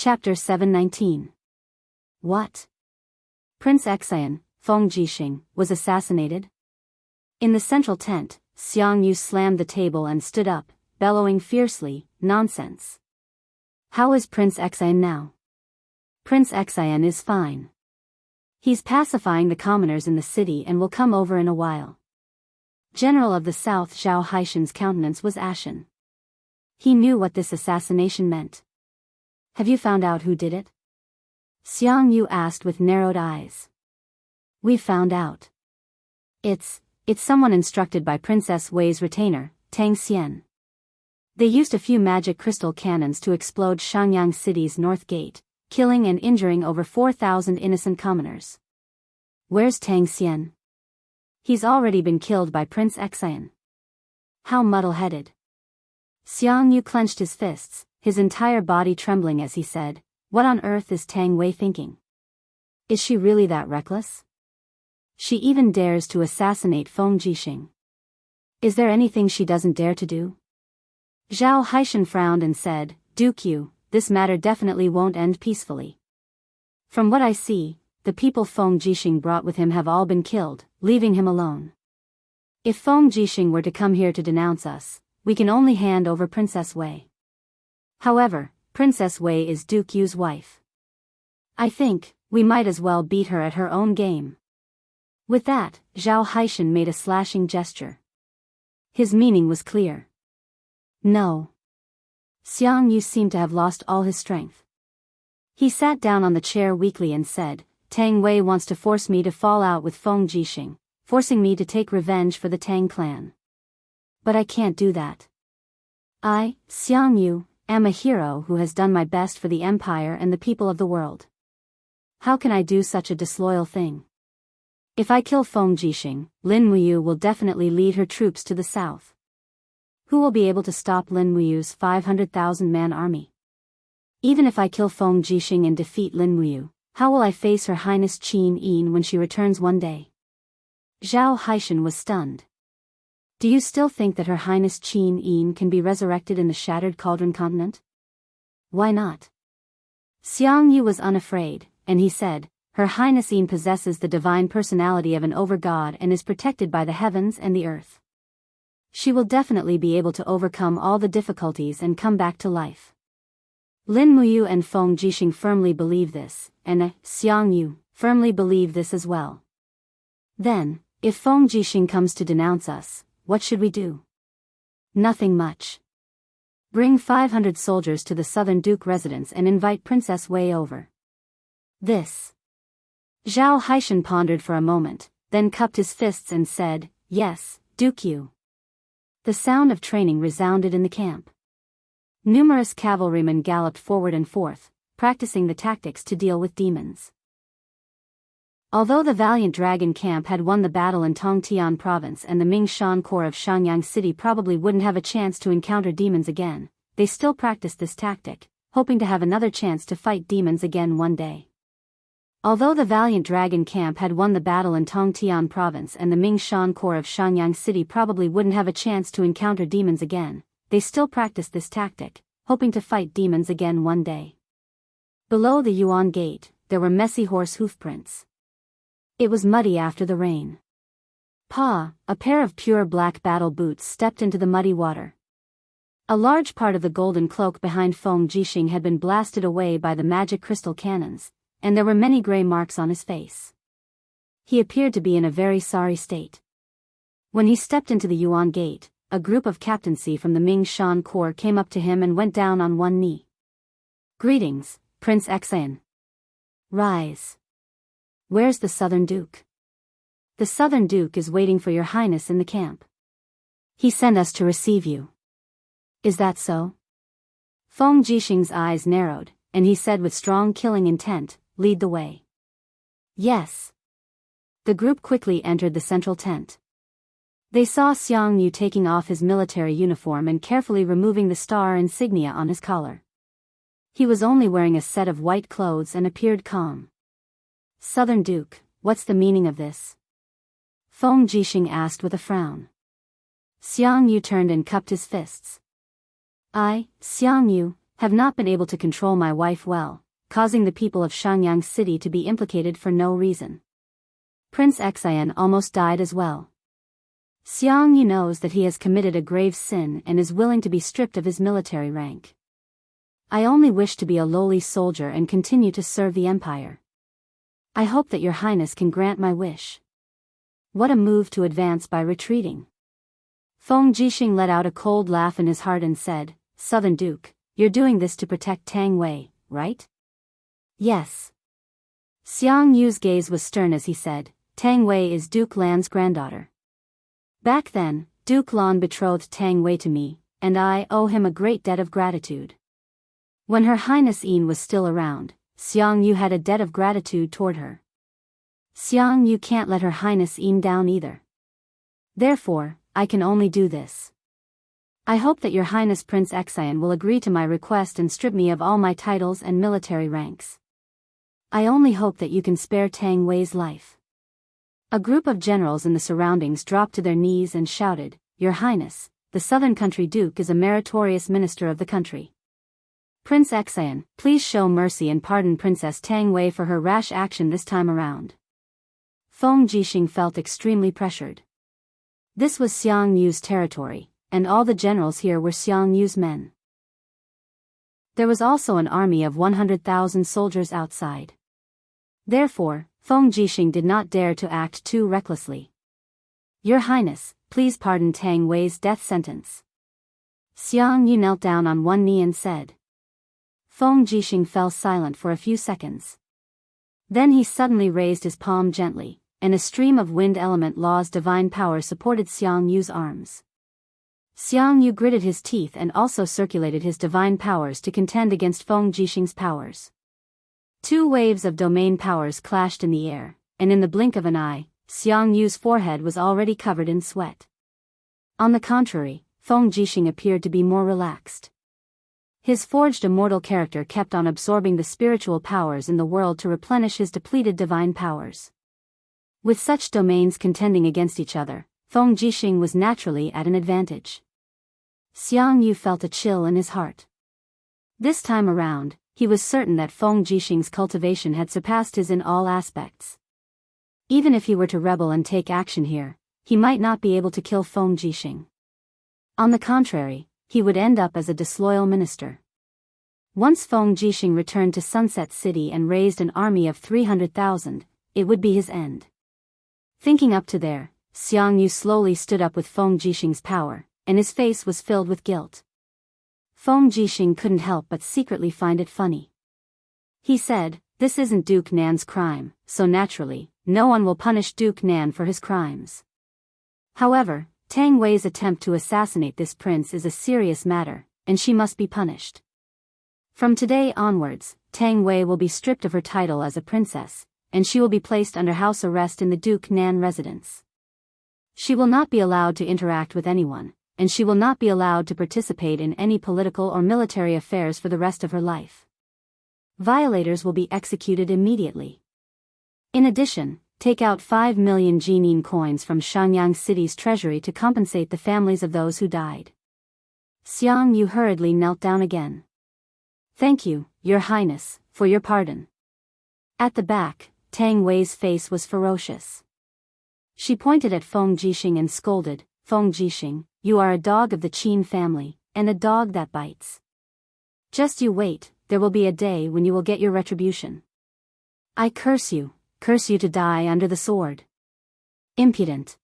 Chapter 719. What? Prince Xian, Feng Jixing, was assassinated? In the central tent, Xiangyu slammed the table and stood up, bellowing fiercely, "Nonsense! How is Prince Xian now? Prince Xian is fine. He's pacifying the commoners in the city and will come over in a while." General of the South Zhao Haishan's countenance was ashen. He knew what this assassination meant. "Have you found out who did it?" Xiangyu asked with narrowed eyes. "We found out. It's someone instructed by Princess Wei's retainer, Tang Xian. They used a few magic crystal cannons to explode Xiangyang City's north gate, killing and injuring over 4,000 innocent commoners." "Where's Tang Xian?" "He's already been killed by Prince Xian." "How muddle-headed." Xiangyu clenched his fists, his entire body trembling as he said, "What on earth is Tang Wei thinking? Is she really that reckless? She even dares to assassinate Feng Jixing. Is there anything she doesn't dare to do?" Zhao Haishan frowned and said, "Duke Yu, this matter definitely won't end peacefully. From what I see, the people Feng Jixing brought with him have all been killed, leaving him alone. If Feng Jixing were to come here to denounce us, we can only hand over Princess Wei. However, Princess Wei is Duke Yu's wife. I think we might as well beat her at her own game." With that, Zhao Haishan made a slashing gesture. His meaning was clear. "No." Xiangyu seemed to have lost all his strength. He sat down on the chair weakly and said, "Tang Wei wants to force me to fall out with Feng Jixing, forcing me to take revenge for the Tang clan. But I can't do that. I, Xiangyu, am a hero who has done my best for the empire and the people of the world. How can I do such a disloyal thing? If I kill Feng Jixing, Lin Muyu will definitely lead her troops to the south. Who will be able to stop Lin Muyu's 500,000-man army? Even if I kill Feng Jixing and defeat Lin Muyu, how will I face Her Highness Qin Yin when she returns one day?" Zhao Haishan was stunned. "Do you still think that Her Highness Qin Yin can be resurrected in the Shattered Cauldron continent?" "Why not?" Xiangyu was unafraid, and he said, "Her Highness Yin possesses the divine personality of an over-god and is protected by the heavens and the earth. She will definitely be able to overcome all the difficulties and come back to life. Lin Muyu and Feng Jixing firmly believe this, and Xiangyu firmly believe this as well. Then, if Feng Jixing comes to denounce us, what should we do?" "Nothing much. Bring 500 soldiers to the Southern Duke residence and invite Princess Wei over." This. Zhao Haishan pondered for a moment, then cupped his fists and said, "Yes, Duke Yu." The sound of training resounded in the camp. Numerous cavalrymen galloped forward and forth, practicing the tactics to deal with demons. Although the valiant dragon camp had won the battle in Tongtian province and the Ming Shan Corps of Xiangyang City probably wouldn't have a chance to encounter demons again, they still practiced this tactic, hoping to have another chance to fight demons again one day. Although the valiant dragon camp had won the battle in Tongtian province and the Ming Shan Corps of Xiangyang City probably wouldn't have a chance to encounter demons again, they still practiced this tactic, hoping to fight demons again one day. Below the Yuan Gate, there were messy horse hoofprints. It was muddy after the rain. Pa, a pair of pure black battle boots, stepped into the muddy water. A large part of the golden cloak behind Feng Jixing had been blasted away by the magic crystal cannons, and there were many gray marks on his face. He appeared to be in a very sorry state. When he stepped into the Yuan Gate, a group of captaincy from the Ming Shan Corps came up to him and went down on one knee. "Greetings, Prince Xian. Rise. Where's the Southern Duke?" "The Southern Duke is waiting for Your Highness in the camp. He sent us to receive you." "Is that so?" Feng Jixing's eyes narrowed, and he said with strong killing intent, "Lead the way." "Yes." The group quickly entered the central tent. They saw Xiangyu taking off his military uniform and carefully removing the star insignia on his collar. He was only wearing a set of white clothes and appeared calm. "Southern Duke, what's the meaning of this?" Feng Jixing asked with a frown. Xiangyu turned and cupped his fists. "I, Xiangyu, have not been able to control my wife well, causing the people of Xiangyang City to be implicated for no reason. Prince Xian almost died as well. Xiangyu knows that he has committed a grave sin and is willing to be stripped of his military rank. I only wish to be a lowly soldier and continue to serve the empire. I hope that your highness can grant my wish. What a move to advance by retreating. Feng Jixing let out a cold laugh in his heart and said, Southern Duke, you're doing this to protect Tang Wei, right? Yes. Xiang Yu's gaze was stern as he said, Tang Wei is Duke Lan's granddaughter. Back then, Duke Lan betrothed Tang Wei to me, and I owe him a great debt of gratitude. When Her Highness Yin was still around, Xiang Yu had a debt of gratitude toward her. Xiang Yu can't let Her Highness Yin down either. Therefore, I can only do this. I hope that Your Highness Prince Xian will agree to my request and strip me of all my titles and military ranks. I only hope that you can spare Tang Wei's life. A group of generals in the surroundings dropped to their knees and shouted, Your Highness, the Southern Country Duke is a meritorious minister of the country. Prince Xian, please show mercy and pardon Princess Tang Wei for her rash action this time around. Feng Jixing felt extremely pressured. This was Xiang Yu's territory, and all the generals here were Xiang Yu's men. There was also an army of 100,000 soldiers outside. Therefore, Feng Jixing did not dare to act too recklessly. Your Highness, please pardon Tang Wei's death sentence. Xiang Yu knelt down on one knee and said. Feng Jixing fell silent for a few seconds. Then he suddenly raised his palm gently, and a stream of wind element law's divine power supported Xiang Yu's arms. Xiang Yu gritted his teeth and also circulated his divine powers to contend against Feng Jixing's powers. Two waves of domain powers clashed in the air, and in the blink of an eye, Xiang Yu's forehead was already covered in sweat. On the contrary, Feng Jixing appeared to be more relaxed. His forged immortal character kept on absorbing the spiritual powers in the world to replenish his depleted divine powers. With such domains contending against each other, Feng Jixing was naturally at an advantage. Xiang Yu felt a chill in his heart. This time around, he was certain that Feng Jixing's cultivation had surpassed his in all aspects. Even if he were to rebel and take action here, he might not be able to kill Feng Jixing. On the contrary, he would end up as a disloyal minister. Once Feng Jixing returned to Sunset City and raised an army of 300,000, it would be his end. Thinking up to there, Xiang Yu slowly stood up with Feng Jixing's power, and his face was filled with guilt. Feng Jixing couldn't help but secretly find it funny. He said, this isn't Duke Nan's crime, so naturally, no one will punish Duke Nan for his crimes. However, Tang Wei's attempt to assassinate this prince is a serious matter, and she must be punished. From today onwards, Tang Wei will be stripped of her title as a princess, and she will be placed under house arrest in the Duke Nan residence. She will not be allowed to interact with anyone, and she will not be allowed to participate in any political or military affairs for the rest of her life. Violators will be executed immediately. In addition, take out 5 million Jinin coins from Xiangyang City's treasury to compensate the families of those who died. Xiang Yu hurriedly knelt down again. Thank you, Your Highness, for your pardon. At the back, Tang Wei's face was ferocious. She pointed at Feng Jixing and scolded, Feng Jixing, you are a dog of the Qin family, and a dog that bites. Just you wait, there will be a day when you will get your retribution. I curse you to die under the sword. Impudent.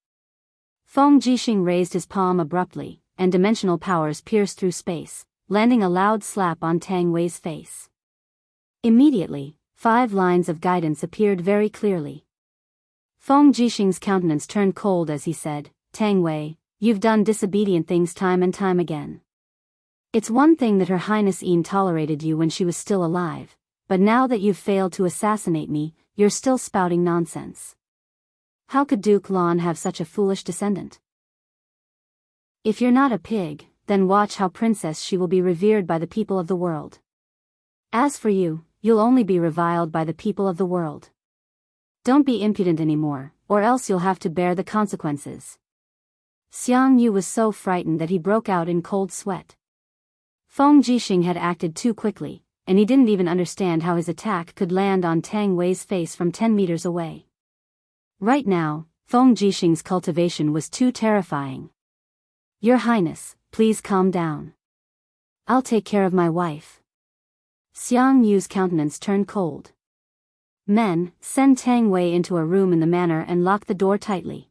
Feng Jixing raised his palm abruptly, and dimensional powers pierced through space, landing a loud slap on Tang Wei's face. Immediately, 5 lines of guidance appeared very clearly. Feng Jixing's countenance turned cold as he said, Tang Wei, you've done disobedient things time and time again. It's one thing that Her Highness Yin tolerated you when she was still alive, but now that you've failed to assassinate me, you're still spouting nonsense. How could Duke Lan have such a foolish descendant? If you're not a pig, then watch how Princess she will be revered by the people of the world. As for you, you'll only be reviled by the people of the world. Don't be impudent anymore, or else you'll have to bear the consequences. Xiang Yu was so frightened that he broke out in cold sweat. Feng Jixing had acted too quickly, and he didn't even understand how his attack could land on Tang Wei's face from 10 meters away. Right now, Feng Jixing's cultivation was too terrifying. Your Highness, please calm down. I'll take care of my wife. Xiang Yu's countenance turned cold. Men, send Tang Wei into a room in the manor and lock the door tightly.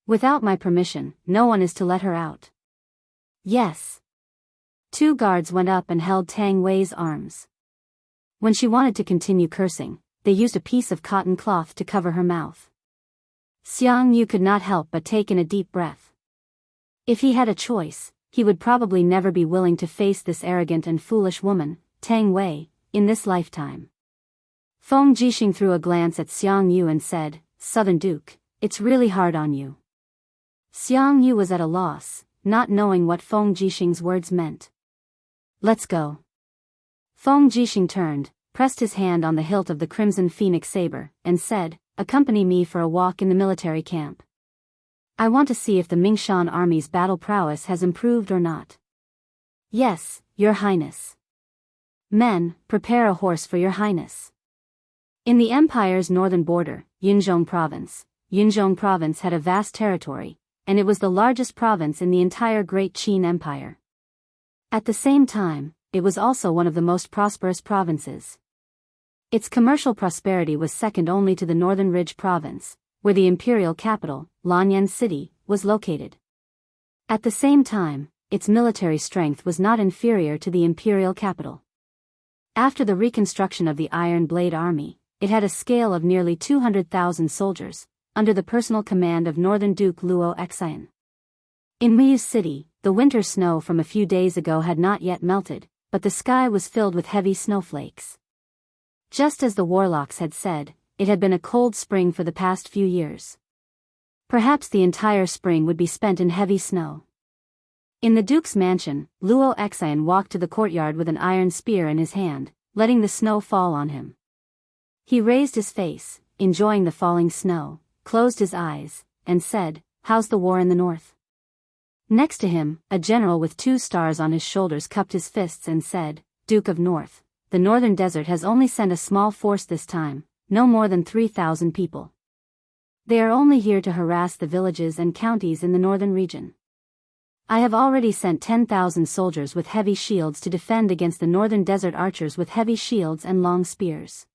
Without my permission, no one is to let her out. Yes. 2 guards went up and held Tang Wei's arms. When she wanted to continue cursing, they used a piece of cotton cloth to cover her mouth. Xiang Yu could not help but take in a deep breath. If he had a choice, he would probably never be willing to face this arrogant and foolish woman, Tang Wei, in this lifetime. Feng Jixing threw a glance at Xiang Yu and said, Southern Duke, it's really hard on you. Xiang Yu was at a loss, not knowing what Feng Jixing's words meant. Let's go. Feng Jixing turned, pressed his hand on the hilt of the Crimson Phoenix saber, and said, accompany me for a walk in the military camp. I want to see if the Mingshan army's battle prowess has improved or not. Yes, Your Highness. Men, prepare a horse for Your Highness. In the empire's northern border, Yunzhong province had a vast territory, and it was the largest province in the entire Great Qin Empire. At the same time, it was also one of the most prosperous provinces. Its commercial prosperity was second only to the Northern Ridge province, where the imperial capital, Lanyan City, was located. At the same time, its military strength was not inferior to the imperial capital. After the reconstruction of the Iron Blade Army, it had a scale of nearly 200,000 soldiers, under the personal command of Northern Duke Luo Xian. In Miyu City, the winter snow from a few days ago had not yet melted, but the sky was filled with heavy snowflakes. Just as the warlocks had said, it had been a cold spring for the past few years. Perhaps the entire spring would be spent in heavy snow. In the Duke's mansion, Luo Xian walked to the courtyard with an iron spear in his hand, letting the snow fall on him. He raised his face, enjoying the falling snow, closed his eyes, and said, How's the war in the north? Next to him, a general with 2 stars on his shoulders cupped his fists and said, Duke of North, the northern desert has only sent a small force this time, no more than 3,000 people. They are only here to harass the villages and counties in the northern region. I have already sent 10,000 soldiers with heavy shields to defend against the northern desert archers with heavy shields and long spears.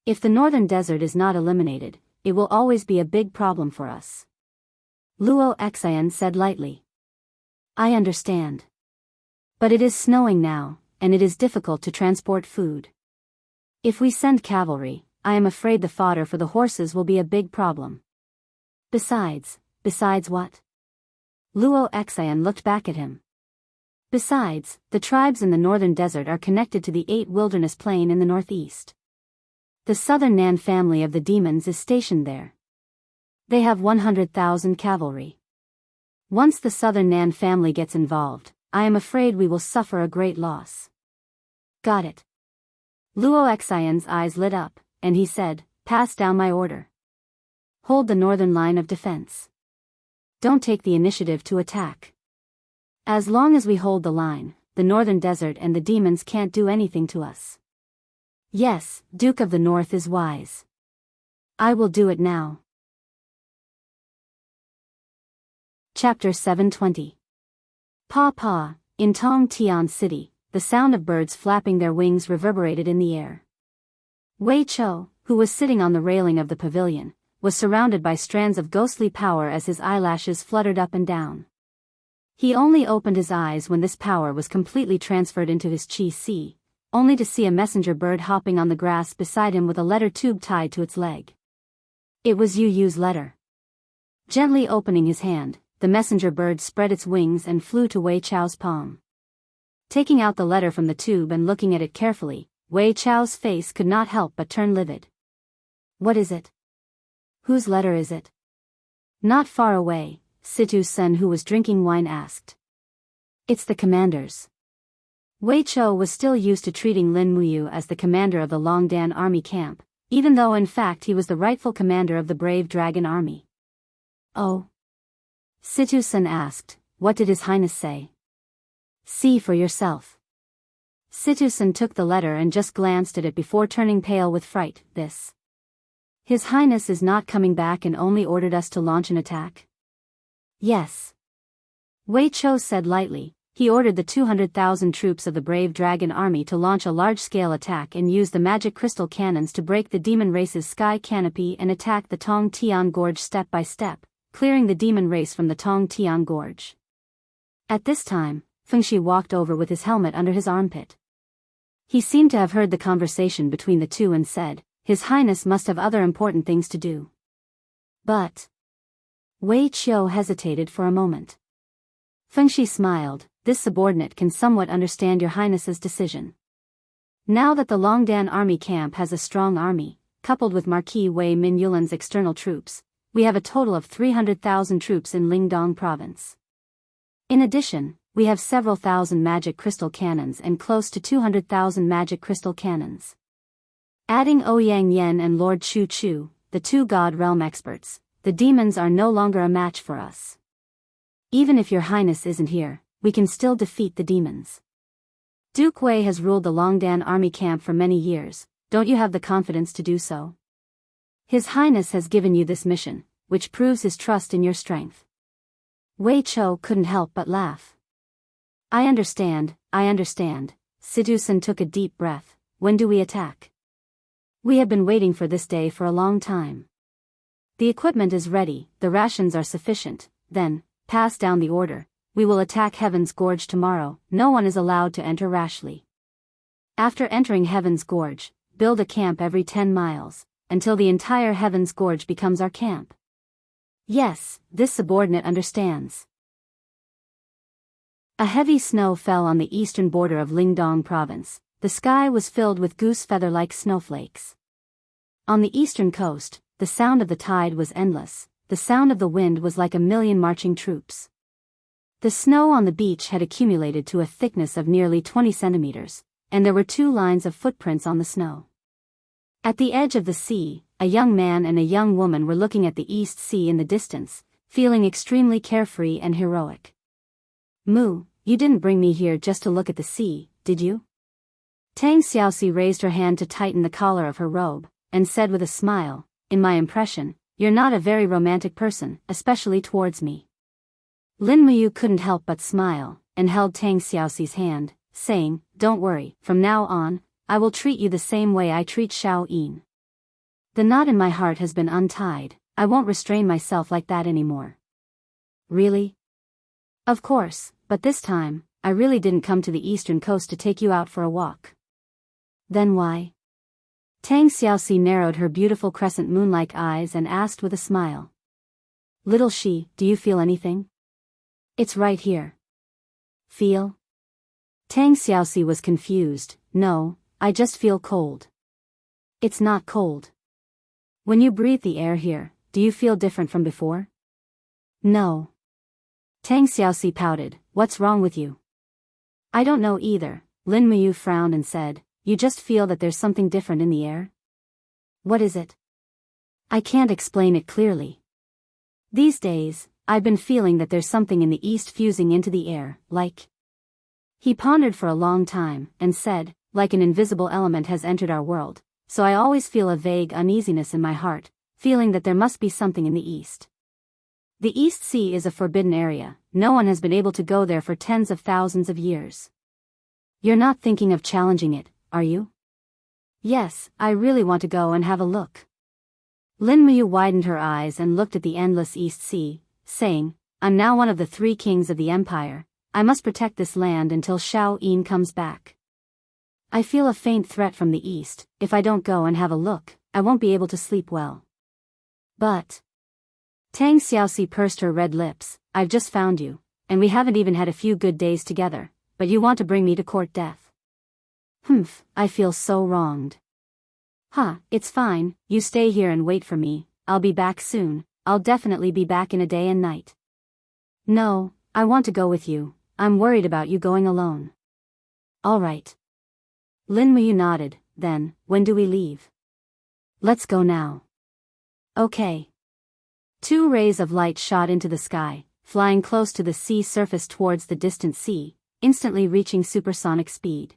If the northern desert is not eliminated, it will always be a big problem for us. Luo Xian said lightly. I understand. But it is snowing now, and it is difficult to transport food. If we send cavalry, I am afraid the fodder for the horses will be a big problem. Besides what? Luo Xian looked back at him. Besides, the tribes in the northern desert are connected to the 8 wilderness plain in the northeast. The southern Nan family of the demons is stationed there. They have 100,000 cavalry. Once the southern Nan family gets involved, I am afraid we will suffer a great loss. Got it. Luo Xian's eyes lit up, and he said, Pass down my order. Hold the northern line of defense. Don't take the initiative to attack. As long as we hold the line, the northern desert and the demons can't do anything to us. Yes, Duke of the North is wise. I will do it now. Chapter 720. Pa, in Tong Tian City, the sound of birds flapping their wings reverberated in the air. Wei Chou, who was sitting on the railing of the pavilion, was surrounded by strands of ghostly power as his eyelashes fluttered up and down. He only opened his eyes when this power was completely transferred into his qi, only to see a messenger bird hopping on the grass beside him with a letter tube tied to its leg. It was Yu Yu's letter. Gently opening his hand, the messenger bird spread its wings and flew to Wei Chou's palm. Taking out the letter from the tube and looking at it carefully, Wei Chou's face could not help but turn livid. What is it? Whose letter is it? Not far away, Situ Sen, who was drinking wine, asked. It's the commander's. Wei Chou was still used to treating Lin Muyu as the commander of the Longdan army camp, even though in fact he was the rightful commander of the brave dragon army. Oh? Situ Sen asked, what did His Highness say? See for yourself. Situsen took the letter and just glanced at it before turning pale with fright. This. His Highness is not coming back and only ordered us to launch an attack? Yes. Wei Cho said lightly. He ordered the 200,000 troops of the brave dragon army to launch a large-scale attack and use the magic crystal cannons to break the demon race's sky canopy and attack the Tong Tian Gorge step by step, clearing the demon race from the Tong Tian Gorge. At this time, Fengxi walked over with his helmet under his armpit. He seemed to have heard the conversation between the two and said, His Highness must have other important things to do. But Wei Cho hesitated for a moment. Fengxi smiled. This subordinate can somewhat understand your Highness's decision. Now that the Longdan army camp has a strong army, coupled with Marquis Wei Minyulan's external troops, we have a total of 300,000 troops in Lingdong province. In addition, we have several thousand magic crystal cannons and close to 200,000 magic crystal cannons. Adding Ouyang Yen and Lord Chu Chu, the two God Realm experts, the demons are no longer a match for us. Even if your Highness isn't here, we can still defeat the demons. Duke Wei has ruled the Longdan army camp for many years. Don't you have the confidence to do so? His Highness has given you this mission, which proves his trust in your strength. Wei Cho couldn't help but laugh. I understand. Situsen took a deep breath. When do we attack? We have been waiting for this day for a long time. The equipment is ready, the rations are sufficient. Then, pass down the order. We will attack Heaven's Gorge tomorrow. No one is allowed to enter rashly. After entering Heaven's Gorge, build a camp every 10 miles, until the entire Heaven's Gorge becomes our camp. Yes, this subordinate understands. A heavy snow fell on the eastern border of Lingdong province. The sky was filled with goose feather-like snowflakes. On the eastern coast, the sound of the tide was endless. The sound of the wind was like a million marching troops. The snow on the beach had accumulated to a thickness of nearly 20 centimeters, and there were 2 lines of footprints on the snow. At the edge of the sea, a young man and a young woman were looking at the East Sea in the distance, feeling extremely carefree and heroic. Mu, you didn't bring me here just to look at the sea, did you? Tang Xiaoxi raised her hand to tighten the collar of her robe, and said with a smile, In my impression, you're not a very romantic person, especially towards me. Lin Muyu couldn't help but smile, and held Tang Xiaoxi's hand, saying, Don't worry, from now on, I will treat you the same way I treat Xiao Yin. The knot in my heart has been untied. I won't restrain myself like that anymore. Really? Of course, but this time, I really didn't come to the eastern coast to take you out for a walk. Then why? Tang Xiaoxi narrowed her beautiful crescent moon-like eyes and asked with a smile. Little Shi, do you feel anything? It's right here. Feel? Tang Xiaoxi was confused. No, I just feel cold. It's not cold. When you breathe the air here, do you feel different from before? No. Tang Xiaoxi pouted. What's wrong with you? I don't know either. Lin Muyu frowned and said, You just feel that there's something different in the air? What is it? I can't explain it clearly. These days, I've been feeling that there's something in the east fusing into the air, like... He pondered for a long time, and said, like an invisible element has entered our world, so I always feel a vague uneasiness in my heart, feeling that there must be something in the east. The East Sea is a forbidden area. No one has been able to go there for tens of thousands of years. You're not thinking of challenging it, are you? Yes, I really want to go and have a look. Lin Muyu widened her eyes and looked at the endless East Sea, saying, I'm now one of the 3 kings of the empire. I must protect this land until Xiao Yin comes back. I feel a faint threat from the east. If I don't go and have a look, I won't be able to sleep well. But... Tang Xiaoxi pursed her red lips. I've just found you, and we haven't even had a few good days together, but you want to bring me to court death. Humph, I feel so wronged. It's fine, you stay here and wait for me. I'll be back soon. I'll definitely be back in a day and night. No, I want to go with you. I'm worried about you going alone. All right. Lin Muyu nodded. Then, when do we leave? Let's go now. Okay. 2 rays of light shot into the sky, flying close to the sea surface towards the distant sea. instantly reaching supersonic speed.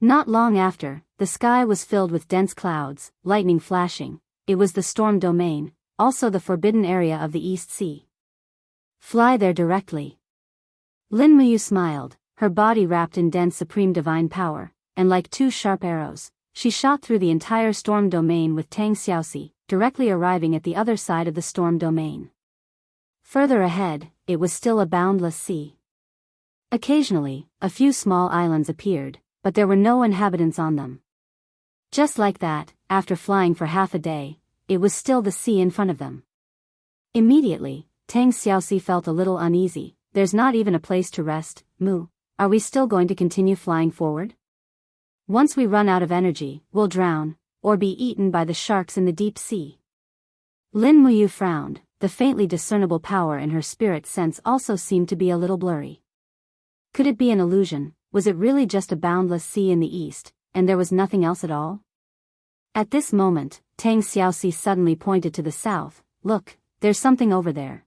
Not long after, the sky was filled with dense clouds, lightning flashing. It was the storm domain, also the forbidden area of the East Sea. Fly there directly. Lin Muyu smiled, her body wrapped in dense supreme divine power, and like two sharp arrows, she shot through the entire storm domain with Tang Xiaoxi, directly arriving at the other side of the storm domain. Further ahead, it was still a boundless sea. Occasionally, a few small islands appeared, but there were no inhabitants on them. Just like that, after flying for half a day, it was still the sea in front of them. Immediately, Tang Xiaoxi felt a little uneasy. There's not even a place to rest. Mu, are we still going to continue flying forward? Once we run out of energy, we'll drown, or be eaten by the sharks in the deep sea. Lin Muyu frowned. The faintly discernible power in her spirit sense also seemed to be a little blurry. Could it be an illusion? Was it really just a boundless sea in the east, and there was nothing else at all? At this moment, Tang Xiaoxi suddenly pointed to the south. Look, there's something over there.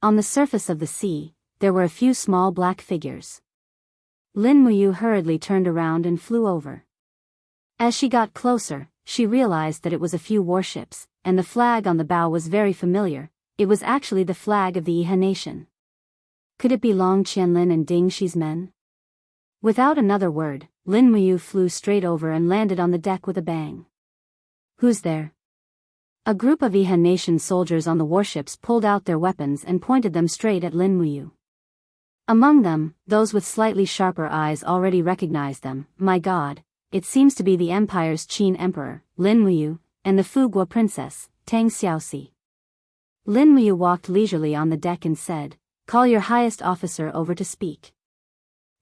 On the surface of the sea, there were a few small black figures. Lin Muyu hurriedly turned around and flew over. As she got closer, she realized that it was a few warships, and the flag on the bow was very familiar. It was actually the flag of the Yihe nation. Could it be Long Qianlin and Ding Shi's men? Without another word, Lin Muyu flew straight over and landed on the deck with a bang. Who's there? A group of Yihe nation soldiers on the warships pulled out their weapons and pointed them straight at Lin Muyu. Among them, those with slightly sharper eyes already recognized them. My God, it seems to be the Empire's Qin Emperor, Lin Muyu, and the Fuguo Princess, Tang Xiaoxi. Lin Muyu walked leisurely on the deck and said, "Call your highest officer over to speak."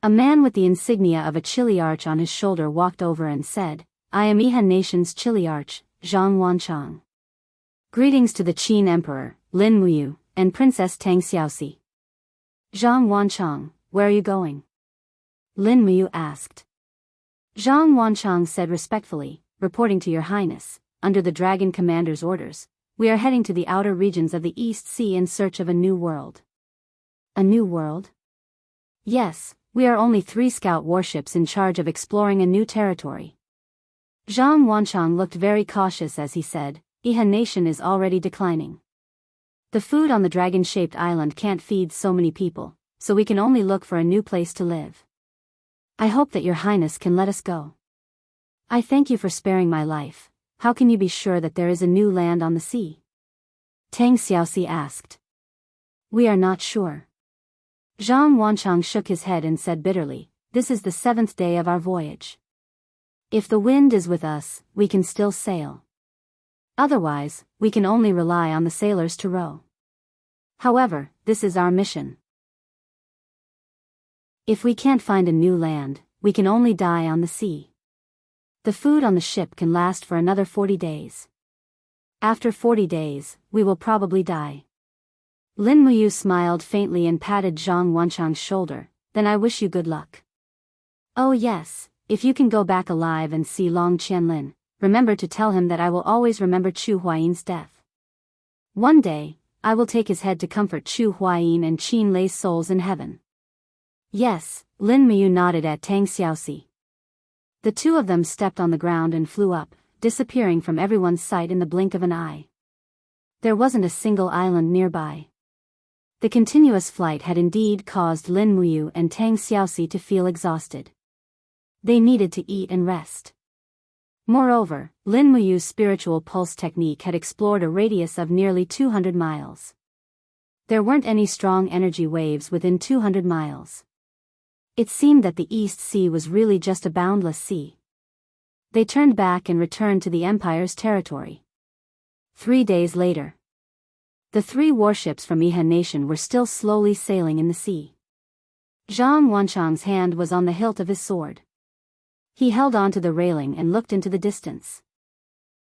A man with the insignia of a chiliarch on his shoulder walked over and said, "I am Yihe Nation's chiliarch, Zhang Wanchang. Greetings to the Qin Emperor, Lin Muyu, and Princess Tang Xiaoxi." "Zhang Wanchang, where are you going?" Lin Muyu asked. Zhang Wanchang said respectfully, "Reporting to your highness, under the Dragon Commander's orders, we are heading to the outer regions of the East Sea in search of a new world." A new world? Yes, we are only 3 scout warships in charge of exploring a new territory. Zhang Wanchang looked very cautious as he said, Yihe Nation is already declining. The food on the dragon-shaped island can't feed so many people, so we can only look for a new place to live. I hope that your highness can let us go. I thank you for sparing my life. How can you be sure that there is a new land on the sea? Tang Xiaoxi asked. We are not sure. Zhang Wanchang shook his head and said bitterly, this is the 7th day of our voyage. If the wind is with us, we can still sail. Otherwise, we can only rely on the sailors to row. However, this is our mission. If we can't find a new land, we can only die on the sea. The food on the ship can last for another 40 days. After 40 days, we will probably die. Lin Muyu smiled faintly and patted Zhang Wanchang's shoulder, then I wish you good luck. Oh yes, if you can go back alive and see Long Qianlin, remember to tell him that I will always remember Chu Huayin's death. One day, I will take his head to comfort Chu Huayin and Qin Lei's souls in heaven. Yes, Lin Muyu nodded at Tang Xiaoxi. The two of them stepped on the ground and flew up, disappearing from everyone's sight in the blink of an eye. There wasn't a single island nearby. The continuous flight had indeed caused Lin Muyu and Tang Xiaoxi to feel exhausted. They needed to eat and rest. Moreover, Lin Muyu's spiritual pulse technique had explored a radius of nearly 200 miles. There weren't any strong energy waves within 200 miles. It seemed that the East Sea was really just a boundless sea. They turned back and returned to the Empire's territory. 3 days later, the 3 warships from Yihe Nation were still slowly sailing in the sea. Zhang Wanchang's hand was on the hilt of his sword. He held onto the railing and looked into the distance.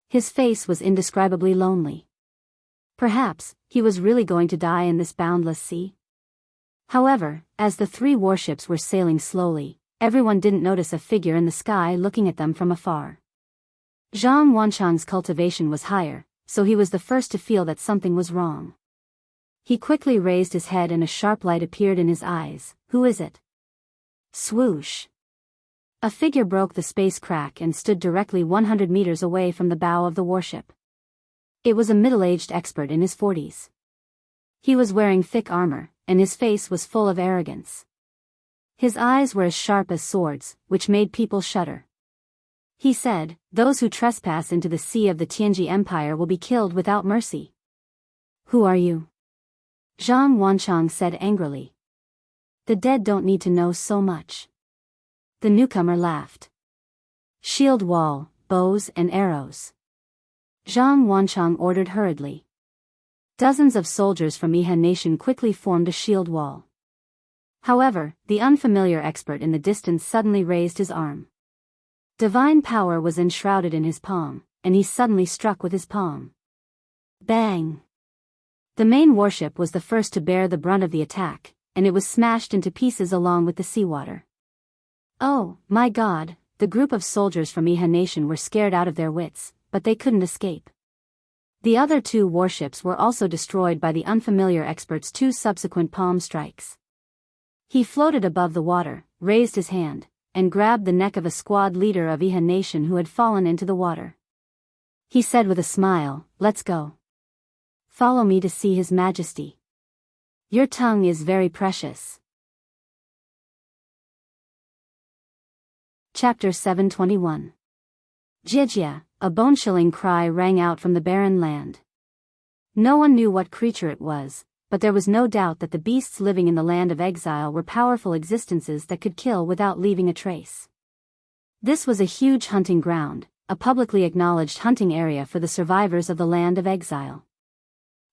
His face was indescribably lonely. Perhaps, he was really going to die in this boundless sea? However, as the 3 warships were sailing slowly, everyone didn't notice a figure in the sky looking at them from afar. Zhang Wanchang's cultivation was higher, so he was the first to feel that something was wrong. He quickly raised his head and a sharp light appeared in his eyes. Who is it? Swoosh! A figure broke the space crack and stood directly 100 meters away from the bow of the warship. It was a middle-aged expert in his 40s. He was wearing thick armor, and his face was full of arrogance. His eyes were as sharp as swords, which made people shudder. He said, "Those who trespass into the sea of the Tianji Empire will be killed without mercy." "Who are you?" Zhang Wanchang said angrily. "The dead don't need to know so much." The newcomer laughed. "Shield wall, bows and arrows." Zhang Wanchang ordered hurriedly. Dozens of soldiers from Yihan Nation quickly formed a shield wall. However, the unfamiliar expert in the distance suddenly raised his arm. Divine power was enshrouded in his palm, and he suddenly struck with his palm. Bang! The main warship was the first to bear the brunt of the attack, and it was smashed into pieces along with the seawater. Oh, my God, the group of soldiers from Yihan Nation were scared out of their wits, but they couldn't escape. The other two warships were also destroyed by the unfamiliar expert's two subsequent palm strikes. He floated above the water, raised his hand, and grabbed the neck of a squad leader of Yihan Nation who had fallen into the water. He said with a smile, "Let's go. Follow me to see His Majesty. Your tongue is very precious." Chapter 721. Jijia, a bone-chilling cry rang out from the barren land. No one knew what creature it was, but there was no doubt that the beasts living in the land of exile were powerful existences that could kill without leaving a trace. This was a huge hunting ground, a publicly acknowledged hunting area for the survivors of the land of exile.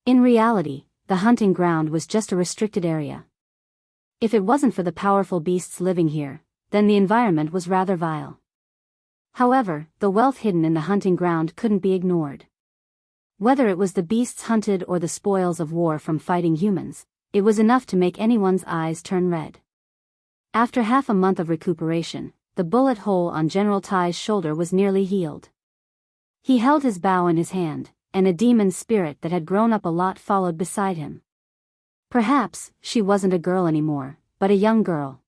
In reality, the hunting ground was just a restricted area. If it wasn't for the powerful beasts living here, then the environment was rather vile. However, the wealth hidden in the hunting ground couldn't be ignored. Whether it was the beasts hunted or the spoils of war from fighting humans, it was enough to make anyone's eyes turn red. After half a month of recuperation, the bullet hole on General Tai's shoulder was nearly healed. He held his bow in his hand, and a demon spirit that had grown up a lot followed beside him. Perhaps, she wasn't a girl anymore, but a young girl.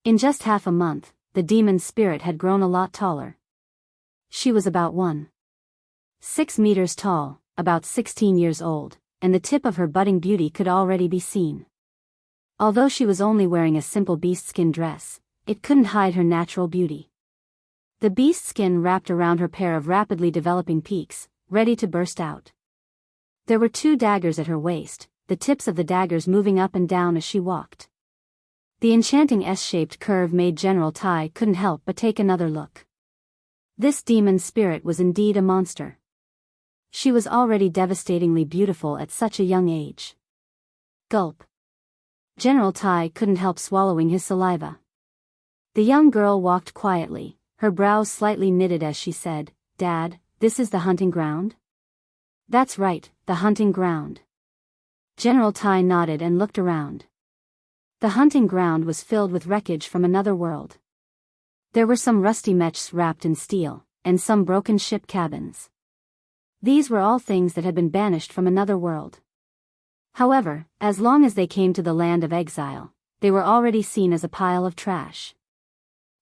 In just half a month, the demon spirit had grown a lot taller. She was about 1.6 meters tall, about 16 years old, and the tip of her budding beauty could already be seen. Although she was only wearing a simple beast-skin dress, it couldn't hide her natural beauty. The beast skin wrapped around her pair of rapidly developing peaks, ready to burst out. There were 2 daggers at her waist, the tips of the daggers moving up and down as she walked. The enchanting S-shaped curve made General Tai couldn't help but take another look. This demon spirit was indeed a monster. She was already devastatingly beautiful at such a young age. Gulp. General Tai couldn't help swallowing his saliva. The young girl walked quietly, her brows slightly knitted as she said, "Dad, this is the hunting ground?" "That's right, the hunting ground." General Tai nodded and looked around. The hunting ground was filled with wreckage from another world. There were some rusty mechs wrapped in steel, and some broken ship cabins. These were all things that had been banished from another world. However, as long as they came to the land of exile, they were already seen as a pile of trash.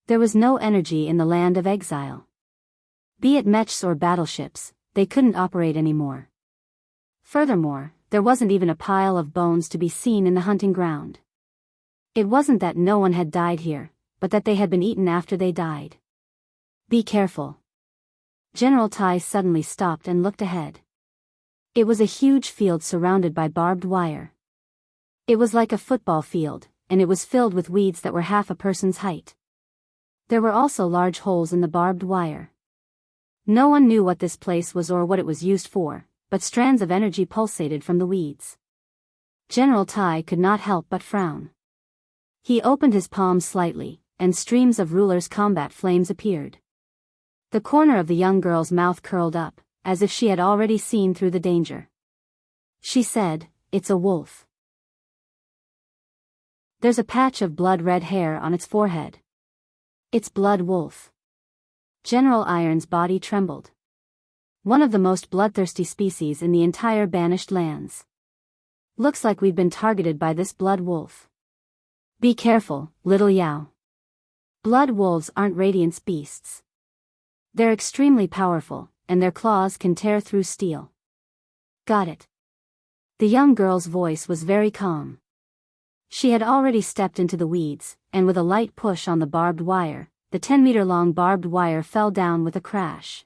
There was no energy in the land of exile. Be it mechs or battleships, they couldn't operate anymore. Furthermore, there wasn't even a pile of bones to be seen in the hunting ground. It wasn't that no one had died here, but that they had been eaten after they died. "Be careful." General Tai suddenly stopped and looked ahead. It was a huge field surrounded by barbed wire. It was like a football field, and it was filled with weeds that were half a person's height. There were also large holes in the barbed wire. No one knew what this place was or what it was used for, but strands of energy pulsated from the weeds. General Tai could not help but frown. He opened his palm slightly, and streams of ruler's combat flames appeared. The corner of the young girl's mouth curled up, as if she had already seen through the danger. She said, "It's a wolf. There's a patch of blood-red hair on its forehead. It's Blood Wolf." General Iron's body trembled. One of the most bloodthirsty species in the entire banished lands. Looks like we've been targeted by this blood wolf. Be careful, little Yao. Blood wolves aren't radiance beasts. They're extremely powerful, and their claws can tear through steel. Got it. The young girl's voice was very calm. She had already stepped into the weeds, and with a light push on the barbed wire, the 10-meter-long barbed wire fell down with a crash.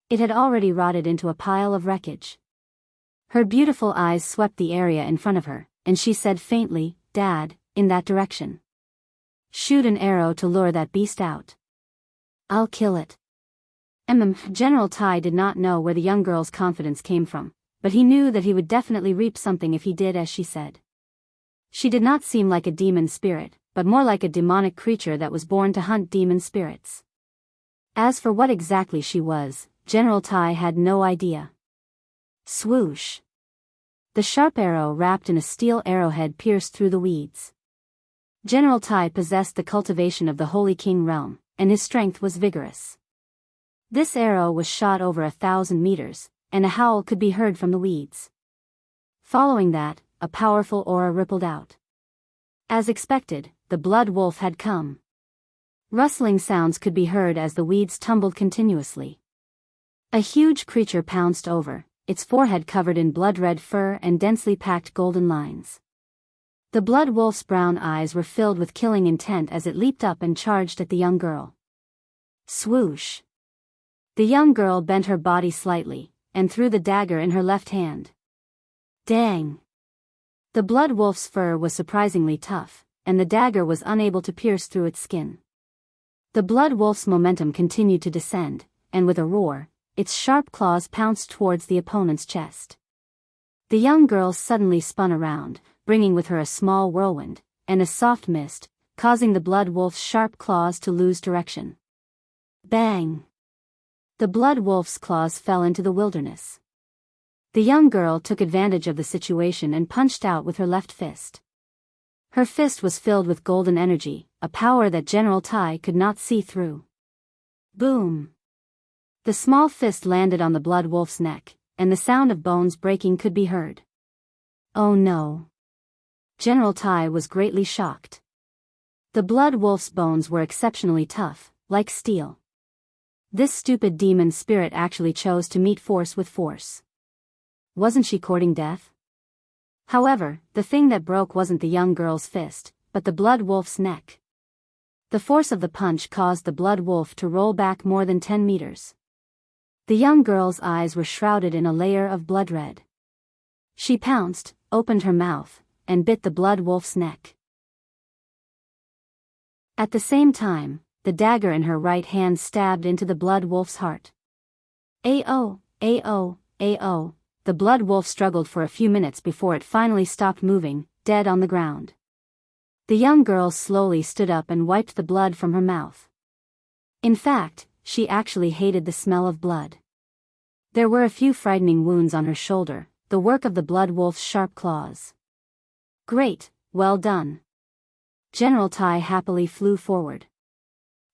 It had already rotted into a pile of wreckage. Her beautiful eyes swept the area in front of her, and she said faintly, "Dad, in that direction. Shoot an arrow to lure that beast out. I'll kill it." General Tai did not know where the young girl's confidence came from, but he knew that he would definitely reap something if he did as she said. She did not seem like a demon spirit, but more like a demonic creature that was born to hunt demon spirits. As for what exactly she was, General Tai had no idea. Swoosh! The sharp arrow wrapped in a steel arrowhead pierced through the weeds. General Tai possessed the cultivation of the Holy King realm, and his strength was vigorous. This arrow was shot over 1,000 meters, and a howl could be heard from the weeds. Following that, a powerful aura rippled out. As expected, the blood wolf had come. Rustling sounds could be heard as the weeds tumbled continuously. A huge creature pounced over, its forehead covered in blood-red fur and densely packed golden lines. The blood wolf's brown eyes were filled with killing intent as it leaped up and charged at the young girl. Swoosh! The young girl bent her body slightly, and threw the dagger in her left hand. Dang! The blood wolf's fur was surprisingly tough, and the dagger was unable to pierce through its skin. The blood wolf's momentum continued to descend, and with a roar, its sharp claws pounced towards the opponent's chest. The young girl suddenly spun around, bringing with her a small whirlwind, and a soft mist, causing the blood wolf's sharp claws to lose direction. Bang! The blood wolf's claws fell into the wilderness. The young girl took advantage of the situation and punched out with her left fist. Her fist was filled with golden energy, a power that General Tai could not see through. Boom! The small fist landed on the blood wolf's neck, and the sound of bones breaking could be heard. Oh no! General Tai was greatly shocked. The blood wolf's bones were exceptionally tough, like steel. This stupid demon spirit actually chose to meet force with force. Wasn't she courting death? However, the thing that broke wasn't the young girl's fist, but the blood wolf's neck. The force of the punch caused the blood wolf to roll back more than 10 meters. The young girl's eyes were shrouded in a layer of blood red. She pounced, opened her mouth, and bit the blood wolf's neck. At the same time, the dagger in her right hand stabbed into the blood wolf's heart. Ao, ao, ao. The blood wolf struggled for a few minutes before it finally stopped moving, dead on the ground. The young girl slowly stood up and wiped the blood from her mouth. In fact, she actually hated the smell of blood. There were a few frightening wounds on her shoulder, the work of the blood wolf's sharp claws. Great, well done. General Tai happily flew forward.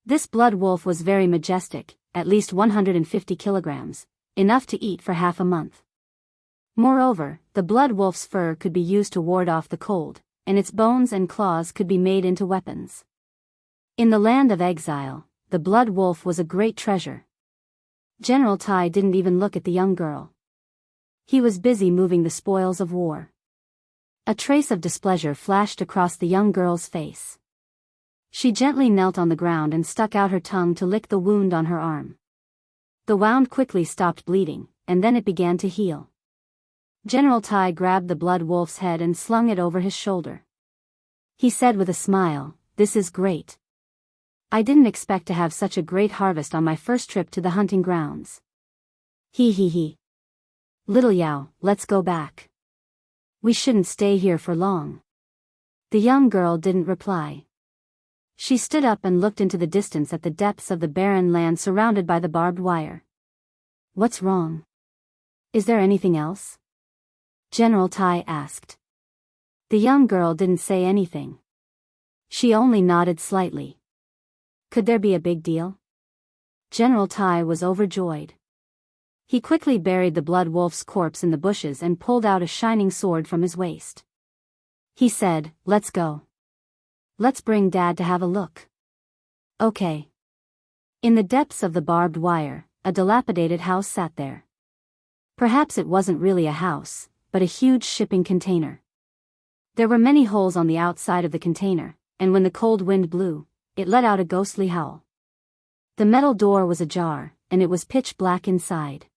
This blood wolf was very majestic, at least 150 kilograms, enough to eat for half a month. Moreover, the blood wolf's fur could be used to ward off the cold, and its bones and claws could be made into weapons. In the land of exile, the blood wolf was a great treasure. General Tai didn't even look at the young girl. He was busy moving the spoils of war. A trace of displeasure flashed across the young girl's face. She gently knelt on the ground and stuck out her tongue to lick the wound on her arm. The wound quickly stopped bleeding, and then it began to heal. General Tai grabbed the blood wolf's head and slung it over his shoulder. He said with a smile, "This is great. I didn't expect to have such a great harvest on my first trip to the hunting grounds. He. Little Yao, let's go back. We shouldn't stay here for long." The young girl didn't reply. She stood up and looked into the distance at the depths of the barren land surrounded by the barbed wire. What's wrong? Is there anything else? General Tai asked. The young girl didn't say anything. She only nodded slightly. Could there be a big deal? General Tai was overjoyed. He quickly buried the blood wolf's corpse in the bushes and pulled out a shining sword from his waist. He said, "Let's go. Let's bring Dad to have a look." Okay. In the depths of the barbed wire, a dilapidated house sat there. Perhaps it wasn't really a house, but a huge shipping container. There were many holes on the outside of the container, and when the cold wind blew, it let out a ghostly howl. The metal door was ajar, and it was pitch black inside.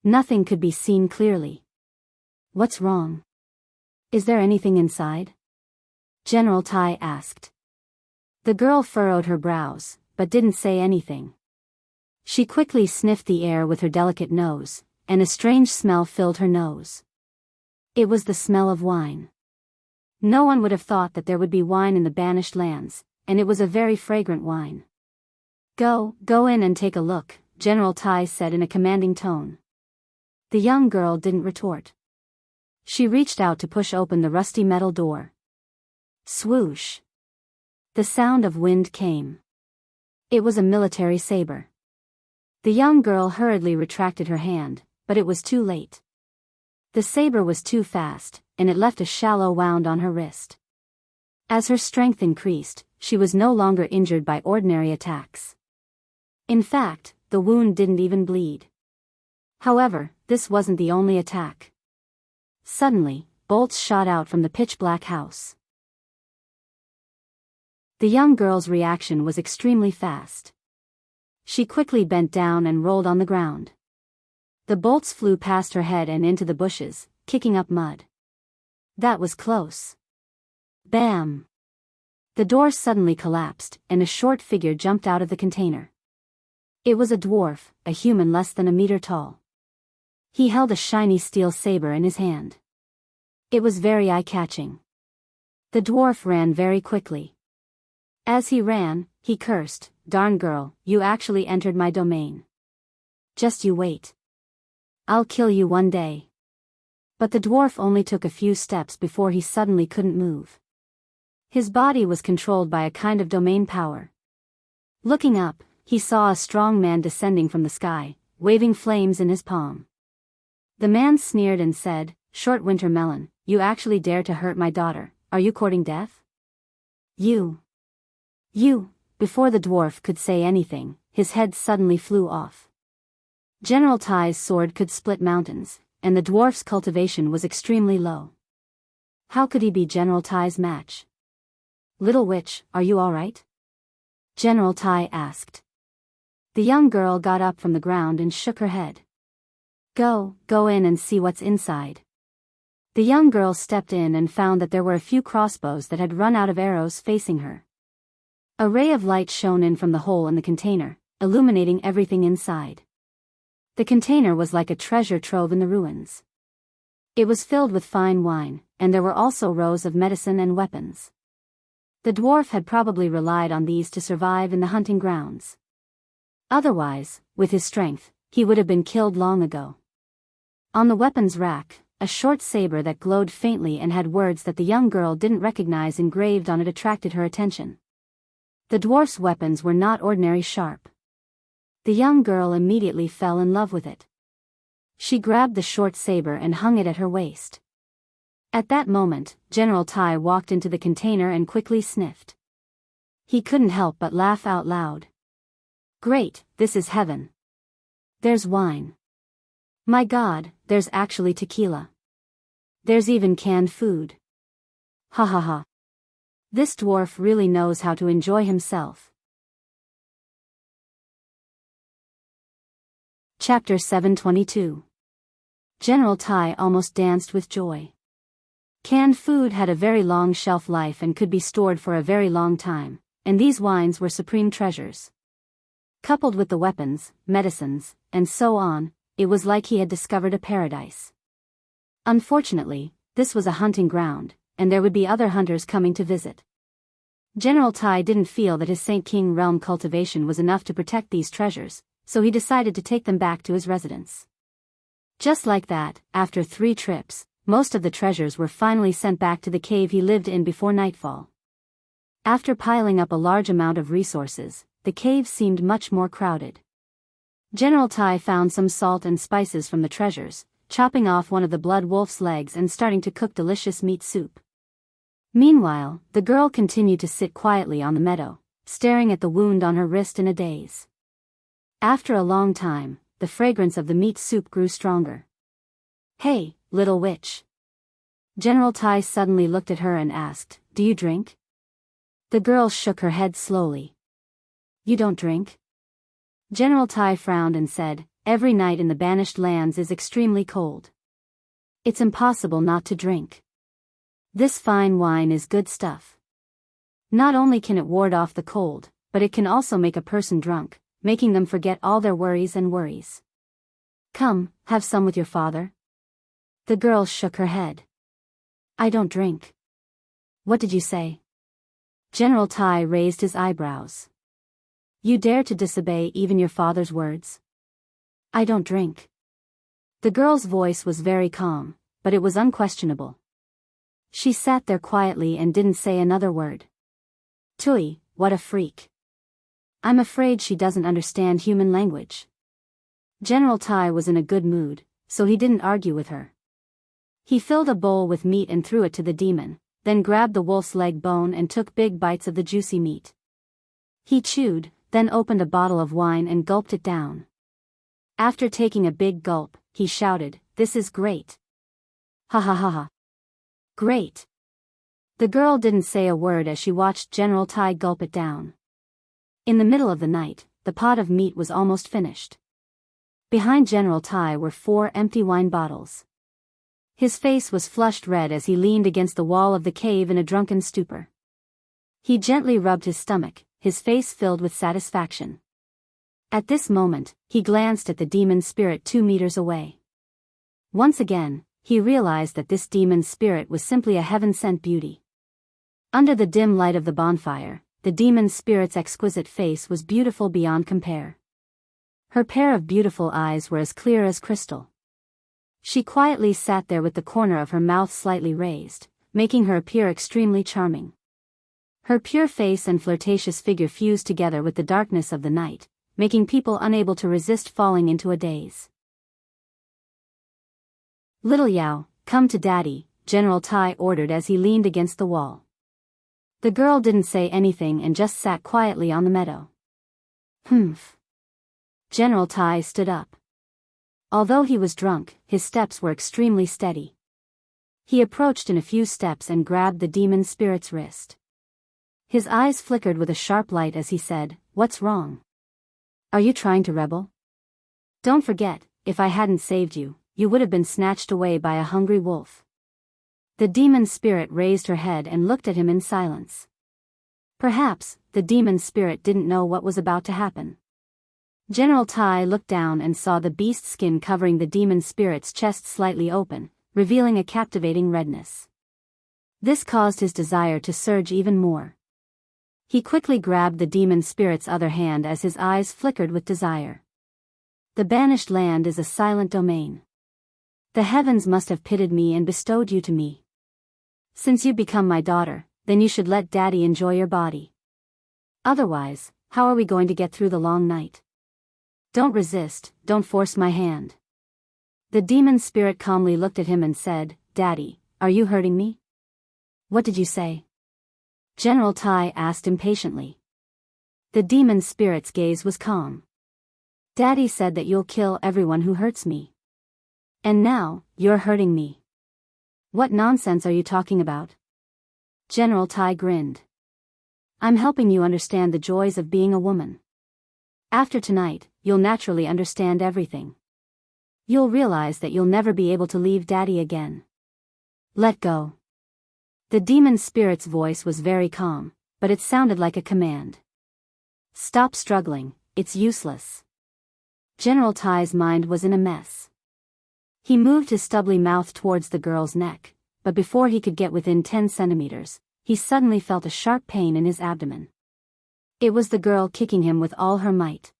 Nothing could be seen clearly. "What's wrong? Is there anything inside?" General Tai asked. The girl furrowed her brows, but didn't say anything. She quickly sniffed the air with her delicate nose, and a strange smell filled her nose. It was the smell of wine. No one would have thought that there would be wine in the banished lands, and it was a very fragrant wine. Go in and take a look," General Tai said in a commanding tone. The young girl didn't retort. She reached out to push open the rusty metal door. Swoosh! The sound of wind came. It was a military saber. The young girl hurriedly retracted her hand, but it was too late. The saber was too fast, and it left a shallow wound on her wrist. As her strength increased, she was no longer injured by ordinary attacks. In fact, the wound didn't even bleed. However, this wasn't the only attack. Suddenly, bolts shot out from the pitch-black house. The young girl's reaction was extremely fast. She quickly bent down and rolled on the ground. The bolts flew past her head and into the bushes, kicking up mud. That was close. Bam! The door suddenly collapsed, and a short figure jumped out of the container. It was a dwarf, a human less than a meter tall. He held a shiny steel saber in his hand. It was very eye-catching. The dwarf ran very quickly. As he ran, he cursed, "Darn girl, you actually entered my domain. Just you wait. I'll kill you one day." But the dwarf only took a few steps before he suddenly couldn't move. His body was controlled by a kind of domain power. Looking up, he saw a strong man descending from the sky, waving flames in his palm. The man sneered and said, "Short winter melon, you actually dare to hurt my daughter. Are you courting death?" You. Before the dwarf could say anything, his head suddenly flew off. General Tai's sword could split mountains, and the dwarf's cultivation was extremely low. How could he be General Tai's match? "Little witch, are you all right?" General Tai asked. The young girl got up from the ground and shook her head. Go in and see what's inside." The young girl stepped in and found that there were a few crossbows that had run out of arrows facing her. A ray of light shone in from the hole in the container, illuminating everything inside. The container was like a treasure trove in the ruins. It was filled with fine wine, and there were also rows of medicine and weapons. The dwarf had probably relied on these to survive in the hunting grounds. Otherwise, with his strength, he would have been killed long ago. On the weapons rack, a short saber that glowed faintly and had words that the young girl didn't recognize engraved on it attracted her attention. The dwarf's weapons were not ordinary sharp. The young girl immediately fell in love with it. She grabbed the short saber and hung it at her waist. At that moment, General Tai walked into the container and quickly sniffed. He couldn't help but laugh out loud. "Great, this is heaven. There's wine. My God, there's actually tequila. There's even canned food. Ha ha ha. This dwarf really knows how to enjoy himself." Chapter 722. General Tai almost danced with joy. Canned food had a very long shelf life and could be stored for a very long time, and these wines were supreme treasures. Coupled with the weapons, medicines, and so on, it was like he had discovered a paradise. Unfortunately, this was a hunting ground, and there would be other hunters coming to visit. General Tai didn't feel that his Saint King realm cultivation was enough to protect these treasures, so he decided to take them back to his residence. Just like that, after 3 trips, most of the treasures were finally sent back to the cave he lived in before nightfall. After piling up a large amount of resources, the cave seemed much more crowded. General Tai found some salt and spices from the treasures, chopping off one of the blood wolf's legs and starting to cook delicious meat soup. Meanwhile, the girl continued to sit quietly on the meadow, staring at the wound on her wrist in a daze. After a long time, the fragrance of the meat soup grew stronger. "Hey, little witch." General Tai suddenly looked at her and asked, "Do you drink?" The girl shook her head slowly. "You don't drink?" General Tai frowned and said, "Every night in the banished lands is extremely cold. It's impossible not to drink. This fine wine is good stuff. Not only can it ward off the cold, but it can also make a person drunk, making them forget all their worries. Come, have some with your father." The girl shook her head. "I don't drink." "What did you say?" General Tai raised his eyebrows. "You dare to disobey even your father's words?" "I don't drink." The girl's voice was very calm, but it was unquestionable. She sat there quietly and didn't say another word. Tui, what a freak. I'm afraid she doesn't understand human language. General Tai was in a good mood, so he didn't argue with her. He filled a bowl with meat and threw it to the demon, then grabbed the wolf's leg bone and took big bites of the juicy meat. He chewed, then opened a bottle of wine and gulped it down. After taking a big gulp, he shouted, "This is great. Ha ha ha ha. Great." The girl didn't say a word as she watched General Tai gulp it down. In the middle of the night, the pot of meat was almost finished. Behind General Tai were 4 empty wine bottles. His face was flushed red as he leaned against the wall of the cave in a drunken stupor. He gently rubbed his stomach, his face filled with satisfaction. At this moment, he glanced at the demon spirit 2 meters away. Once again, he realized that this demon spirit was simply a heaven-sent beauty. Under the dim light of the bonfire, the demon spirit's exquisite face was beautiful beyond compare. Her pair of beautiful eyes were as clear as crystal. She quietly sat there with the corner of her mouth slightly raised, making her appear extremely charming. Her pure face and flirtatious figure fused together with the darkness of the night, making people unable to resist falling into a daze. "Little Yao, come to Daddy," General Tai ordered as he leaned against the wall. The girl didn't say anything and just sat quietly on the meadow. "Humph." General Tai stood up. Although he was drunk, his steps were extremely steady. He approached in a few steps and grabbed the demon spirit's wrist. His eyes flickered with a sharp light as he said, "What's wrong? Are you trying to rebel? Don't forget, if I hadn't saved you, you would have been snatched away by a hungry wolf." The demon spirit raised her head and looked at him in silence. Perhaps, the demon spirit didn't know what was about to happen. General Tai looked down and saw the beast skin covering the demon spirit's chest slightly open, revealing a captivating redness. This caused his desire to surge even more. He quickly grabbed the demon spirit's other hand as his eyes flickered with desire. The banished land is a silent domain. The heavens must have pitied me and bestowed you to me. Since you become my daughter, then you should let Daddy enjoy your body. Otherwise, how are we going to get through the long night? Don't resist, don't force my hand. The demon spirit calmly looked at him and said, "Daddy, are you hurting me?" "What did you say?" General Tai asked impatiently. The demon spirit's gaze was calm. "Daddy said that you'll kill everyone who hurts me. And now, you're hurting me. What nonsense are you talking about?" General Tai grinned. "I'm helping you understand the joys of being a woman. After tonight, you'll naturally understand everything. You'll realize that you'll never be able to leave Daddy again. Let go." The demon spirit's voice was very calm, but it sounded like a command. "Stop struggling, it's useless." General Tai's mind was in a mess. He moved his stubbly mouth towards the girl's neck, but before he could get within 10 centimeters, he suddenly felt a sharp pain in his abdomen. It was the girl kicking him with all her might.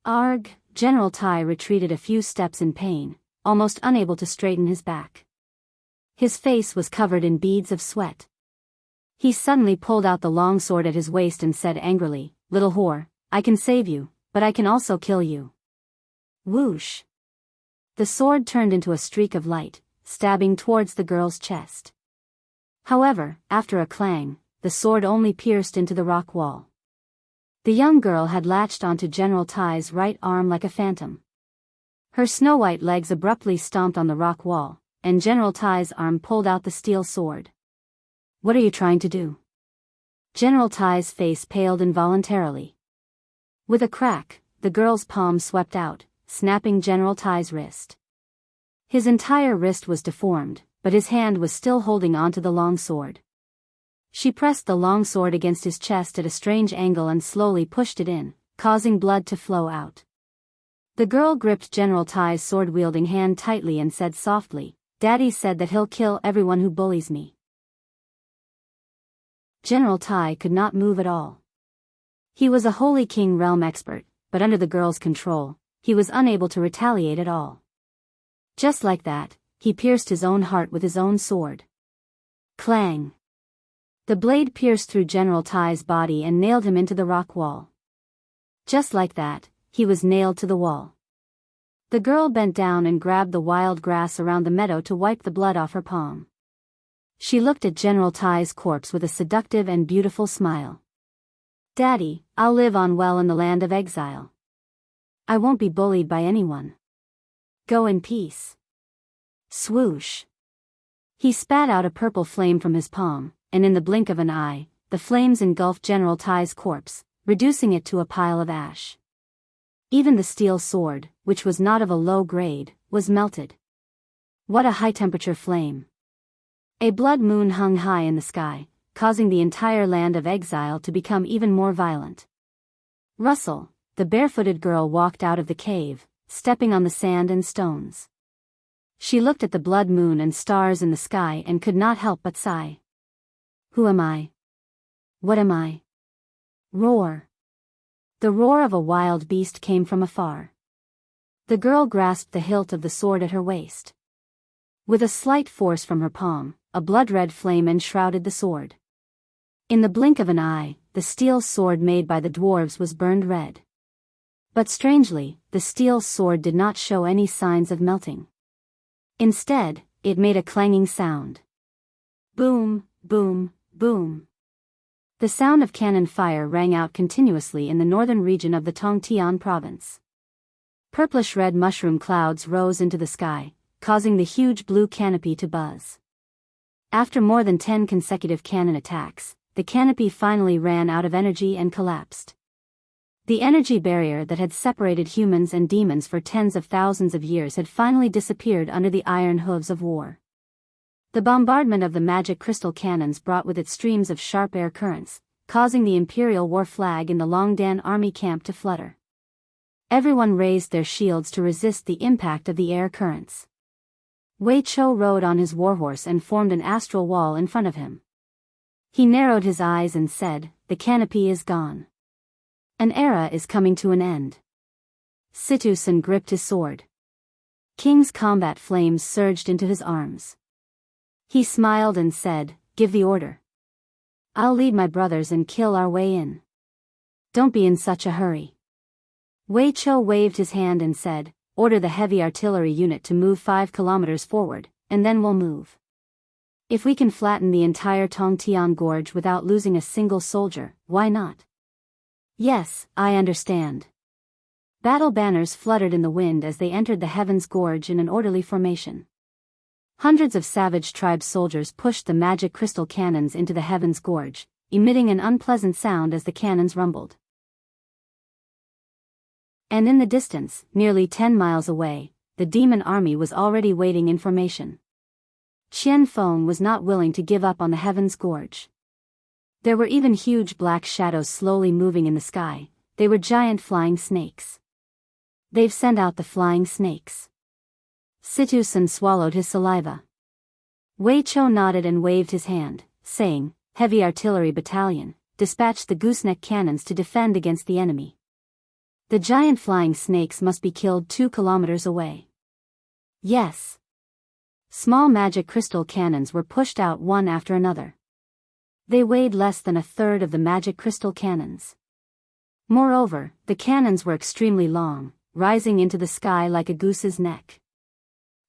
Arg! General Tai retreated a few steps in pain, almost unable to straighten his back. His face was covered in beads of sweat. He suddenly pulled out the long sword at his waist and said angrily, "Little whore, I can save you, but I can also kill you. Whoosh! The sword turned into a streak of light, stabbing towards the girl's chest. However, after a clang, the sword only pierced into the rock wall. The young girl had latched onto General Tai's right arm like a phantom. Her snow-white legs abruptly stomped on the rock wall, and General Tai's arm pulled out the steel sword. "What are you trying to do?" General Tai's face paled involuntarily. With a crack, the girl's palm swept out, snapping General Tai's wrist. His entire wrist was deformed, but his hand was still holding onto the long sword. She pressed the long sword against his chest at a strange angle and slowly pushed it in, causing blood to flow out. The girl gripped General Tai's sword-wielding hand tightly and said softly, "Daddy said that he'll kill everyone who bullies me." General Tai could not move at all. He was a Holy King realm expert, but under the girl's control, he was unable to retaliate at all. Just like that, he pierced his own heart with his own sword. Clang! The blade pierced through General Tai's body and nailed him into the rock wall. Just like that, he was nailed to the wall. The girl bent down and grabbed the wild grass around the meadow to wipe the blood off her palm. She looked at General Tai's corpse with a seductive and beautiful smile. "Daddy, I'll live on well in the land of exile. I won't be bullied by anyone. Go in peace." Swoosh! He spat out a purple flame from his palm, and in the blink of an eye, the flames engulfed General Tai's corpse, reducing it to a pile of ash. Even the steel sword, which was not of a low grade, was melted. What a high-temperature flame! A blood moon hung high in the sky, causing the entire land of exile to become even more violent. Russell, the barefooted girl, walked out of the cave, stepping on the sand and stones. She looked at the blood moon and stars in the sky and could not help but sigh. "Who am I? What am I?" Roar! The roar of a wild beast came from afar. The girl grasped the hilt of the sword at her waist. With a slight force from her palm, a blood-red flame enshrouded the sword. In the blink of an eye, the steel sword made by the dwarves was burned red. But strangely, the steel sword did not show any signs of melting. Instead, it made a clanging sound. Boom, boom, boom. The sound of cannon fire rang out continuously in the northern region of the Tongtian province. Purplish-red mushroom clouds rose into the sky, causing the huge blue canopy to buzz. After more than 10 consecutive cannon attacks, the canopy finally ran out of energy and collapsed. The energy barrier that had separated humans and demons for tens of thousands of years had finally disappeared under the iron hooves of war. The bombardment of the magic crystal cannons brought with it streams of sharp air currents, causing the imperial war flag in the Longdan army camp to flutter. Everyone raised their shields to resist the impact of the air currents. Wei Chou rode on his warhorse and formed an astral wall in front of him. He narrowed his eyes and said, "The canopy is gone. An era is coming to an end." Situ-san gripped his sword. King's combat flames surged into his arms. He smiled and said, "Give the order. I'll lead my brothers and kill our way in. Don't be in such a hurry." Wei Chou waved his hand and said, "Order the heavy artillery unit to move 5 kilometers forward, and then we'll move. If we can flatten the entire Tongtian Gorge without losing a single soldier, why not?" "Yes, I understand." Battle banners fluttered in the wind as they entered the Heaven's Gorge in an orderly formation. Hundreds of savage tribe soldiers pushed the magic crystal cannons into the Heaven's Gorge, emitting an unpleasant sound as the cannons rumbled. And in the distance, nearly 10 miles away, the demon army was already waiting in formation. Qian Feng was not willing to give up on the Heaven's Gorge. There were even huge black shadows slowly moving in the sky. They were giant flying snakes. "They've sent out the flying snakes." Situ-san swallowed his saliva. Wei Chou nodded and waved his hand, saying, "Heavy artillery battalion, dispatch the gooseneck cannons to defend against the enemy. The giant flying snakes must be killed 2 kilometers away." "Yes." Small magic crystal cannons were pushed out one after another. They weighed less than a third of the magic crystal cannons. Moreover, the cannons were extremely long, rising into the sky like a goose's neck.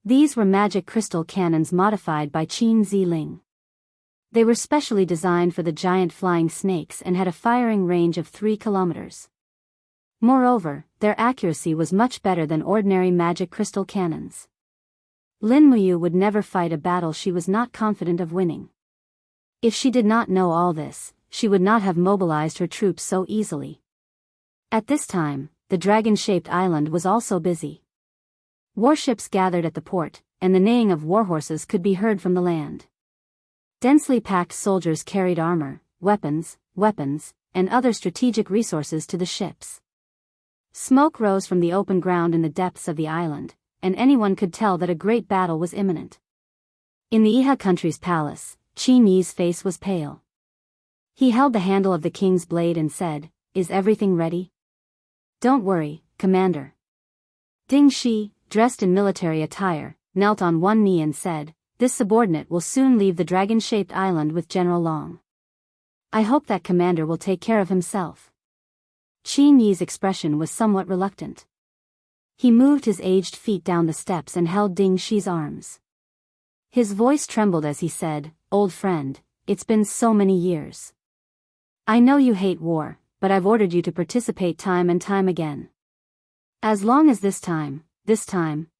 These were magic crystal cannons modified by Qin Ziling. They were specially designed for the giant flying snakes and had a firing range of 3 kilometers. Moreover, their accuracy was much better than ordinary magic crystal cannons. Lin Muyu would never fight a battle she was not confident of winning. If she did not know all this, she would not have mobilized her troops so easily. At this time, the dragon-shaped island was also busy. Warships gathered at the port, and the neighing of warhorses could be heard from the land. Densely packed soldiers carried armor, weapons, and other strategic resources to the ships. Smoke rose from the open ground in the depths of the island, and anyone could tell that a great battle was imminent. In the Iha country's palace, Qin Yi's face was pale. He held the handle of the king's blade and said, "Is everything ready?" "Don't worry, Commander." Ding Shi, dressed in military attire, knelt on one knee and said, "This subordinate will soon leave the dragon-shaped island with General Long. I hope that commander will take care of himself." Qin Yi's expression was somewhat reluctant. He moved his aged feet down the steps and held Ding Shi's arms. His voice trembled as he said, "Old friend, it's been so many years. I know you hate war, but I've ordered you to participate time and time again. As long as this time,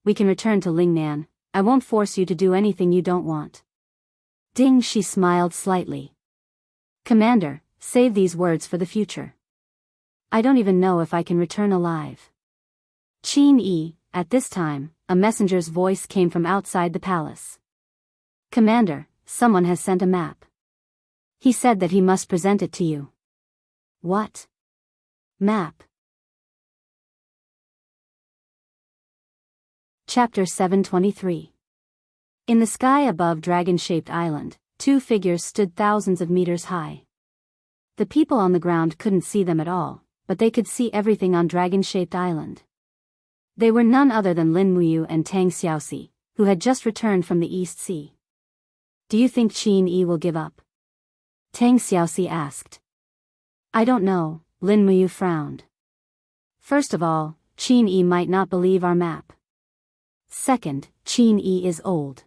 we can return to Lingnan, I won't force you to do anything you don't want." Ding Shi smiled slightly. "Commander, save these words for the future. I don't even know if I can return alive." Qin Yi, at this time, a messenger's voice came from outside the palace. "Commander, someone has sent a map. He said that he must present it to you." "What? Map?" Chapter 723. In the sky above dragon-shaped island, 2 figures stood thousands of meters high. The people on the ground couldn't see them at all, but they could see everything on dragon-shaped island. They were none other than Lin Muyu and Tang Xiaoxi, who had just returned from the East Sea. "Do you think Qin Yi will give up?" Tang Xiaoxi asked. "I don't know," Lin Muyu frowned. "First of all, Qin Yi might not believe our map. Second, Qin Yi is old.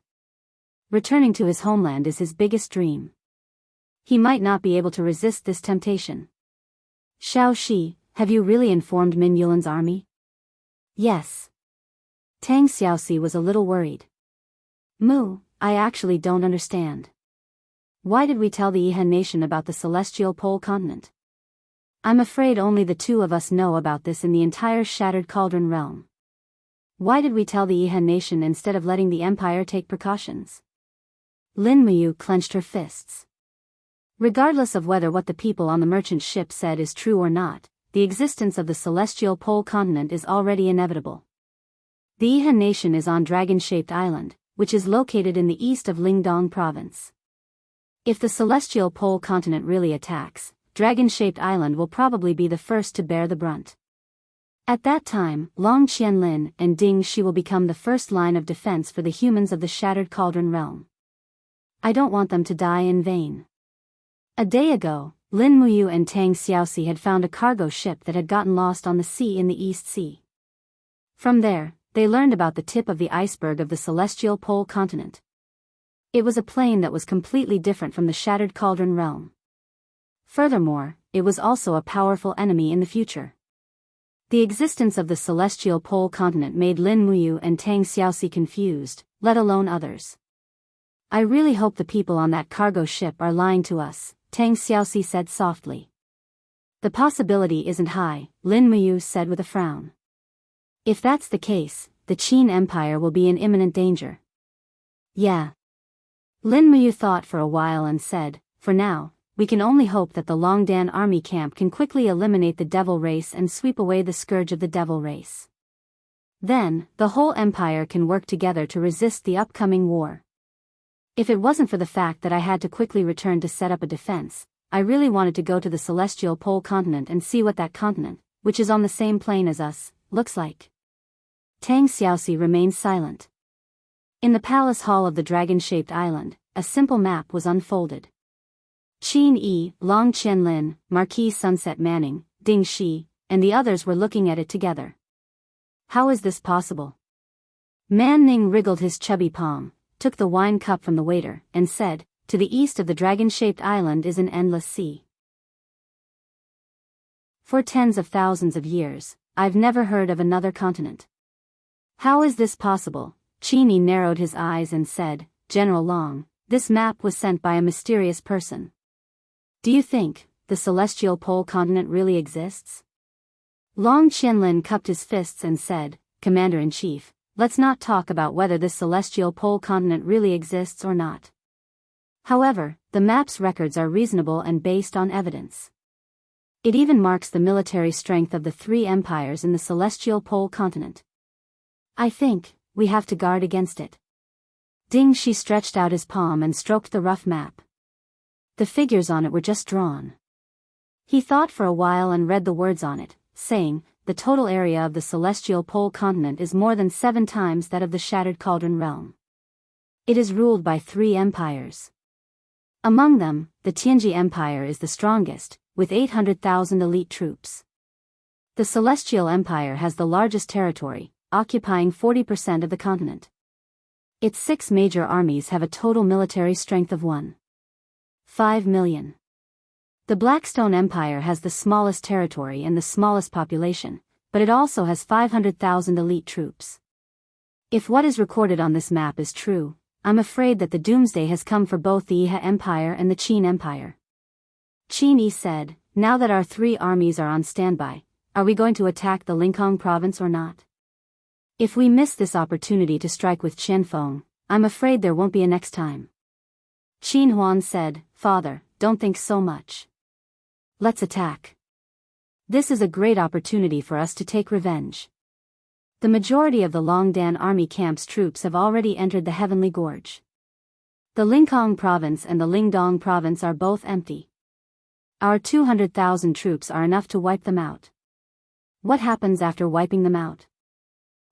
Returning to his homeland is his biggest dream. He might not be able to resist this temptation." "Xiao Shi, have you really informed Min Yulin's army?" "Yes." Tang Xiaoxi was a little worried. "Mu, I actually don't understand. Why did we tell the Iha nation about the celestial pole continent? I'm afraid only the 2 of us know about this in the entire Shattered Cauldron realm. Why did we tell the Iha nation instead of letting the empire take precautions?" Lin Muyu clenched her fists. Regardless of whether what the people on the merchant ship said is true or not, the existence of the celestial pole continent is already inevitable. The Iha nation is on dragon-shaped island, which is located in the east of Lingdong province. If the celestial pole continent really attacks, dragon-shaped island will probably be the first to bear the brunt. At that time, Long Qianlin and Ding Shi will become the first line of defense for the humans of the Shattered Cauldron realm. I don't want them to die in vain. A day ago, Lin Muyu and Tang Xiaoxi had found a cargo ship that had gotten lost on the sea in the East Sea. From there, they learned about the tip of the iceberg of the celestial pole continent. It was a plane that was completely different from the Shattered Cauldron realm. Furthermore, it was also a powerful enemy in the future. The existence of the celestial pole continent made Lin Muyu and Tang Xiaoxi confused, let alone others. "I really hope the people on that cargo ship are lying to us," Tang Xiaoxi said softly. "The possibility isn't high," Lin Muyu said with a frown. "If that's the case, the Qin Empire will be in imminent danger." "Yeah." Lin Muyu thought for a while and said, "For now, we can only hope that the Longdan army camp can quickly eliminate the devil race and sweep away the scourge of the devil race. Then, the whole empire can work together to resist the upcoming war. If it wasn't for the fact that I had to quickly return to set up a defense, I really wanted to go to the celestial pole continent and see what that continent, which is on the same plane as us, looks like." Tang Xiaoxi remained silent. In the palace hall of the dragon-shaped island, a simple map was unfolded. Qin Yi, Long Qianlin, Marquis Sunset Manning, Ding Shi, and the others were looking at it together. How is this possible? Man Ning wriggled his chubby palm, took the wine cup from the waiter, and said, to the east of the dragon-shaped island is an endless sea. For tens of thousands of years, I've never heard of another continent. How is this possible? Qini narrowed his eyes and said, General Long, this map was sent by a mysterious person. Do you think the celestial pole continent really exists? Long Qianlin cupped his fists and said, Commander-in-Chief, let's not talk about whether this celestial pole continent really exists or not. However, the map's records are reasonable and based on evidence. It even marks the military strength of the three empires in the celestial pole continent. I think we have to guard against it. Ding Shi stretched out his palm and stroked the rough map. The figures on it were just drawn. He thought for a while and read the words on it, saying, the total area of the celestial pole continent is more than 7 times that of the Shattered Cauldron realm. It is ruled by 3 empires. Among them, the Tianji Empire is the strongest, with 800,000 elite troops. The Celestial Empire has the largest territory, occupying 40% of the continent. Its 6 major armies have a total military strength of 1.5 million. The Blackstone Empire has the smallest territory and the smallest population, but it also has 500,000 elite troops. If what is recorded on this map is true, I'm afraid that the doomsday has come for both the Iha Empire and the Qin Empire. Qin Yi said, now that our 3 armies are on standby, are we going to attack the Lincoln province or not? If we miss this opportunity to strike with Qianfeng, I'm afraid there won't be a next time. Qin Huan said, Father, don't think so much. Let's attack. This is a great opportunity for us to take revenge. The majority of the Longdan army camp's troops have already entered the Heavenly Gorge. The Lincoln province and the Lingdong province are both empty. Our 200,000 troops are enough to wipe them out. What happens after wiping them out?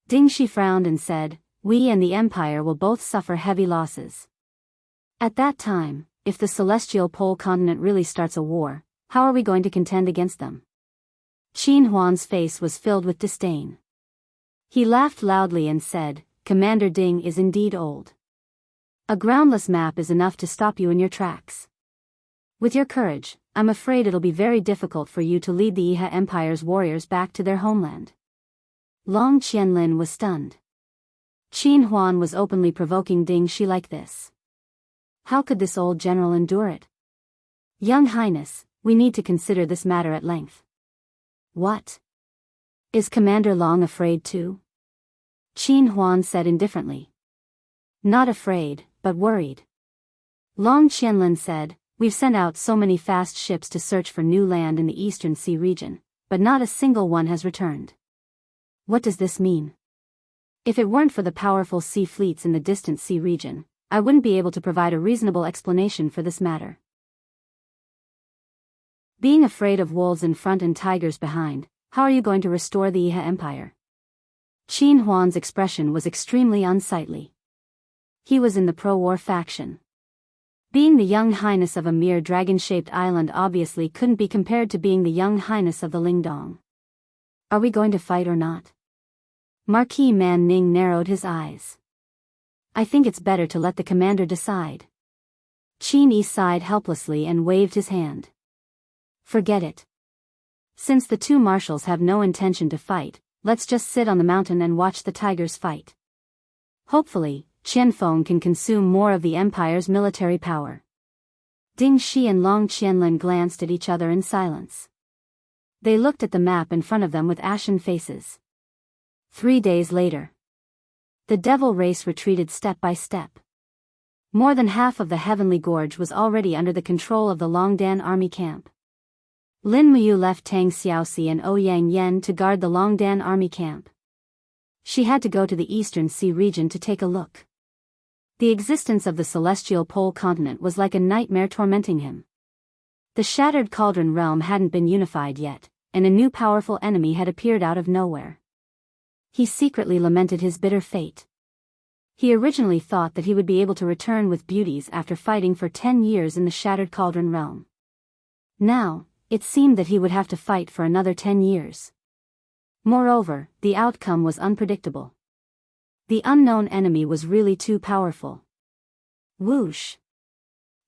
Ding Shi frowned and said, we and the Empire will both suffer heavy losses. At that time, if the celestial pole continent really starts a war, how are we going to contend against them? Qin Huan's face was filled with disdain. He laughed loudly and said, Commander Ding is indeed old. A groundless map is enough to stop you in your tracks. With your courage, I'm afraid it'll be very difficult for you to lead the Iha Empire's warriors back to their homeland. Long Qianlin was stunned. Qin Huan was openly provoking Ding Shi like this. How could this old general endure it? Young Highness, we need to consider this matter at length. What? Is Commander Long afraid too? Qin Huan said indifferently. Not afraid, but worried. Long Qianlin said, we've sent out so many fast ships to search for new land in the Eastern Sea region, but not a single one has returned. What does this mean? If it weren't for the powerful sea fleets in the distant sea region, I wouldn't be able to provide a reasonable explanation for this matter. Being afraid of wolves in front and tigers behind, how are you going to restore the Iha Empire? Qin Huan's expression was extremely unsightly. He was in the pro-war faction. Being the young highness of a mere dragon-shaped island obviously couldn't be compared to being the young highness of the Lingdong. Are we going to fight or not? Marquis Man Ning narrowed his eyes. I think it's better to let the commander decide. Qin Yi sighed helplessly and waved his hand. Forget it. Since the 2 marshals have no intention to fight, let's just sit on the mountain and watch the tigers fight. Hopefully, Qianfeng can consume more of the empire's military power. Ding Shi and Long Qianlin glanced at each other in silence. They looked at the map in front of them with ashen faces. 3 days later. The devil race retreated step by step. More than half of the Heavenly Gorge was already under the control of the Longdan army camp. Lin Muyu left Tang Xiaoxi and Ouyang Yen to guard the Longdan army camp. She had to go to the Eastern Sea region to take a look. The existence of the celestial pole continent was like a nightmare tormenting him. The Shattered Cauldron realm hadn't been unified yet, and a new powerful enemy had appeared out of nowhere. He secretly lamented his bitter fate. He originally thought that he would be able to return with beauties after fighting for 10 years in the Shattered Cauldron realm. Now, it seemed that he would have to fight for another 10 years. Moreover, the outcome was unpredictable. The unknown enemy was really too powerful. Whoosh!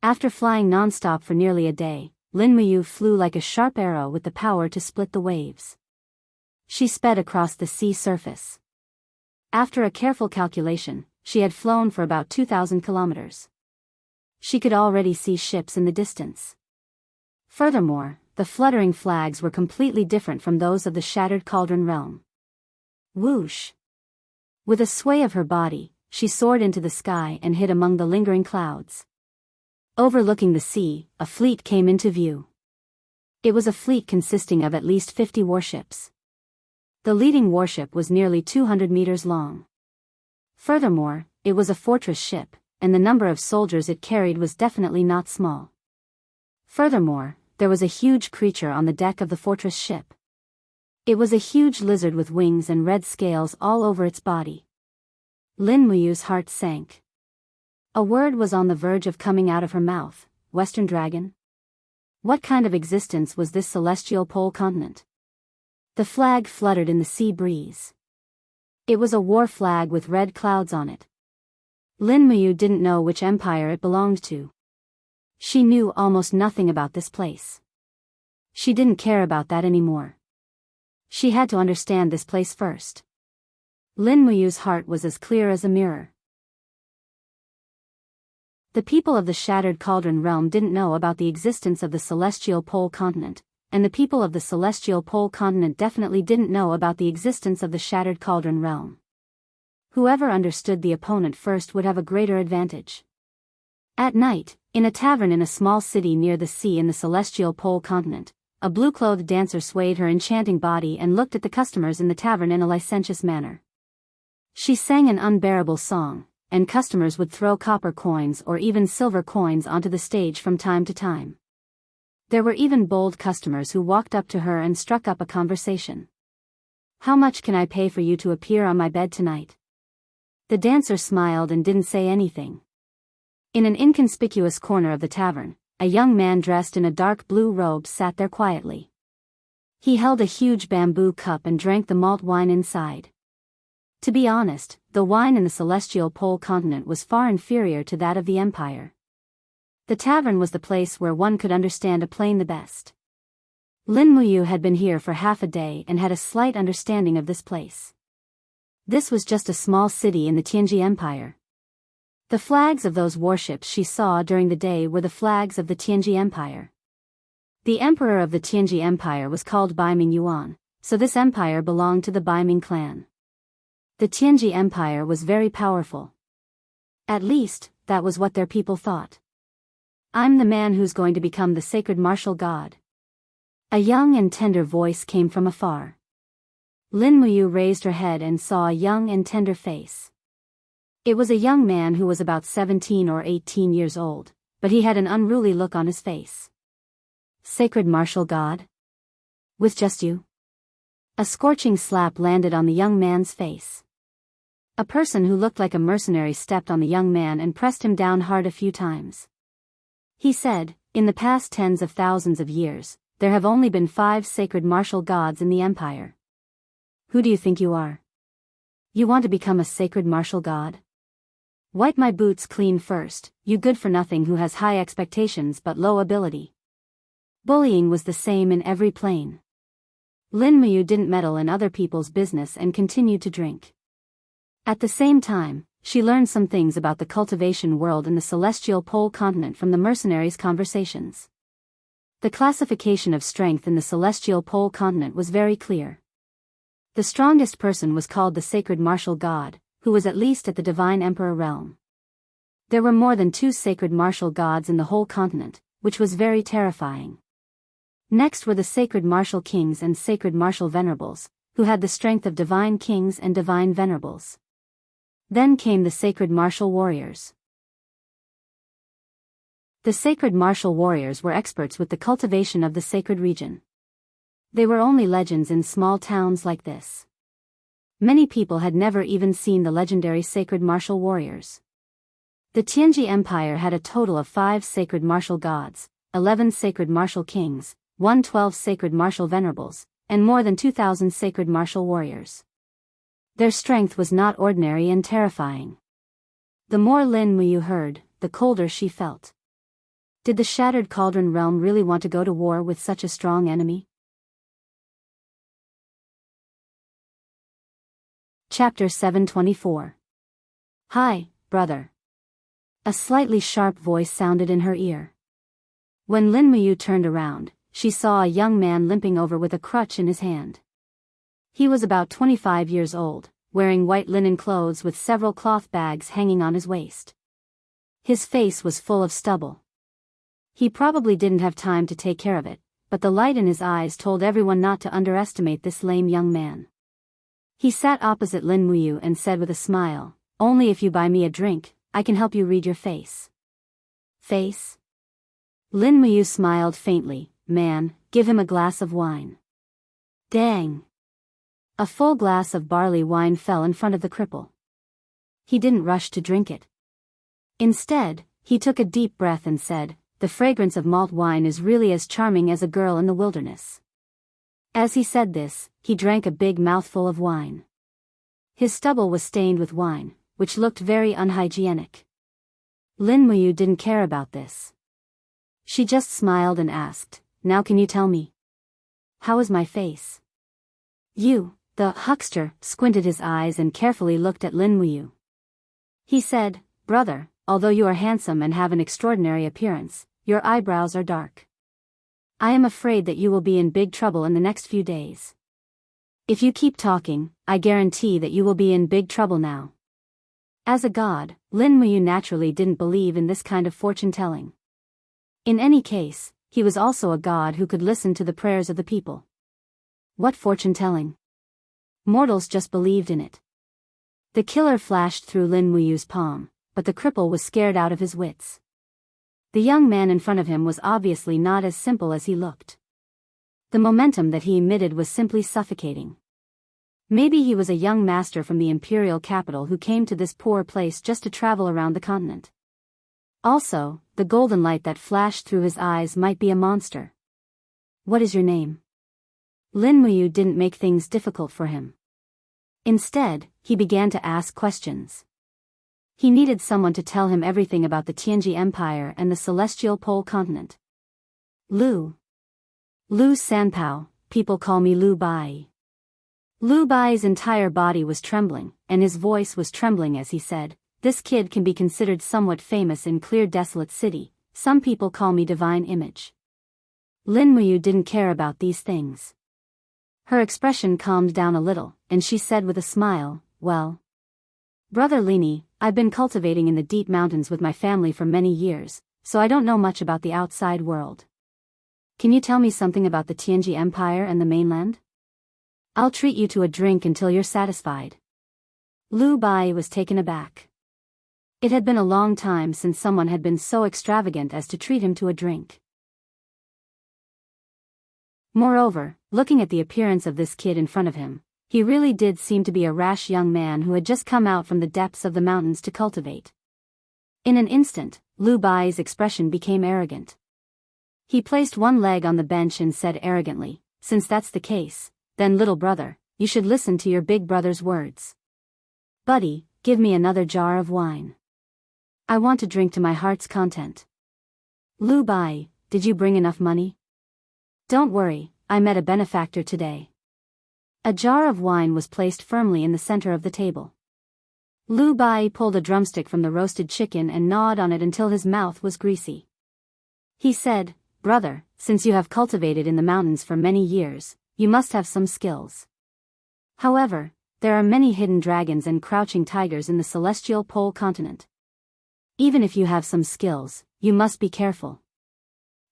After flying non-stop for nearly a day, Lin Muyu flew like a sharp arrow with the power to split the waves. She sped across the sea surface. After a careful calculation, she had flown for about 2,000 kilometers. She could already see ships in the distance. Furthermore, the fluttering flags were completely different from those of the Shattered Cauldron realm. Whoosh! With a sway of her body, she soared into the sky and hid among the lingering clouds. Overlooking the sea, a fleet came into view. It was a fleet consisting of at least 50 warships. The leading warship was nearly 200 meters long. Furthermore, it was a fortress ship, and the number of soldiers it carried was definitely not small. Furthermore, there was a huge creature on the deck of the fortress ship. It was a huge lizard with wings and red scales all over its body. Lin Muyu's heart sank. A word was on the verge of coming out of her mouth. Western dragon? What kind of existence was this celestial pole continent? The flag fluttered in the sea breeze. It was a war flag with red clouds on it. Lin Muyu didn't know which empire it belonged to. She knew almost nothing about this place. She didn't care about that anymore. She had to understand this place first. Lin Muyu's heart was as clear as a mirror. The people of the Shattered Cauldron realm didn't know about the existence of the Celestial Pole continent, and the people of the Celestial Pole continent definitely didn't know about the existence of the Shattered Cauldron realm. Whoever understood the opponent first would have a greater advantage. At night, in a tavern in a small city near the sea in the Celestial Pole continent, a blue-clothed dancer swayed her enchanting body and looked at the customers in the tavern in a licentious manner. She sang an unbearable song, and customers would throw copper coins or even silver coins onto the stage from time to time. There were even bold customers who walked up to her and struck up a conversation. "How much can I pay for you to appear on my bed tonight?" The dancer smiled and didn't say anything. In an inconspicuous corner of the tavern, a young man dressed in a dark blue robe sat there quietly. He held a huge bamboo cup and drank the malt wine inside. To be honest, the wine in the Celestial Pole continent was far inferior to that of the Empire. The tavern was the place where one could understand a plane the best. Lin Muyu had been here for half a day and had a slight understanding of this place. This was just a small city in the Tianji Empire. The flags of those warships she saw during the day were the flags of the Tianji Empire. The emperor of the Tianji Empire was called Baiming Yuan, so this empire belonged to the Baiming clan. The Tianji Empire was very powerful. At least, that was what their people thought. "I'm the man who's going to become the sacred martial god." A young and tender voice came from afar. Lin Muyu raised her head and saw a young and tender face. It was a young man who was about 17 or 18 years old, but he had an unruly look on his face. "Sacred martial god? With just you?" A scorching slap landed on the young man's face. A person who looked like a mercenary stepped on the young man and pressed him down hard a few times. He said, "In the past tens of thousands of years, there have only been 5 sacred martial gods in the empire. Who do you think you are? You want to become a sacred martial god? Wipe my boots clean first, you good-for-nothing who has high expectations but low ability." Bullying was the same in every plane. Lin Muyu didn't meddle in other people's business and continued to drink. At the same time, she learned some things about the cultivation world in the Celestial Pole continent from the mercenaries' conversations. The classification of strength in the Celestial Pole continent was very clear. The strongest person was called the Sacred Martial God, who was at least at the Divine Emperor realm. There were more than 2 sacred martial gods in the whole continent, which was very terrifying. Next were the Sacred Martial Kings and Sacred Martial Venerables, who had the strength of Divine Kings and Divine Venerables. Then came the Sacred Martial Warriors. The Sacred Martial Warriors were experts with the cultivation of the sacred region. They were only legends in small towns like this. Many people had never even seen the legendary Sacred Martial Warriors. The Tianji Empire had a total of 5 Sacred Martial Gods, 11 Sacred Martial Kings, 112 Sacred Martial Venerables, and more than 2,000 sacred martial warriors. Their strength was not ordinary and terrifying. The more Lin Muyu heard, the colder she felt. Did the Shattered Cauldron realm really want to go to war with such a strong enemy? Chapter 724. Hi, brother. A slightly sharp voice sounded in her ear. When Lin Muyu turned around, she saw a young man limping over with a crutch in his hand. He was about 25 years old, wearing white linen clothes with several cloth bags hanging on his waist. His face was full of stubble. He probably didn't have time to take care of it, but the light in his eyes told everyone not to underestimate this lame young man. He sat opposite Lin Muyu and said with a smile, "Only if you buy me a drink, I can help you read your face." Face? Lin Muyu smiled faintly. "Man, give him a glass of wine." Dang! A full glass of barley wine fell in front of the cripple. He didn't rush to drink it. Instead, he took a deep breath and said, "The fragrance of malt wine is really as charming as a girl in the wilderness." As he said this, he drank a big mouthful of wine. His stubble was stained with wine, which looked very unhygienic. Lin Muyu didn't care about this. She just smiled and asked, "Now can you tell me? How is my face?" The huckster squinted his eyes and carefully looked at Lin Muyu. He said, "Brother, although you are handsome and have an extraordinary appearance, your eyebrows are dark. I am afraid that you will be in big trouble in the next few days. If you keep talking, I guarantee that you will be in big trouble now." As a god, Lin Muyu naturally didn't believe in this kind of fortune-telling. In any case, he was also a god who could listen to the prayers of the people. What fortune-telling? Mortals just believed in it. The killer flashed through Lin Muyu's palm, but the cripple was scared out of his wits. The young man in front of him was obviously not as simple as he looked. The momentum that he emitted was simply suffocating. Maybe he was a young master from the imperial capital who came to this poor place just to travel around the continent. Also, the golden light that flashed through his eyes might be a monster. "What is your name?" Lin Muyu didn't make things difficult for him. Instead, he began to ask questions. He needed someone to tell him everything about the Tianji Empire and the Celestial Pole Continent. Lu Sanpao, people call me Lu Bai. Lu Bai's entire body was trembling, and his voice was trembling as he said, "This kid can be considered somewhat famous in Clear Desolate City. Some people call me Divine Image." Lin Muyu didn't care about these things. Her expression calmed down a little, and she said with a smile, "Well, Brother Lini, I've been cultivating in the deep mountains with my family for many years, so I don't know much about the outside world. Can you tell me something about the Tianji Empire and the mainland? I'll treat you to a drink until you're satisfied." Lu Bai was taken aback. It had been a long time since someone had been so extravagant as to treat him to a drink. Moreover, looking at the appearance of this kid in front of him, he really did seem to be a rash young man who had just come out from the depths of the mountains to cultivate. In an instant, Lu Bai's expression became arrogant. He placed one leg on the bench and said arrogantly, "Since that's the case, then little brother, you should listen to your big brother's words. Buddy, give me another jar of wine. I want to drink to my heart's content." "Lu Bai, did you bring enough money?" "Don't worry, I met a benefactor today." A jar of wine was placed firmly in the center of the table. Lu Bai pulled a drumstick from the roasted chicken and gnawed on it until his mouth was greasy. He said, "Brother, since you have cultivated in the mountains for many years, you must have some skills. However, there are many hidden dragons and crouching tigers in the Celestial Pole Continent. Even if you have some skills, you must be careful.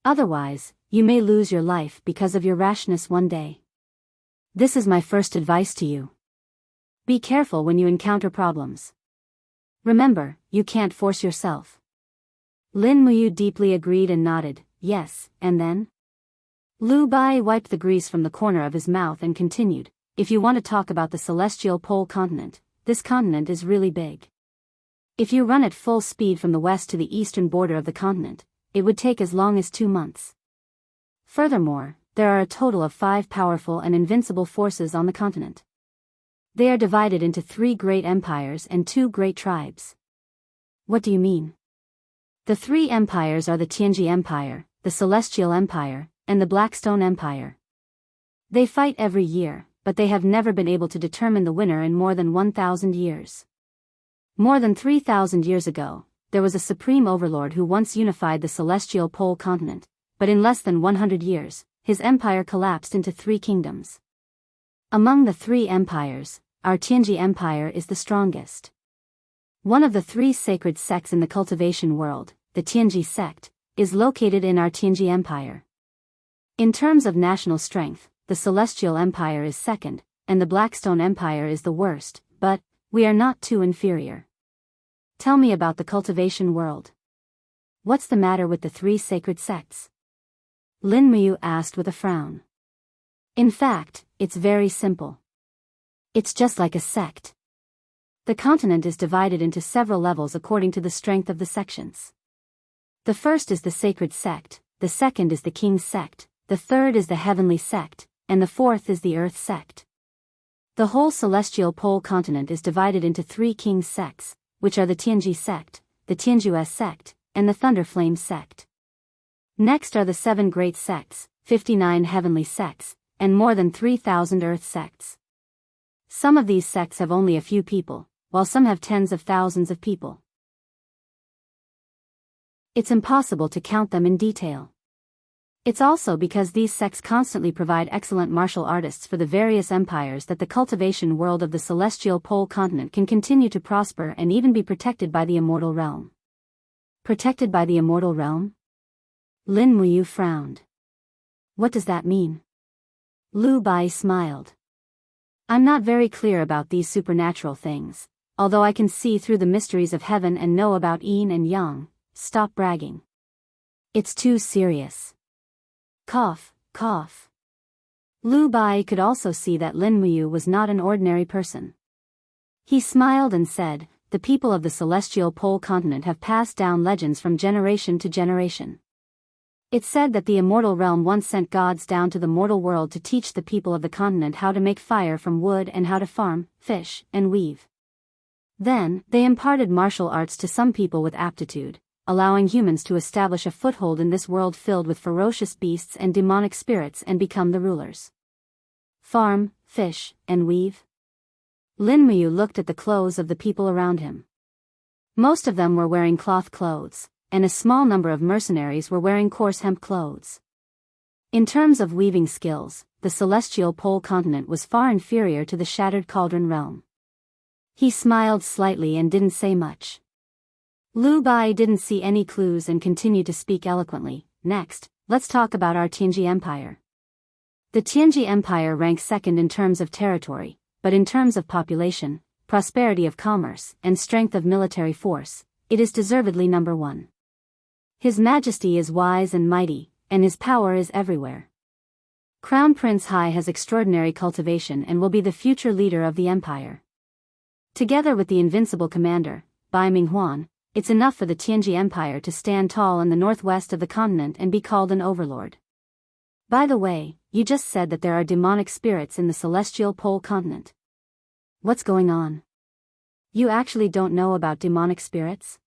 Otherwise, you may lose your life because of your rashness one day. This is my first advice to you. Be careful when you encounter problems. Remember, you can't force yourself." Lin Muyu deeply agreed and nodded, "Yes, and then?" Lu Bai wiped the grease from the corner of his mouth and continued, "If you want to talk about the Celestial Pole Continent, this continent is really big. If you run at full speed from the west to the eastern border of the continent, it would take as long as 2 months. Furthermore, there are a total of 5 powerful and invincible forces on the continent. They are divided into 3 great empires and 2 great tribes. What do you mean? The 3 empires are the Tianji Empire, the Celestial Empire, and the Blackstone Empire. They fight every year, but they have never been able to determine the winner in more than 1,000 years. More than 3,000 years ago, there was a supreme overlord who once unified the celestial pole continent, but in less than 100 years, his empire collapsed into 3 kingdoms. Among the 3 empires, our Tianji Empire is the strongest. One of the 3 sacred sects in the cultivation world, the Tianji sect, is located in our Tianji Empire. In terms of national strength, the Celestial Empire is second, and the Blackstone Empire is the worst, but we are not too inferior. Tell me about the cultivation world. What's the matter with the 3 sacred sects? Lin Muyu asked with a frown. In fact, it's very simple. It's just like a sect. The continent is divided into several levels according to the strength of the sections. The first is the sacred sect, the second is the king's sect, the third is the heavenly sect, and the fourth is the earth sect. The whole celestial pole continent is divided into 3 king's sects, which are the Tianji sect, the Tianju's sect, and the Thunderflame sect. Next are the 7 great sects, 59 heavenly sects, and more than 3,000 earth sects. Some of these sects have only a few people, while some have tens of thousands of people. It's impossible to count them in detail. It's also because these sects constantly provide excellent martial artists for the various empires that the cultivation world of the celestial pole continent can continue to prosper and even be protected by the immortal realm. Protected by the immortal realm? Lin Muyu frowned. What does that mean? Lu Bai smiled. I'm not very clear about these supernatural things, although I can see through the mysteries of heaven and know about yin and yang. Stop bragging. It's too serious. Cough, cough. Lu Bai could also see that Lin Muyu was not an ordinary person. He smiled and said, the people of the celestial pole continent have passed down legends from generation to generation. It's said that the immortal realm once sent gods down to the mortal world to teach the people of the continent how to make fire from wood and how to farm, fish, and weave. Then, they imparted martial arts to some people with aptitude, allowing humans to establish a foothold in this world filled with ferocious beasts and demonic spirits and become the rulers. Farm, fish, and weave? Lin Muyu looked at the clothes of the people around him. Most of them were wearing cloth clothes, and a small number of mercenaries were wearing coarse hemp clothes. In terms of weaving skills, the celestial pole continent was far inferior to the shattered cauldron realm. He smiled slightly and didn't say much. Lu Bai didn't see any clues and continued to speak eloquently. Next, let's talk about our Tianji Empire. The Tianji Empire ranks second in terms of territory, but in terms of population, prosperity of commerce, and strength of military force, it is deservedly number 1. His Majesty is wise and mighty, and his power is everywhere. Crown Prince Hai has extraordinary cultivation and will be the future leader of the empire. Together with the invincible commander, Bai Minghuan, it's enough for the Tianji Empire to stand tall in the northwest of the continent and be called an overlord. By the way, you just said that there are demonic spirits in the celestial pole continent. What's going on? You actually don't know about demonic spirits?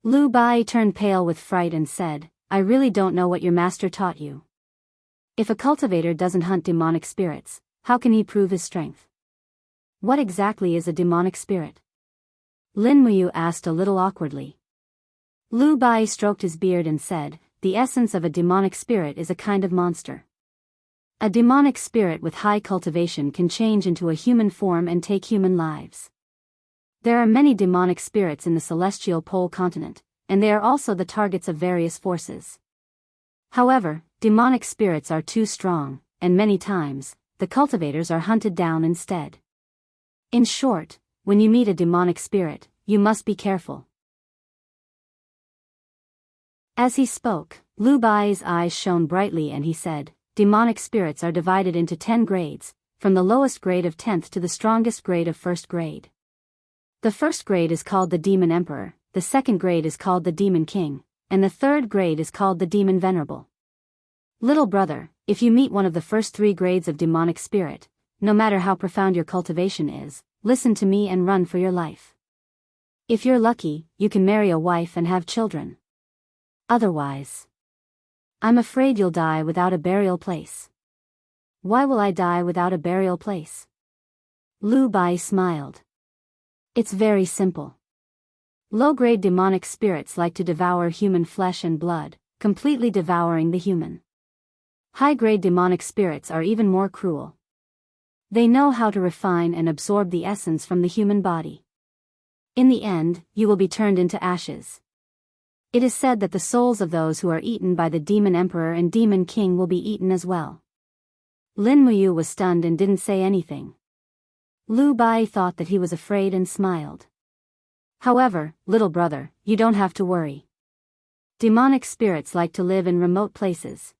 Lu Bai turned pale with fright and said, I really don't know what your master taught you. If a cultivator doesn't hunt demonic spirits, how can he prove his strength? What exactly is a demonic spirit? Lin Muyu asked a little awkwardly. Lu Bai stroked his beard and said, the essence of a demonic spirit is a kind of monster. A demonic spirit with high cultivation can change into a human form and take human lives. There are many demonic spirits in the celestial pole continent, and they are also the targets of various forces. However, demonic spirits are too strong, and many times, the cultivators are hunted down instead. In short, when you meet a demonic spirit, you must be careful. As he spoke, Lu Bai's eyes shone brightly and he said, demonic spirits are divided into 10 grades, from the lowest grade of 10th to the strongest grade of 1st grade. The first grade is called the Demon Emperor, the second grade is called the Demon King, and the third grade is called the Demon Venerable. Little brother, if you meet one of the first 3 grades of demonic spirit, no matter how profound your cultivation is, listen to me and run for your life. If you're lucky, you can marry a wife and have children. Otherwise, I'm afraid you'll die without a burial place. Why will I die without a burial place? Lu Bai smiled. It's very simple. Low-grade demonic spirits like to devour human flesh and blood, completely devouring the human. High-grade demonic spirits are even more cruel. They know how to refine and absorb the essence from the human body. In the end, you will be turned into ashes. It is said that the souls of those who are eaten by the demon emperor and demon king will be eaten as well. Lin Muyu was stunned and didn't say anything. Lu Bai thought that he was afraid and smiled. However, little brother, you don't have to worry. Demonic spirits like to live in remote places.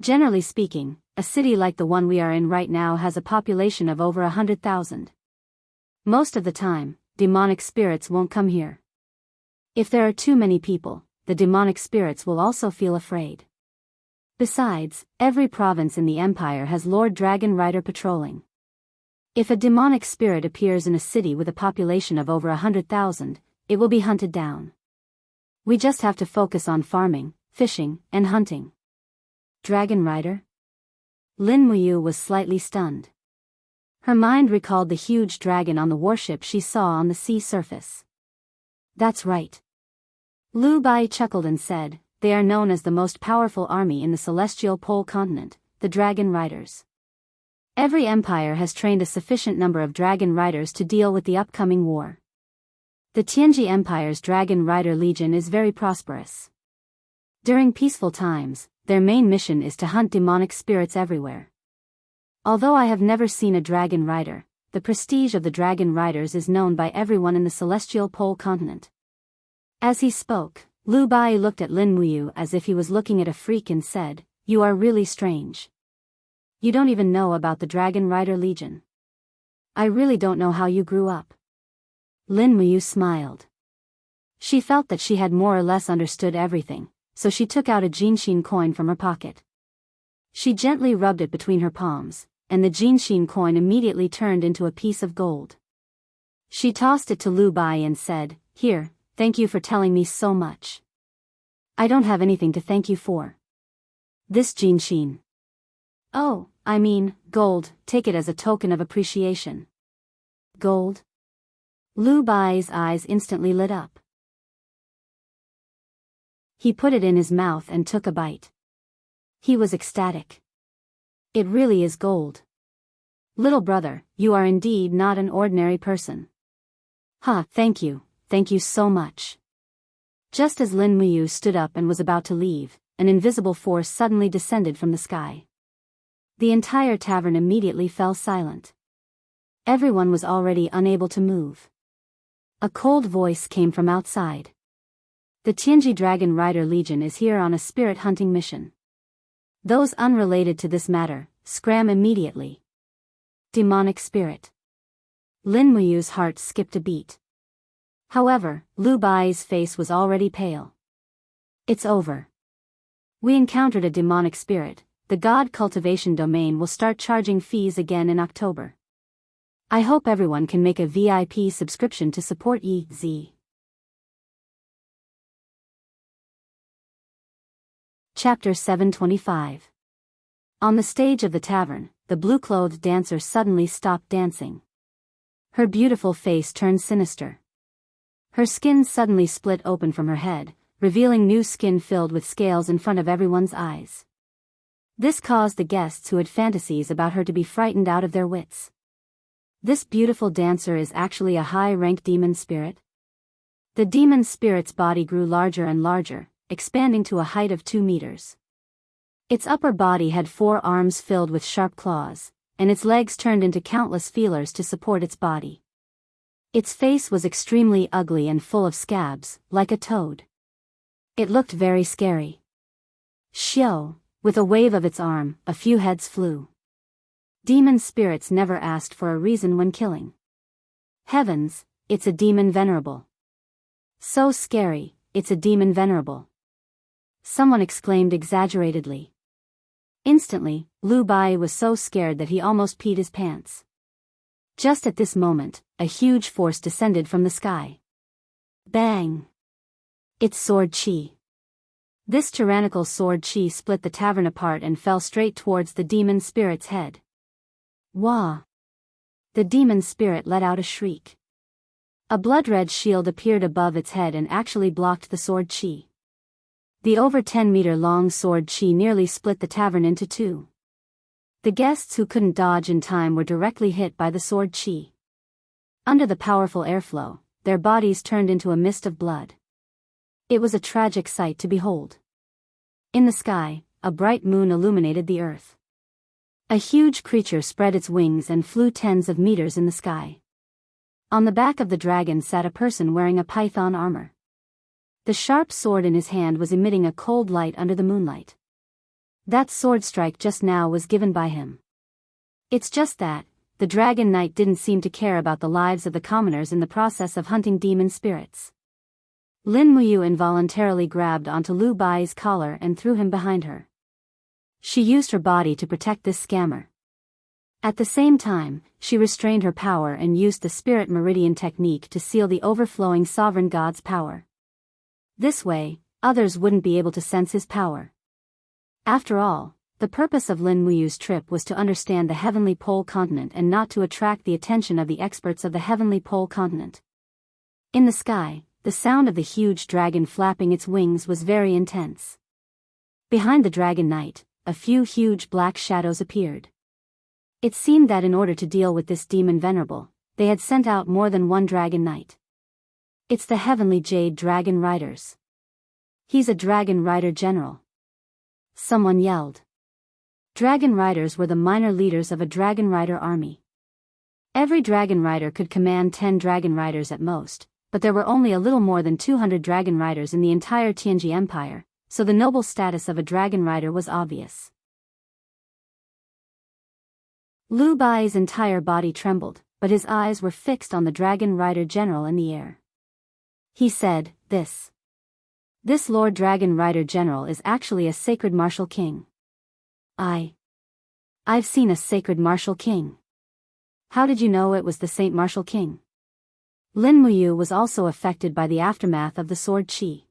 Generally speaking, a city like the one we are in right now has a population of over 100,000. Most of the time, demonic spirits won't come here. If there are too many people, the demonic spirits will also feel afraid. Besides, every province in the empire has Lord Dragon Rider patrolling. If a demonic spirit appears in a city with a population of over 100,000, it will be hunted down. We just have to focus on farming, fishing, and hunting. Dragon Rider? Lin Muyu was slightly stunned. Her mind recalled the huge dragon on the warship she saw on the sea surface. That's right. Lu Bai chuckled and said, they are known as the most powerful army in the celestial pole continent, the Dragon Riders. Every empire has trained a sufficient number of Dragon Riders to deal with the upcoming war. The Tianji Empire's Dragon Rider Legion is very prosperous. During peaceful times, their main mission is to hunt demonic spirits everywhere. Although I have never seen a Dragon Rider, the prestige of the Dragon Riders is known by everyone in the celestial pole continent. As he spoke, Lu Bai looked at Lin Muyu as if he was looking at a freak and said, you are really strange. You don't even know about the Dragon Rider Legion. I really don't know how you grew up. Lin Muyu smiled. She felt that she had more or less understood everything, so she took out a Jinshin coin from her pocket. She gently rubbed it between her palms, and the Jinshin coin immediately turned into a piece of gold. She tossed it to Lu Bai and said, here, thank you for telling me so much. I don't have anything to thank you for. This Jinshin. Oh, I mean, gold, take it as a token of appreciation. Gold? Lu Bai's eyes instantly lit up. He put it in his mouth and took a bite. He was ecstatic. It really is gold. Little brother, you are indeed not an ordinary person. Thank you so much. Just as Lin Muyu stood up and was about to leave, an invisible force suddenly descended from the sky. The entire tavern immediately fell silent. Everyone was already unable to move. A cold voice came from outside. The Tianji Dragon Rider Legion is here on a spirit hunting mission. Those unrelated to this matter, scram immediately. Demonic spirit. Lin Muyu's heart skipped a beat. However, Lu Bai's face was already pale. It's over. We encountered a demonic spirit. The God Cultivation domain will start charging fees again in October. I hope everyone can make a VIP subscription to support EZ. Chapter 725. On the stage of the tavern, the blue-clothed dancer suddenly stopped dancing. Her beautiful face turned sinister. Her skin suddenly split open from her head, revealing new skin filled with scales in front of everyone's eyes. This caused the guests who had fantasies about her to be frightened out of their wits. This beautiful dancer is actually a high-rank demon spirit? The demon spirit's body grew larger and larger, expanding to a height of 2 meters. Its upper body had 4 arms filled with sharp claws, and its legs turned into countless feelers to support its body. Its face was extremely ugly and full of scabs, like a toad. It looked very scary. Xiao, with a wave of its arm, a few heads flew. Demon spirits never asked for a reason when killing. Heavens, it's a demon venerable. So scary, it's a demon venerable. Someone exclaimed exaggeratedly. Instantly, Lu Bai was so scared that he almost peed his pants. Just at this moment, a huge force descended from the sky. Bang! It's sword chi. This tyrannical sword chi split the tavern apart and fell straight towards the demon spirit's head. Wah! The demon spirit let out a shriek. A blood-red shield appeared above its head and actually blocked the sword chi. The over 10-meter-long sword chi nearly split the tavern into two. The guests who couldn't dodge in time were directly hit by the sword chi. Under the powerful airflow, their bodies turned into a mist of blood. It was a tragic sight to behold. In the sky, a bright moon illuminated the earth. A huge creature spread its wings and flew tens of meters in the sky. On the back of the dragon sat a person wearing a python armor. The sharp sword in his hand was emitting a cold light under the moonlight. That sword strike just now was given by him. It's just that, the Dragon Knight didn't seem to care about the lives of the commoners in the process of hunting demon spirits. Lin Muyu involuntarily grabbed onto Lu Bai's collar and threw him behind her. She used her body to protect this scammer. At the same time, she restrained her power and used the Spirit Meridian technique to seal the overflowing Sovereign God's power. This way, others wouldn't be able to sense his power. After all, the purpose of Lin Muyu's trip was to understand the Heavenly Pole continent and not to attract the attention of the experts of the Heavenly Pole continent. In the sky, the sound of the huge dragon flapping its wings was very intense. Behind the Dragon Knight, a few huge black shadows appeared. It seemed that in order to deal with this demon venerable, they had sent out more than one Dragon Knight. It's the Heavenly Jade Dragon Riders. He's a Dragon Rider General. Someone yelled. Dragon Riders were the minor leaders of a Dragon Rider army. Every Dragon Rider could command 10 Dragon Riders at most, but there were only a little more than 200 Dragon Riders in the entire Tianji Empire, so the noble status of a Dragon Rider was obvious. Lu Bai's entire body trembled, but his eyes were fixed on the Dragon Rider General in the air. He said, This Lord Dragon Rider General is actually a sacred martial king. I've seen a sacred martial king. How did you know it was the Saint Martial King? Lin Muyu was also affected by the aftermath of the sword chi.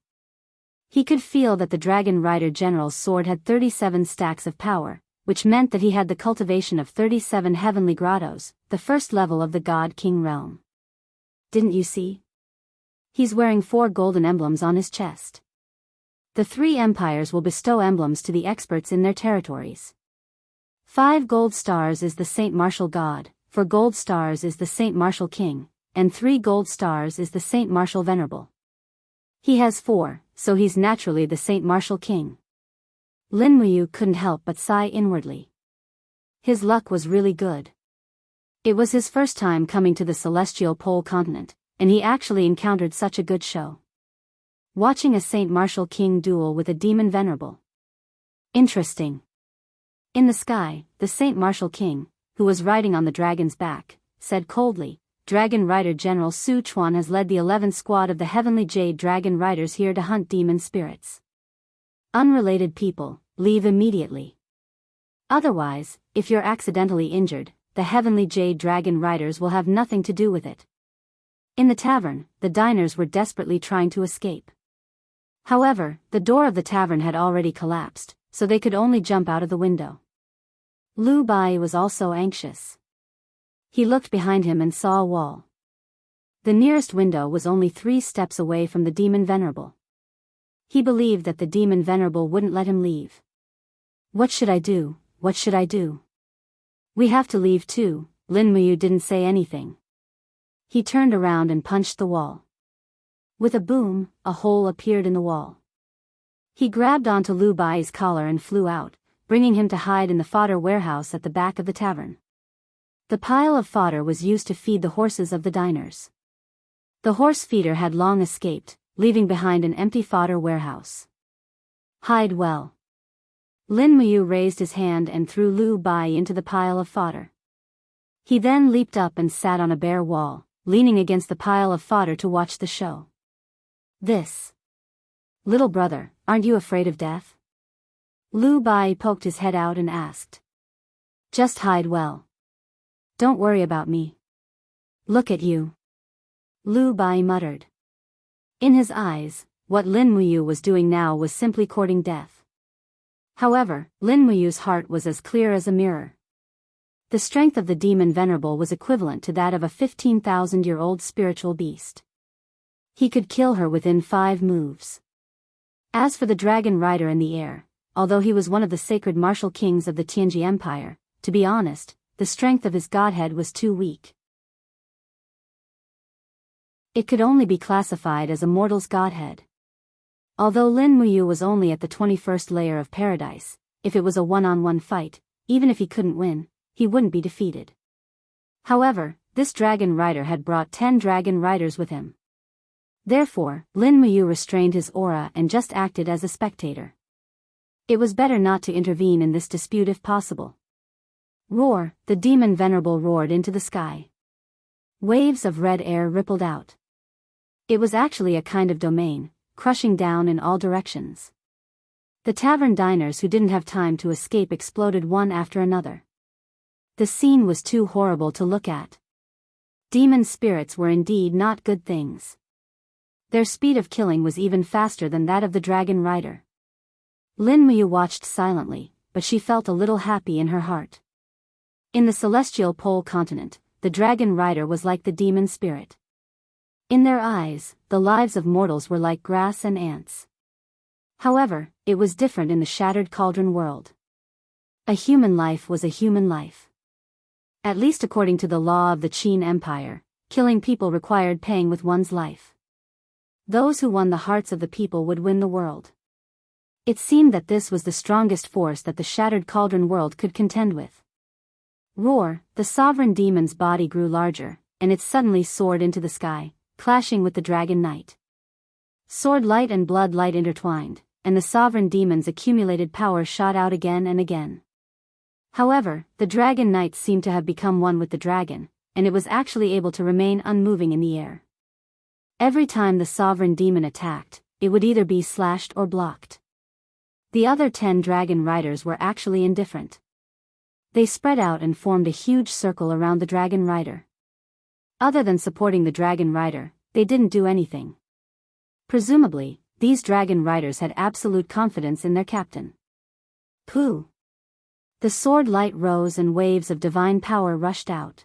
He could feel that the Dragon Rider General's sword had 37 stacks of power, which meant that he had the cultivation of 37 heavenly grottos, the first level of the God King realm. Didn't you see? He's wearing 4 golden emblems on his chest. The 3 empires will bestow emblems to the experts in their territories. 5 gold stars is the Saint Martial God, 4 gold stars is the Saint Martial King, and 3 gold stars is the Saint Martial Venerable. He has 4, so he's naturally the Saint Martial King. Lin Muyu couldn't help but sigh inwardly. His luck was really good. It was his first time coming to the Celestial Pole continent, and he actually encountered such a good show. Watching a Saint Martial King duel with a demon venerable. Interesting. In the sky, the Saint Martial King, who was riding on the dragon's back, said coldly, Dragon Rider General Su Chuan has led the 11th squad of the Heavenly Jade Dragon Riders here to hunt demon spirits. Unrelated people, leave immediately. Otherwise, if you're accidentally injured, the Heavenly Jade Dragon Riders will have nothing to do with it. In the tavern, the diners were desperately trying to escape. However, the door of the tavern had already collapsed, so they could only jump out of the window. Lu Bai was also anxious. He looked behind him and saw a wall. The nearest window was only 3 steps away from the demon venerable. He believed that the demon venerable wouldn't let him leave. What should I do? What should I do? We have to leave too. Lin Muyu didn't say anything. He turned around and punched the wall. With a boom, a hole appeared in the wall. He grabbed onto Lu Bai's collar and flew out, bringing him to hide in the fodder warehouse at the back of the tavern. The pile of fodder was used to feed the horses of the diners. The horse feeder had long escaped, leaving behind an empty fodder warehouse. Hide well. Lin Muyu raised his hand and threw Lu Bai into the pile of fodder. He then leaped up and sat on a bare wall, leaning against the pile of fodder to watch the show. Little brother, aren't you afraid of death? Lu Bai poked his head out and asked. Just hide well. Don't worry about me. Look at you. Lu Bai muttered. In his eyes, what Lin Muyu was doing now was simply courting death. However, Lin Muyu's heart was as clear as a mirror. The strength of the demon venerable was equivalent to that of a 15,000-year-old spiritual beast. He could kill her within 5 moves. As for the dragon rider in the air, although he was one of the sacred martial kings of the Tianji Empire, to be honest, the strength of his godhead was too weak. It could only be classified as a mortal's godhead. Although Lin Muyu was only at the 21st layer of paradise, if it was a one-on-one fight, even if he couldn't win, he wouldn't be defeated. However, this dragon rider had brought 10 dragon riders with him. Therefore, Lin Muyu restrained his aura and just acted as a spectator. It was better not to intervene in this dispute if possible. Roar, the demon venerable roared into the sky. Waves of red air rippled out. It was actually a kind of domain, crushing down in all directions. The tavern diners who didn't have time to escape exploded one after another. The scene was too horrible to look at. Demon spirits were indeed not good things. Their speed of killing was even faster than that of the dragon rider. Lin Muyu watched silently, but she felt a little happy in her heart. In the celestial pole continent, the dragon rider was like the demon spirit. In their eyes, the lives of mortals were like grass and ants. However, it was different in the shattered cauldron world. A human life was a human life. At least according to the law of the Qin Empire, killing people required paying with one's life. Those who won the hearts of the people would win the world. It seemed that this was the strongest force that the shattered cauldron world could contend with. Roar, the sovereign demon's body grew larger, and it suddenly soared into the sky, clashing with the dragon knight. Sword light and blood light intertwined, and the sovereign demon's accumulated power shot out again and again. However, the dragon knight seemed to have become one with the dragon, and it was actually able to remain unmoving in the air. Every time the sovereign demon attacked, it would either be slashed or blocked. The other 10 dragon riders were actually indifferent. They spread out and formed a huge circle around the dragon rider. Other than supporting the dragon rider, they didn't do anything. Presumably, these dragon riders had absolute confidence in their captain. Pooh! The sword light rose and waves of divine power rushed out.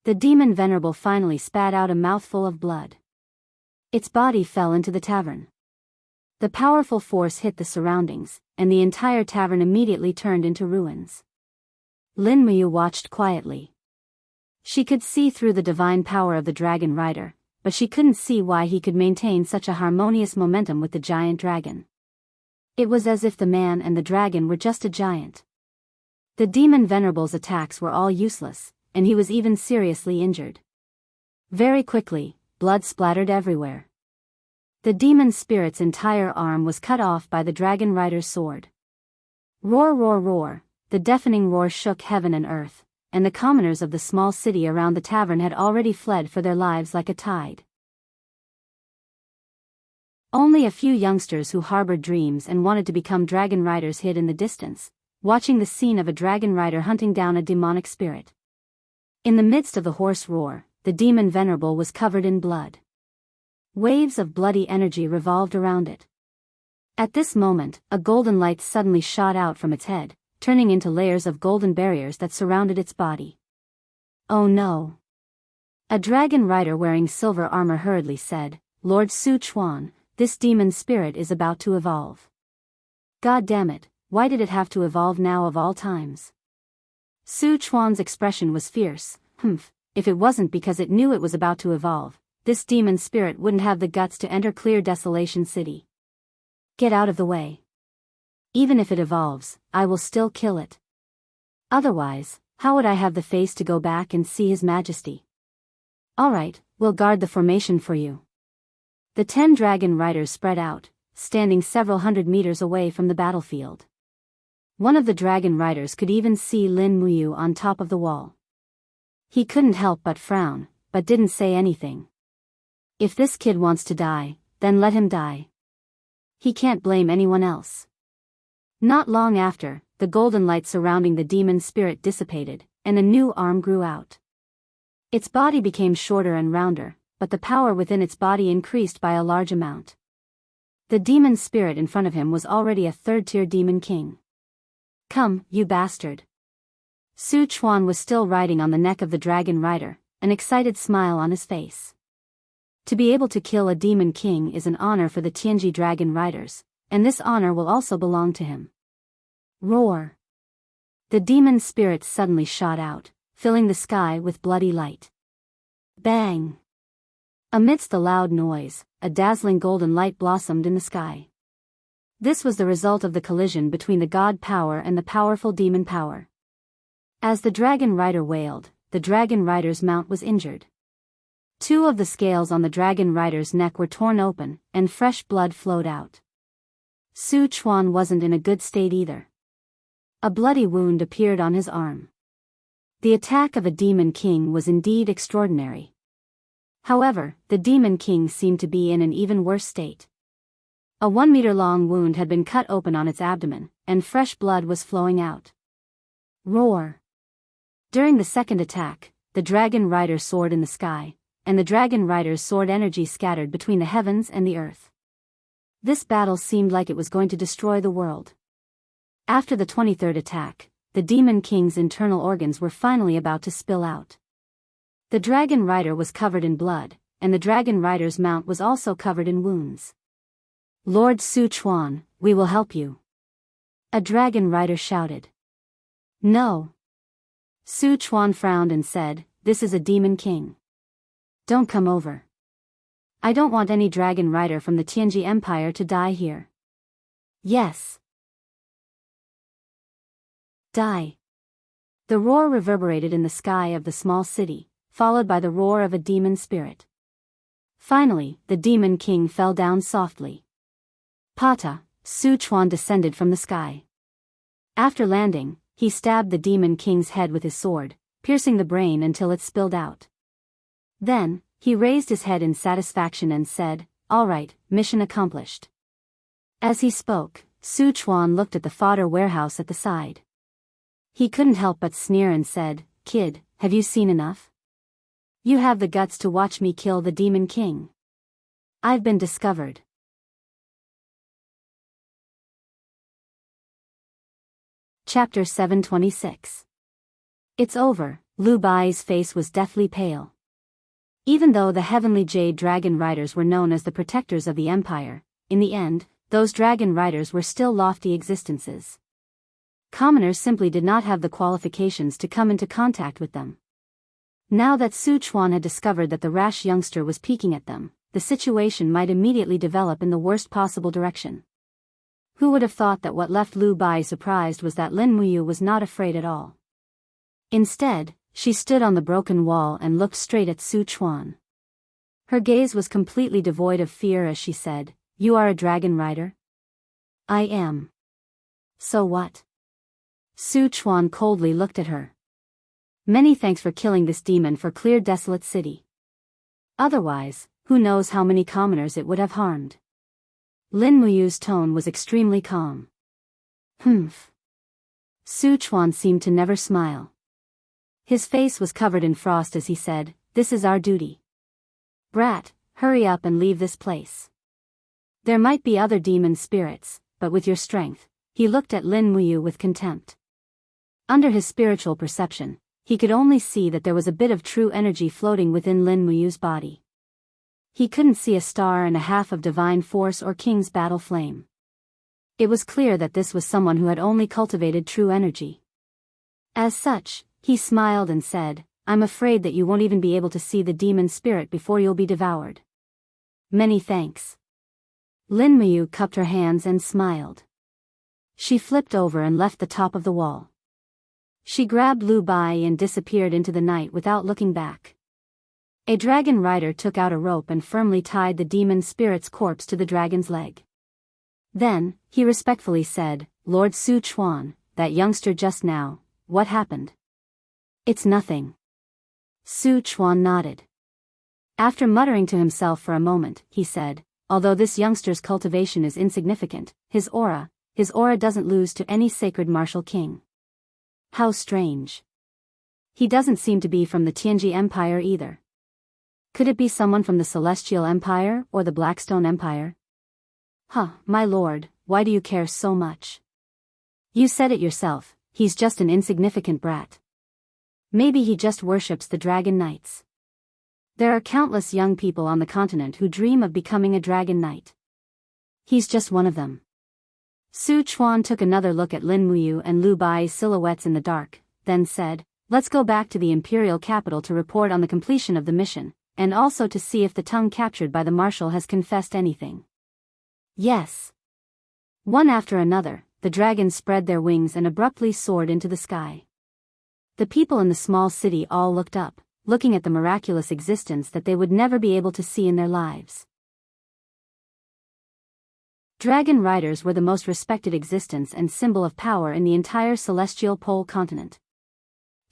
The demon venerable finally spat out a mouthful of blood. Its body fell into the tavern. The powerful force hit the surroundings, and the entire tavern immediately turned into ruins. Lin Muyu watched quietly. She could see through the divine power of the dragon rider, but she couldn't see why he could maintain such a harmonious momentum with the giant dragon. It was as if the man and the dragon were just a giant. The demon venerable's attacks were all useless, and he was even seriously injured. Very quickly, blood splattered everywhere. The demon spirit's entire arm was cut off by the dragon rider's sword. Roar, roar, roar, the deafening roar shook heaven and earth, and the commoners of the small city around the tavern had already fled for their lives like a tide. Only a few youngsters who harbored dreams and wanted to become dragon riders hid in the distance, watching the scene of a dragon rider hunting down a demonic spirit. In the midst of the hoarse roar, the demon venerable was covered in blood. Waves of bloody energy revolved around it. At this moment, a golden light suddenly shot out from its head, turning into layers of golden barriers that surrounded its body. Oh no! A dragon rider wearing silver armor hurriedly said, Lord Su Chuan, this demon spirit is about to evolve. God damn it, why did it have to evolve now of all times? Su Chuan's expression was fierce. If it wasn't because it knew it was about to evolve, this demon spirit wouldn't have the guts to enter Clear Desolation City. Get out of the way. Even if it evolves, I will still kill it. Otherwise, how would I have the face to go back and see His Majesty? Alright, we'll guard the formation for you. The 10 dragon riders spread out, standing several hundred meters away from the battlefield. One of the dragon riders could even see Lin Muyu on top of the wall. He couldn't help but frown, but didn't say anything. If this kid wants to die, then let him die. He can't blame anyone else. Not long after, the golden light surrounding the demon spirit dissipated, and a new arm grew out. Its body became shorter and rounder, but the power within its body increased by a large amount. The demon spirit in front of him was already a third-tier demon king. "Come, you bastard." Su Chuan was still riding on the neck of the dragon rider, an excited smile on his face. To be able to kill a demon king is an honor for the Tianji dragon riders, and this honor will also belong to him. Roar! The demon spirit suddenly shot out, filling the sky with bloody light. Bang! Amidst the loud noise, a dazzling golden light blossomed in the sky. This was the result of the collision between the god power and the powerful demon power. As the dragon rider wailed, the dragon rider's mount was injured. Two of the scales on the dragon rider's neck were torn open, and fresh blood flowed out. Su Chuan wasn't in a good state either. A bloody wound appeared on his arm. The attack of a demon king was indeed extraordinary. However, the demon king seemed to be in an even worse state. A 1-meter-long wound had been cut open on its abdomen, and fresh blood was flowing out. Roar! During the second attack, the dragon rider soared in the sky, and the dragon rider's sword energy scattered between the heavens and the earth. This battle seemed like it was going to destroy the world. After the 23rd attack, the demon king's internal organs were finally about to spill out. The dragon rider was covered in blood, and the dragon rider's mount was also covered in wounds. "Lord Su Chuan, we will help you," a dragon rider shouted. "No." Su Chuan frowned and said, "This is a demon king. Don't come over. I don't want any dragon rider from the Tianji Empire to die here." "Yes." Die. The roar reverberated in the sky of the small city, followed by the roar of a demon spirit. Finally, the demon king fell down softly. Pata, Su Chuan descended from the sky. After landing, he stabbed the demon king's head with his sword, piercing the brain until it spilled out. Then, he raised his head in satisfaction and said, "All right, mission accomplished." As he spoke, Su Chuan looked at the fodder warehouse at the side. He couldn't help but sneer and said, "Kid, have you seen enough? You have the guts to watch me kill the demon king. I've been discovered." Chapter 726. It's over. Lu Bai's face was deathly pale. Even though the heavenly jade dragon riders were known as the protectors of the empire, in the end, those dragon riders were still lofty existences. Commoners simply did not have the qualifications to come into contact with them. Now that Su Chuan had discovered that the rash youngster was peeking at them, the situation might immediately develop in the worst possible direction. Who would have thought that what left Lu Bai surprised was that Lin Muyu was not afraid at all. Instead, she stood on the broken wall and looked straight at Su Chuan. Her gaze was completely devoid of fear as she said, "You are a dragon rider?" "I am." "So what?" Su Chuan coldly looked at her. "Many thanks for killing this demon for clear desolate city. Otherwise, who knows how many commoners it would have harmed." Lin Muyu's tone was extremely calm. "Humph." Su Chuan seemed to never smile. His face was covered in frost as he said, "This is our duty. Brat, hurry up and leave this place. There might be other demon spirits, but with your strength." He looked at Lin Muyu with contempt. Under his spiritual perception, he could only see that there was a bit of true energy floating within Lin Muyu's body. He couldn't see a star and a half of divine force or king's battle flame. It was clear that this was someone who had only cultivated true energy. As such, he smiled and said, "I'm afraid that you won't even be able to see the demon spirit before you'll be devoured." "Many thanks." Lin Muyu cupped her hands and smiled. She flipped over and left the top of the wall. She grabbed Lu Bai and disappeared into the night without looking back. A dragon rider took out a rope and firmly tied the demon spirit's corpse to the dragon's leg. Then, he respectfully said, "Lord Su Chuan, that youngster just now, what happened?" "It's nothing." Su Chuan nodded. After muttering to himself for a moment, he said, "Although this youngster's cultivation is insignificant, his aura, his aura doesn't lose to any sacred martial king. How strange. He doesn't seem to be from the Tianji Empire either. Could it be someone from the Celestial Empire or the Blackstone Empire? Huh, my lord, why do you care so much? You said it yourself, he's just an insignificant brat. Maybe he just worships the Dragon Knights. There are countless young people on the continent who dream of becoming a Dragon Knight. He's just one of them. Su Chuan took another look at Lin Muyu and Lu Bai's silhouettes in the dark, then said, "Let's go back to the imperial capital to report on the completion of the mission, and also to see if the tongue captured by the marshal has confessed anything." Yes. One after another, the dragons spread their wings and abruptly soared into the sky. The people in the small city all looked up, looking at the miraculous existence that they would never be able to see in their lives. Dragon riders were the most respected existence and symbol of power in the entire celestial pole continent.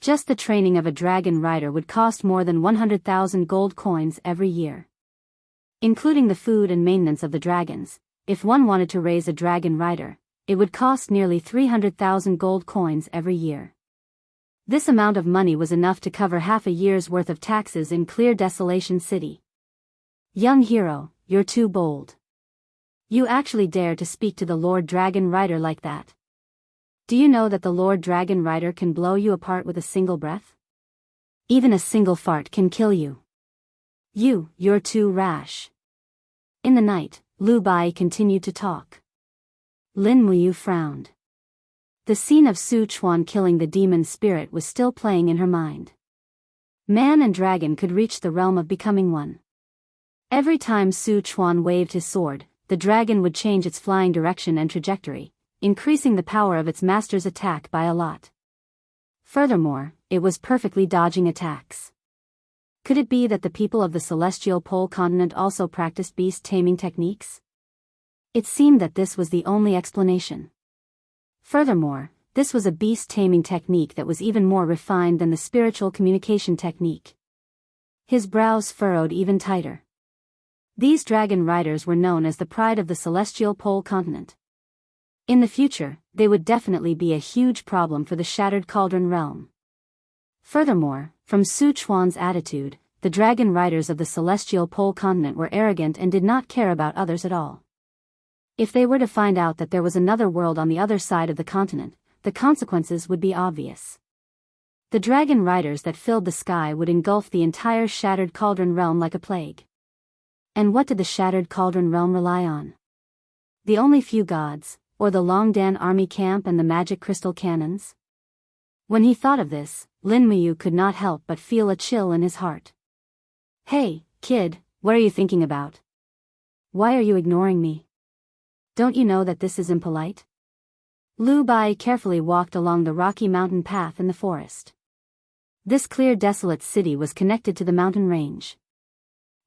Just the training of a dragon rider would cost more than 100,000 gold coins every year. Including the food and maintenance of the dragons, if one wanted to raise a dragon rider, it would cost nearly 300,000 gold coins every year. This amount of money was enough to cover half a year's worth of taxes in Clear Desolation City. Young hero, you're too bold. You actually dare to speak to the Lord Dragon Rider like that. Do you know that the Lord Dragon Rider can blow you apart with a single breath? Even a single fart can kill you. You're too rash. In the night, Lu Bai continued to talk. Lin Muyu frowned. The scene of Su Chuan killing the demon spirit was still playing in her mind. Man and dragon could reach the realm of becoming one. Every time Su Chuan waved his sword, the dragon would change its flying direction and trajectory, increasing the power of its master's attack by a lot. Furthermore, it was perfectly dodging attacks. Could it be that the people of the celestial pole continent also practiced beast-taming techniques? It seemed that this was the only explanation. Furthermore, this was a beast-taming technique that was even more refined than the spiritual communication technique. His brows furrowed even tighter. These dragon riders were known as the pride of the celestial pole continent. In the future, they would definitely be a huge problem for the Shattered Cauldron realm. Furthermore, from Su Chuan's attitude, the dragon riders of the celestial pole continent were arrogant and did not care about others at all. If they were to find out that there was another world on the other side of the continent, the consequences would be obvious. The dragon riders that filled the sky would engulf the entire Shattered Cauldron realm like a plague. And what did the Shattered Cauldron realm rely on? The only few gods, or the Longdan army camp and the magic crystal cannons? When he thought of this, Lin Muyu could not help but feel a chill in his heart. "Hey, kid, what are you thinking about? Why are you ignoring me? Don't you know that this is impolite?" Lu Bai carefully walked along the rocky mountain path in the forest. This clear desolate city was connected to the mountain range.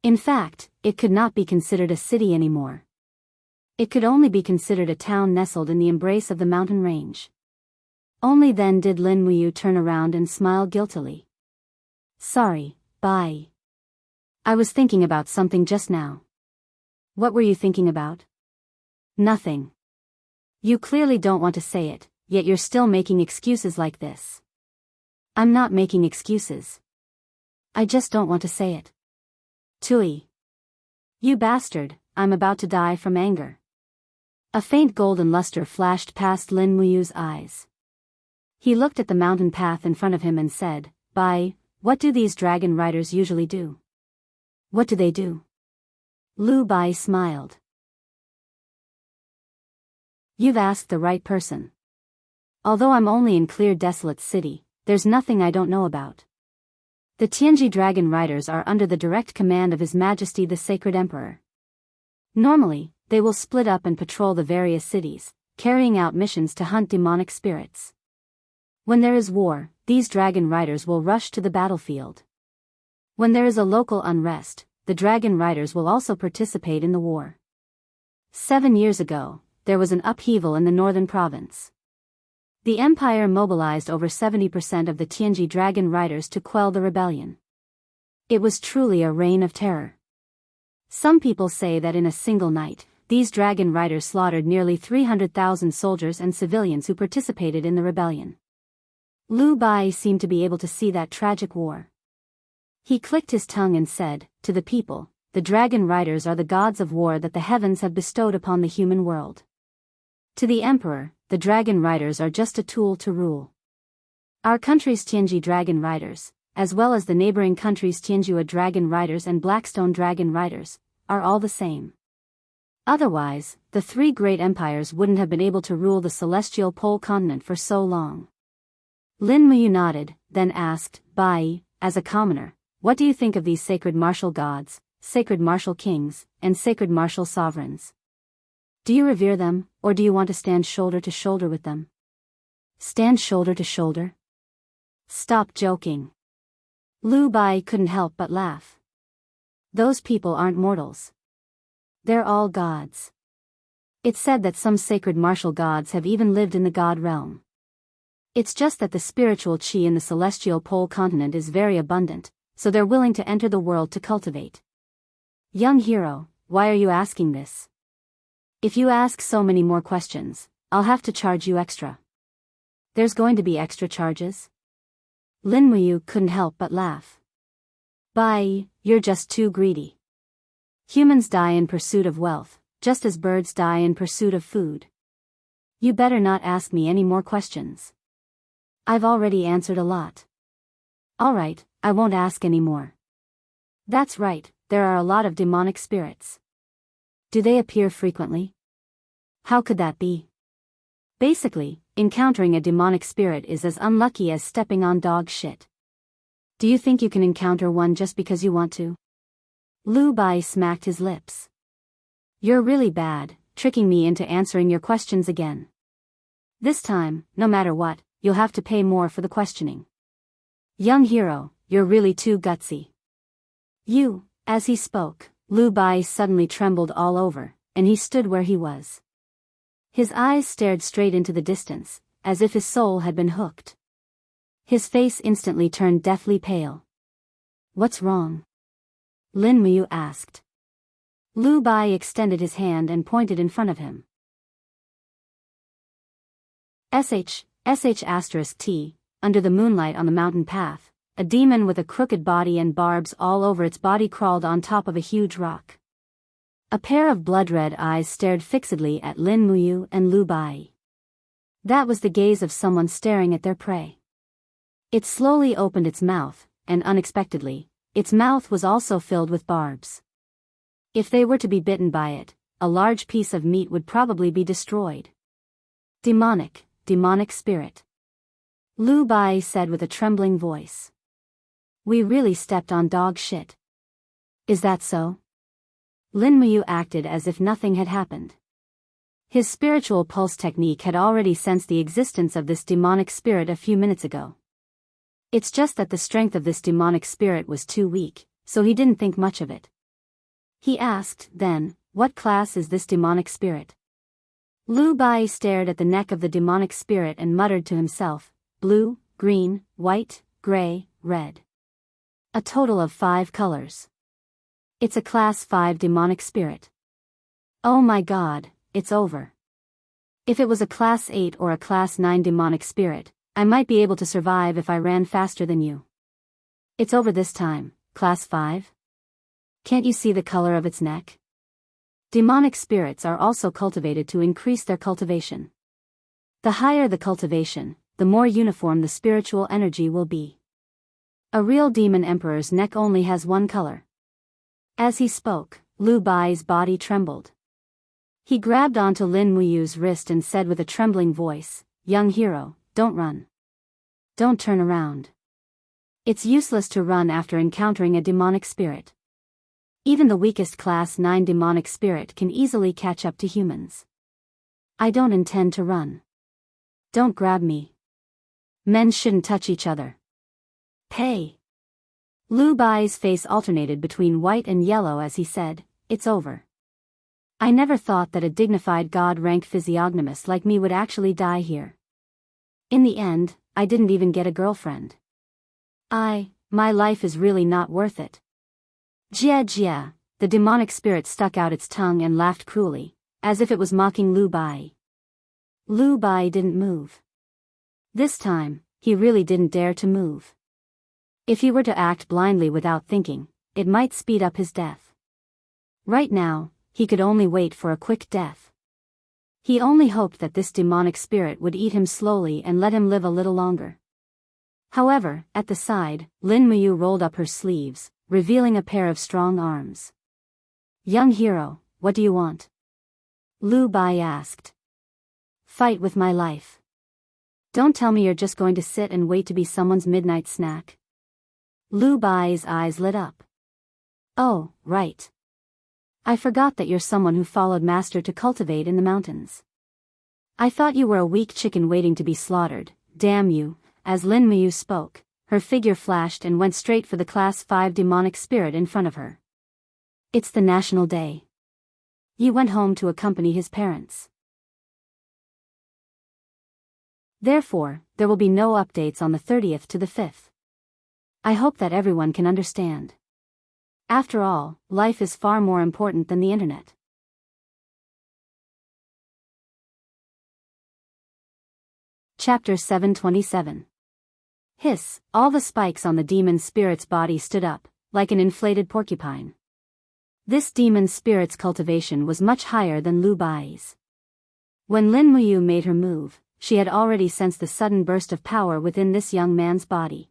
In fact, it could not be considered a city anymore. It could only be considered a town nestled in the embrace of the mountain range. Only then did Lin Muyu turn around and smile guiltily. "Sorry, Bai. I was thinking about something just now." "What were you thinking about?" "Nothing. You clearly don't want to say it, yet you're still making excuses like this." "I'm not making excuses. I just don't want to say it." "Tui. You bastard, I'm about to die from anger." A faint golden luster flashed past Lin Muyu's eyes. He looked at the mountain path in front of him and said, "Bai, what do these dragon riders usually do?" "What do they do?" Lu Bai smiled. "You've asked the right person. Although I'm only in Clear Desolate City, there's nothing I don't know about. The Tianji Dragon Riders are under the direct command of His Majesty the Sacred Emperor. Normally, they will split up and patrol the various cities, carrying out missions to hunt demonic spirits. When there is war, these Dragon Riders will rush to the battlefield. When there is a local unrest, the Dragon Riders will also participate in the war. 7 years ago, there was an upheaval in the northern province. The Empire mobilized over 70% of the Tianji Dragon Riders to quell the rebellion. It was truly a reign of terror. Some people say that in a single night, these dragon riders slaughtered nearly 300,000 soldiers and civilians who participated in the rebellion. Lu Bai seemed to be able to see that tragic war. He clicked his tongue and said, "To the people, the dragon riders are the gods of war that the heavens have bestowed upon the human world. To the emperor, the dragon riders are just a tool to rule. Our country's Tianji dragon riders, as well as the neighboring countries' Tianjua dragon riders and Blackstone dragon riders, are all the same. Otherwise, the three great empires wouldn't have been able to rule the celestial pole continent for so long." Lin Muyu nodded, then asked, "Bai, as a commoner, what do you think of these sacred martial gods, sacred martial kings, and sacred martial sovereigns? Do you revere them, or do you want to stand shoulder to shoulder with them?" "Stand shoulder to shoulder? Stop joking." Lu Bai couldn't help but laugh. "Those people aren't mortals. They're all gods. It's said that some sacred martial gods have even lived in the god realm. It's just that the spiritual qi in the celestial pole continent is very abundant, so they're willing to enter the world to cultivate." "Young hero, why are you asking this? If you ask so many more questions, I'll have to charge you extra." "There's going to be extra charges?" Lin Muyu couldn't help but laugh. "Bai, you're just too greedy. Humans die in pursuit of wealth, just as birds die in pursuit of food. You better not ask me any more questions. I've already answered a lot." "Alright, I won't ask any more." "That's right, there are a lot of demonic spirits. Do they appear frequently?" "How could that be?" "Basically, encountering a demonic spirit is as unlucky as stepping on dog shit. Do you think you can encounter one just because you want to?" Lu Bai smacked his lips. "You're really bad, tricking me into answering your questions again. This time, no matter what, you'll have to pay more for the questioning. Young hero, you're really too gutsy." "You," as he spoke, Lu Bai suddenly trembled all over, and he stood where he was. His eyes stared straight into the distance, as if his soul had been hooked. His face instantly turned deathly pale. "What's wrong?" Lin Muyu asked. Lu Bai extended his hand and pointed in front of him. sh*t, under the moonlight on the mountain path, a demon with a crooked body and barbs all over its body crawled on top of a huge rock. A pair of blood-red eyes stared fixedly at Lin Muyu and Lu Bai. That was the gaze of someone staring at their prey. It slowly opened its mouth, and unexpectedly, its mouth was also filled with barbs. If they were to be bitten by it, a large piece of meat would probably be destroyed. Demonic spirit," Lu Bai said with a trembling voice. "We really stepped on dog shit. Is that so?" Lin Muyu acted as if nothing had happened. His spiritual pulse technique had already sensed the existence of this demonic spirit a few minutes ago. It's just that the strength of this demonic spirit was too weak, so he didn't think much of it. He asked, then, "What class is this demonic spirit?" Lu Bai stared at the neck of the demonic spirit and muttered to himself, "Blue, green, white, gray, red. A total of 5 colors. It's a class 5 demonic spirit. Oh my god, it's over. If it was a class 8 or a class 9 demonic spirit, I might be able to survive if I ran faster than you. It's over this time, class 5? Can't you see the color of its neck?" Demonic spirits are also cultivated to increase their cultivation. The higher the cultivation, the more uniform the spiritual energy will be. A real demon emperor's neck only has one color. As he spoke, Lu Bai's body trembled. He grabbed onto Lin Muyu's wrist and said with a trembling voice, "Young hero, don't run. Don't turn around. It's useless to run after encountering a demonic spirit. Even the weakest class 9 demonic spirit can easily catch up to humans. I don't intend to run. Don't grab me. Men shouldn't touch each other. Pay." Lu Bai's face alternated between white and yellow as he said, "It's over. I never thought that a dignified god-rank physiognomist like me would actually die here. In the end, I didn't even get a girlfriend. My life is really not worth it." "Jia," the demonic spirit stuck out its tongue and laughed cruelly, as if it was mocking Lu Bai. Lu Bai didn't move. This time, he really didn't dare to move. If he were to act blindly without thinking, it might speed up his death. Right now, he could only wait for a quick death. He only hoped that this demonic spirit would eat him slowly and let him live a little longer. However, at the side, Lin Muyu rolled up her sleeves, revealing a pair of strong arms. "Young hero, what do you want?" Lu Bai asked. "Fight with my life. Don't tell me you're just going to sit and wait to be someone's midnight snack." Lu Bai's eyes lit up. "Oh, right. I forgot that you're someone who followed Master to cultivate in the mountains. I thought you were a weak chicken waiting to be slaughtered, damn you." As Lin Muyu spoke, her figure flashed and went straight for the Class 5 demonic spirit in front of her. "It's the National Day." Yi went home to accompany his parents. Therefore, there will be no updates on the 30th to the 5th. I hope that everyone can understand. After all, life is far more important than the internet. Chapter 727. Hiss, all the spikes on the demon spirit's body stood up, like an inflated porcupine. This demon spirit's cultivation was much higher than Lu Bai's. When Lin Muyu made her move, she had already sensed the sudden burst of power within this young man's body.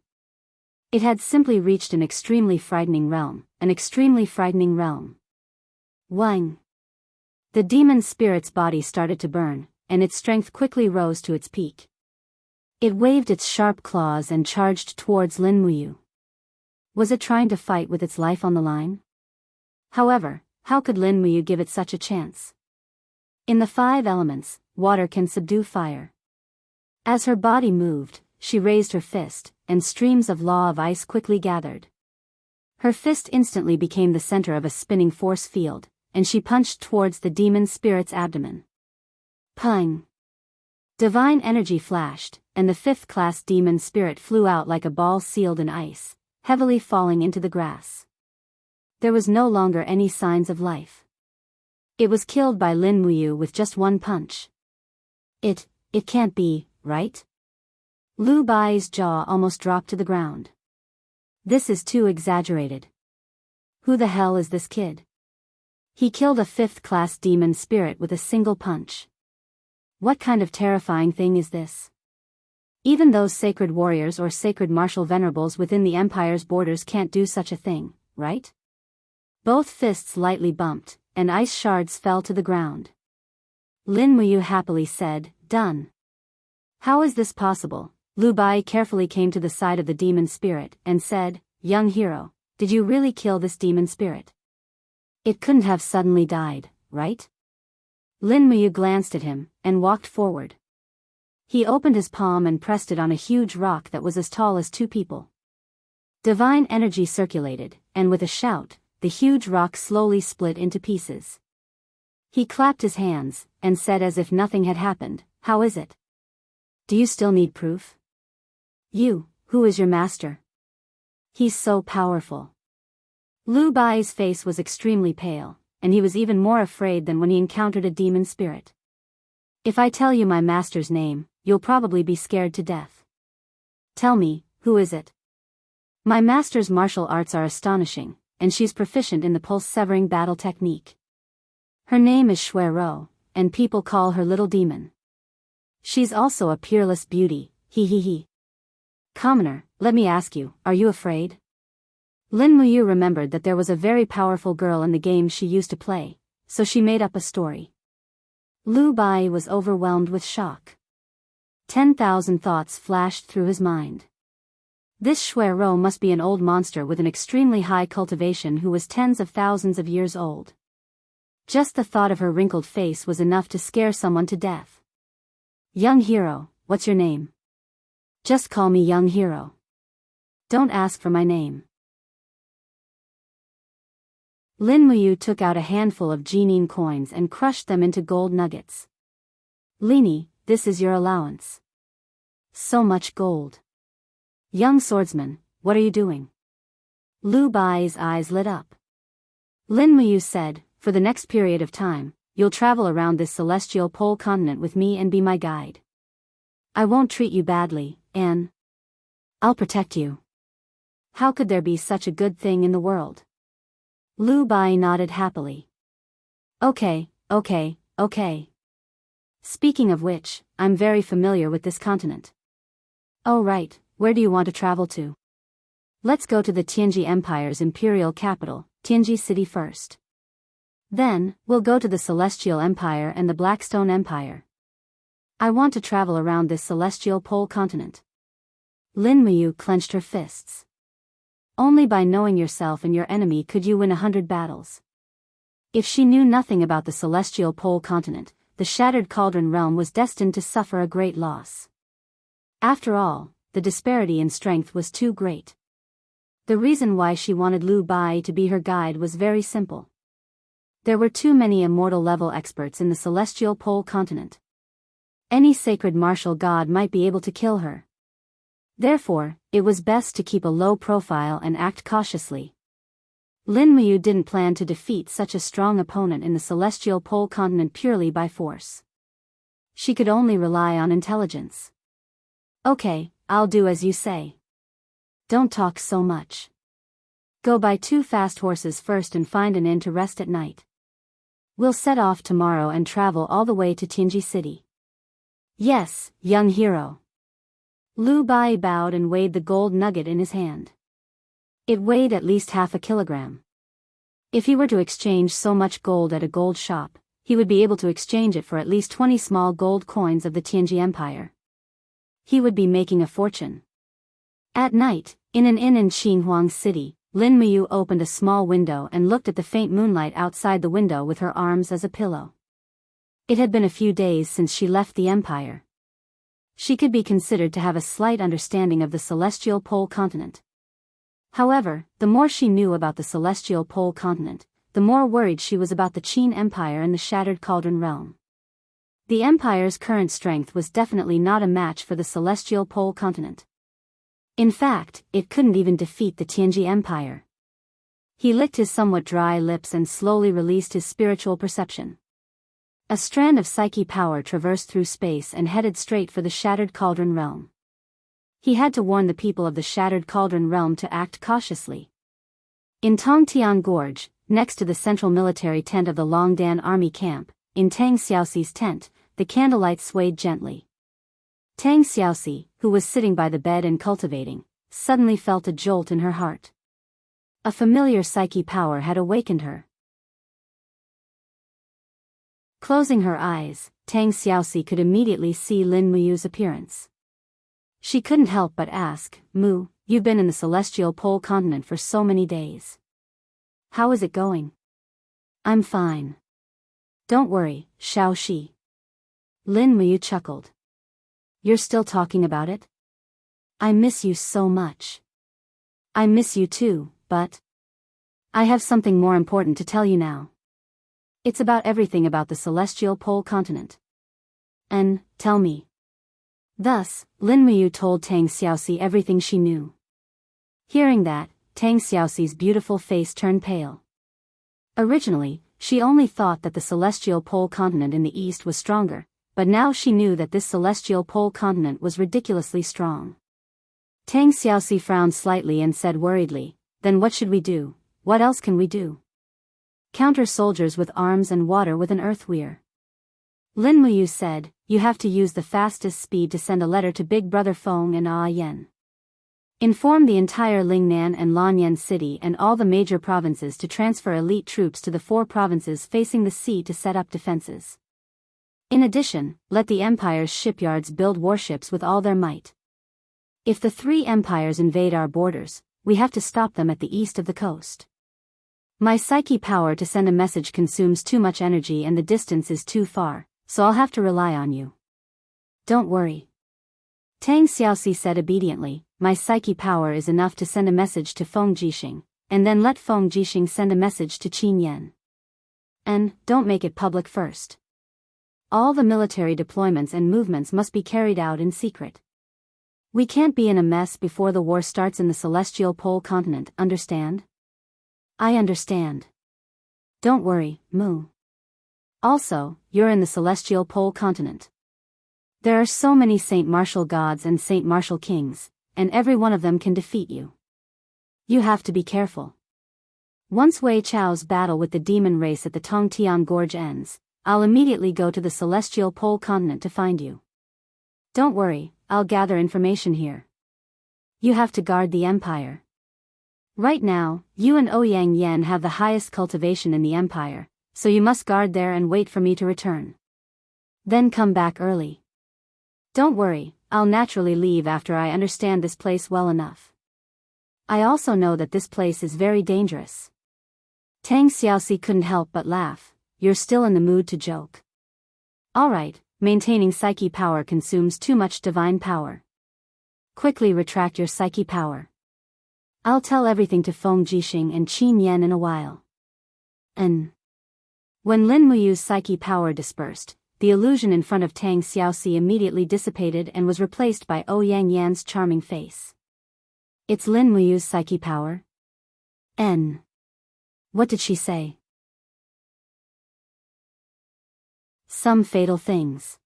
It had simply reached an extremely frightening realm, an extremely frightening realm. Wang. The demon spirit's body started to burn, and its strength quickly rose to its peak. It waved its sharp claws and charged towards Lin Muyu. Was it trying to fight with its life on the line? However, how could Lin Muyu give it such a chance? In the 5 elements, water can subdue fire. As her body moved, she raised her fist, and streams of law of ice quickly gathered. Her fist instantly became the center of a spinning force field, and she punched towards the demon spirit's abdomen. Pung! Divine energy flashed, and the 5th class demon spirit flew out like a ball sealed in ice, heavily falling into the grass. There was no longer any signs of life. It was killed by Lin Muyu with just one punch. It can't be, right? Lu Bai's jaw almost dropped to the ground. This is too exaggerated. Who the hell is this kid? He killed a 5th class demon spirit with a single punch. What kind of terrifying thing is this? Even those sacred warriors or sacred martial venerables within the Empire's borders can't do such a thing, right? Both fists lightly bumped, and ice shards fell to the ground. Lin Muyu happily said, "Done." "How is this possible?" Lu Bai carefully came to the side of the demon spirit and said, "Young hero, did you really kill this demon spirit? It couldn't have suddenly died, right?" Lin Muyu glanced at him, and walked forward. He opened his palm and pressed it on a huge rock that was as tall as 2 people. Divine energy circulated, and with a shout, the huge rock slowly split into pieces. He clapped his hands, and said as if nothing had happened, "How is it? Do you still need proof? Who is your master? He's so powerful." Lu Bai's face was extremely pale, and he was even more afraid than when he encountered a demon spirit. "If I tell you my master's name, you'll probably be scared to death. Tell me, who is it?" "My master's martial arts are astonishing, and she's proficient in the pulse-severing battle technique. Her name is Shui Ro, and people call her Little Demon. She's also a peerless beauty, he. Commoner, let me ask you, are you afraid?" Lin Muyu remembered that there was a very powerful girl in the game she used to play, so she made up a story. Lu Bai was overwhelmed with shock. 10,000 thoughts flashed through his mind. This Shui Ro must be an old monster with an extremely high cultivation who was tens of thousands of years old. Just the thought of her wrinkled face was enough to scare someone to death. "Young hero, what's your name?" "Just call me Young Hero. Don't ask for my name." Lin Muyu took out a handful of Jinin coins and crushed them into gold nuggets. "Lini, this is your allowance." "So much gold. Young swordsman, what are you doing?" Lu Bai's eyes lit up. Lin Muyu said, "For the next period of time, you'll travel around this celestial pole continent with me and be my guide. I won't treat you badly, and I'll protect you. How could there be such a good thing in the world? Lu Bai nodded happily. Okay. Speaking of which, I'm very familiar with this continent. Oh right, where do you want to travel to? Let's go to the Tianji Empire's imperial capital, Tianji City first. Then, we'll go to the Celestial Empire and the Blackstone Empire. I want to travel around this celestial pole continent. Lin Muyu clenched her fists. Only by knowing yourself and your enemy could you win 100 battles. If she knew nothing about the celestial pole continent, the Shattered Cauldron realm was destined to suffer a great loss. After all, the disparity in strength was too great. The reason why she wanted Lu Bai to be her guide was very simple. There were too many immortal-level experts in the celestial pole continent. Any sacred martial god might be able to kill her. Therefore, it was best to keep a low profile and act cautiously. Lin Muyu didn't plan to defeat such a strong opponent in the celestial pole continent purely by force. She could only rely on intelligence. Okay, I'll do as you say. Don't talk so much. Go buy 2 fast horses first and find an inn to rest at night. We'll set off tomorrow and travel all the way to Tianji City. Yes, young hero. Lu Bai bowed and weighed the gold nugget in his hand. It weighed at least half a kilogram. If he were to exchange so much gold at a gold shop, he would be able to exchange it for at least 20 small gold coins of the Tianji Empire. He would be making a fortune. At night, in an inn in Xinhuang City, Lin Muyu opened a small window and looked at the faint moonlight outside the window with her arms as a pillow. It had been a few days since she left the empire. She could be considered to have a slight understanding of the celestial pole continent. However, the more she knew about the celestial pole continent, the more worried she was about the Qin Empire and the Shattered Cauldron realm. The empire's current strength was definitely not a match for the celestial pole continent. In fact, it couldn't even defeat the Tianji Empire. He licked his somewhat dry lips and slowly released his spiritual perception. A strand of psyche power traversed through space and headed straight for the Shattered Cauldron realm. He had to warn the people of the Shattered Cauldron realm to act cautiously. In Tongtian Gorge, next to the central military tent of the Longdan army camp, in Tang Xiaoxi's tent, the candlelight swayed gently. Tang Xiaoxi, who was sitting by the bed and cultivating, suddenly felt a jolt in her heart. A familiar psyche power had awakened her. Closing her eyes, Tang Xiaoxi could immediately see Lin Muyu's appearance. She couldn't help but ask, Mu, you've been in the celestial pole continent for so many days. How is it going? I'm fine. Don't worry, Xiaoxi. Lin Muyu chuckled. You're still talking about it? I miss you so much. I miss you too, but I have something more important to tell you now. It's about everything about the celestial pole continent. And, tell me. Thus, Lin Muyu told Tang Xiaoxi everything she knew. Hearing that, Tang Xiaoxi's beautiful face turned pale. Originally, she only thought that the celestial pole continent in the east was stronger, but now she knew that this celestial pole continent was ridiculously strong. Tang Xiaoxi frowned slightly and said worriedly, then what should we do? What else can we do? Counter soldiers with arms and water with an earth weir. Lin Muyu said, you have to use the fastest speed to send a letter to Big Brother Feng and Yan. Inform the entire Lingnan and Lanyan city and all the major provinces to transfer elite troops to the 4 provinces facing the sea to set up defenses. In addition, let the empire's shipyards build warships with all their might. If the 3 empires invade our borders, we have to stop them at the east of the coast. My psyche power to send a message consumes too much energy and the distance is too far, so I'll have to rely on you. Don't worry. Tang Xiaoxi said obediently, my psyche power is enough to send a message to Feng Jixing, and then let Feng Jixing send a message to Qin Yan. And, don't make it public first. All the military deployments and movements must be carried out in secret. We can't be in a mess before the war starts in the celestial pole continent, understand? I understand. Don't worry, Mu. Also, you're in the celestial pole continent. There are so many Saint Martial gods and Saint Martial kings, and every one of them can defeat you. You have to be careful. Once Wei Chao's battle with the demon race at the Tongtian Gorge ends, I'll immediately go to the celestial pole continent to find you. Don't worry, I'll gather information here. You have to guard the empire. Right now, you and Ouyang Yan have the highest cultivation in the empire, so you must guard there and wait for me to return. Then come back early. Don't worry, I'll naturally leave after I understand this place well enough. I also know that this place is very dangerous. Tang Xiaoxi couldn't help but laugh. You're still in the mood to joke. Alright, maintaining psyche power consumes too much divine power. Quickly retract your psyche power. I'll tell everything to Feng Jixing and Qin Yan in a while. When Lin Muyu's psyche power dispersed, the illusion in front of Tang Xiaoxi immediately dissipated and was replaced by Ouyang Yan's charming face. It's Lin Muyu's psyche power? What did she say? Some fatal things.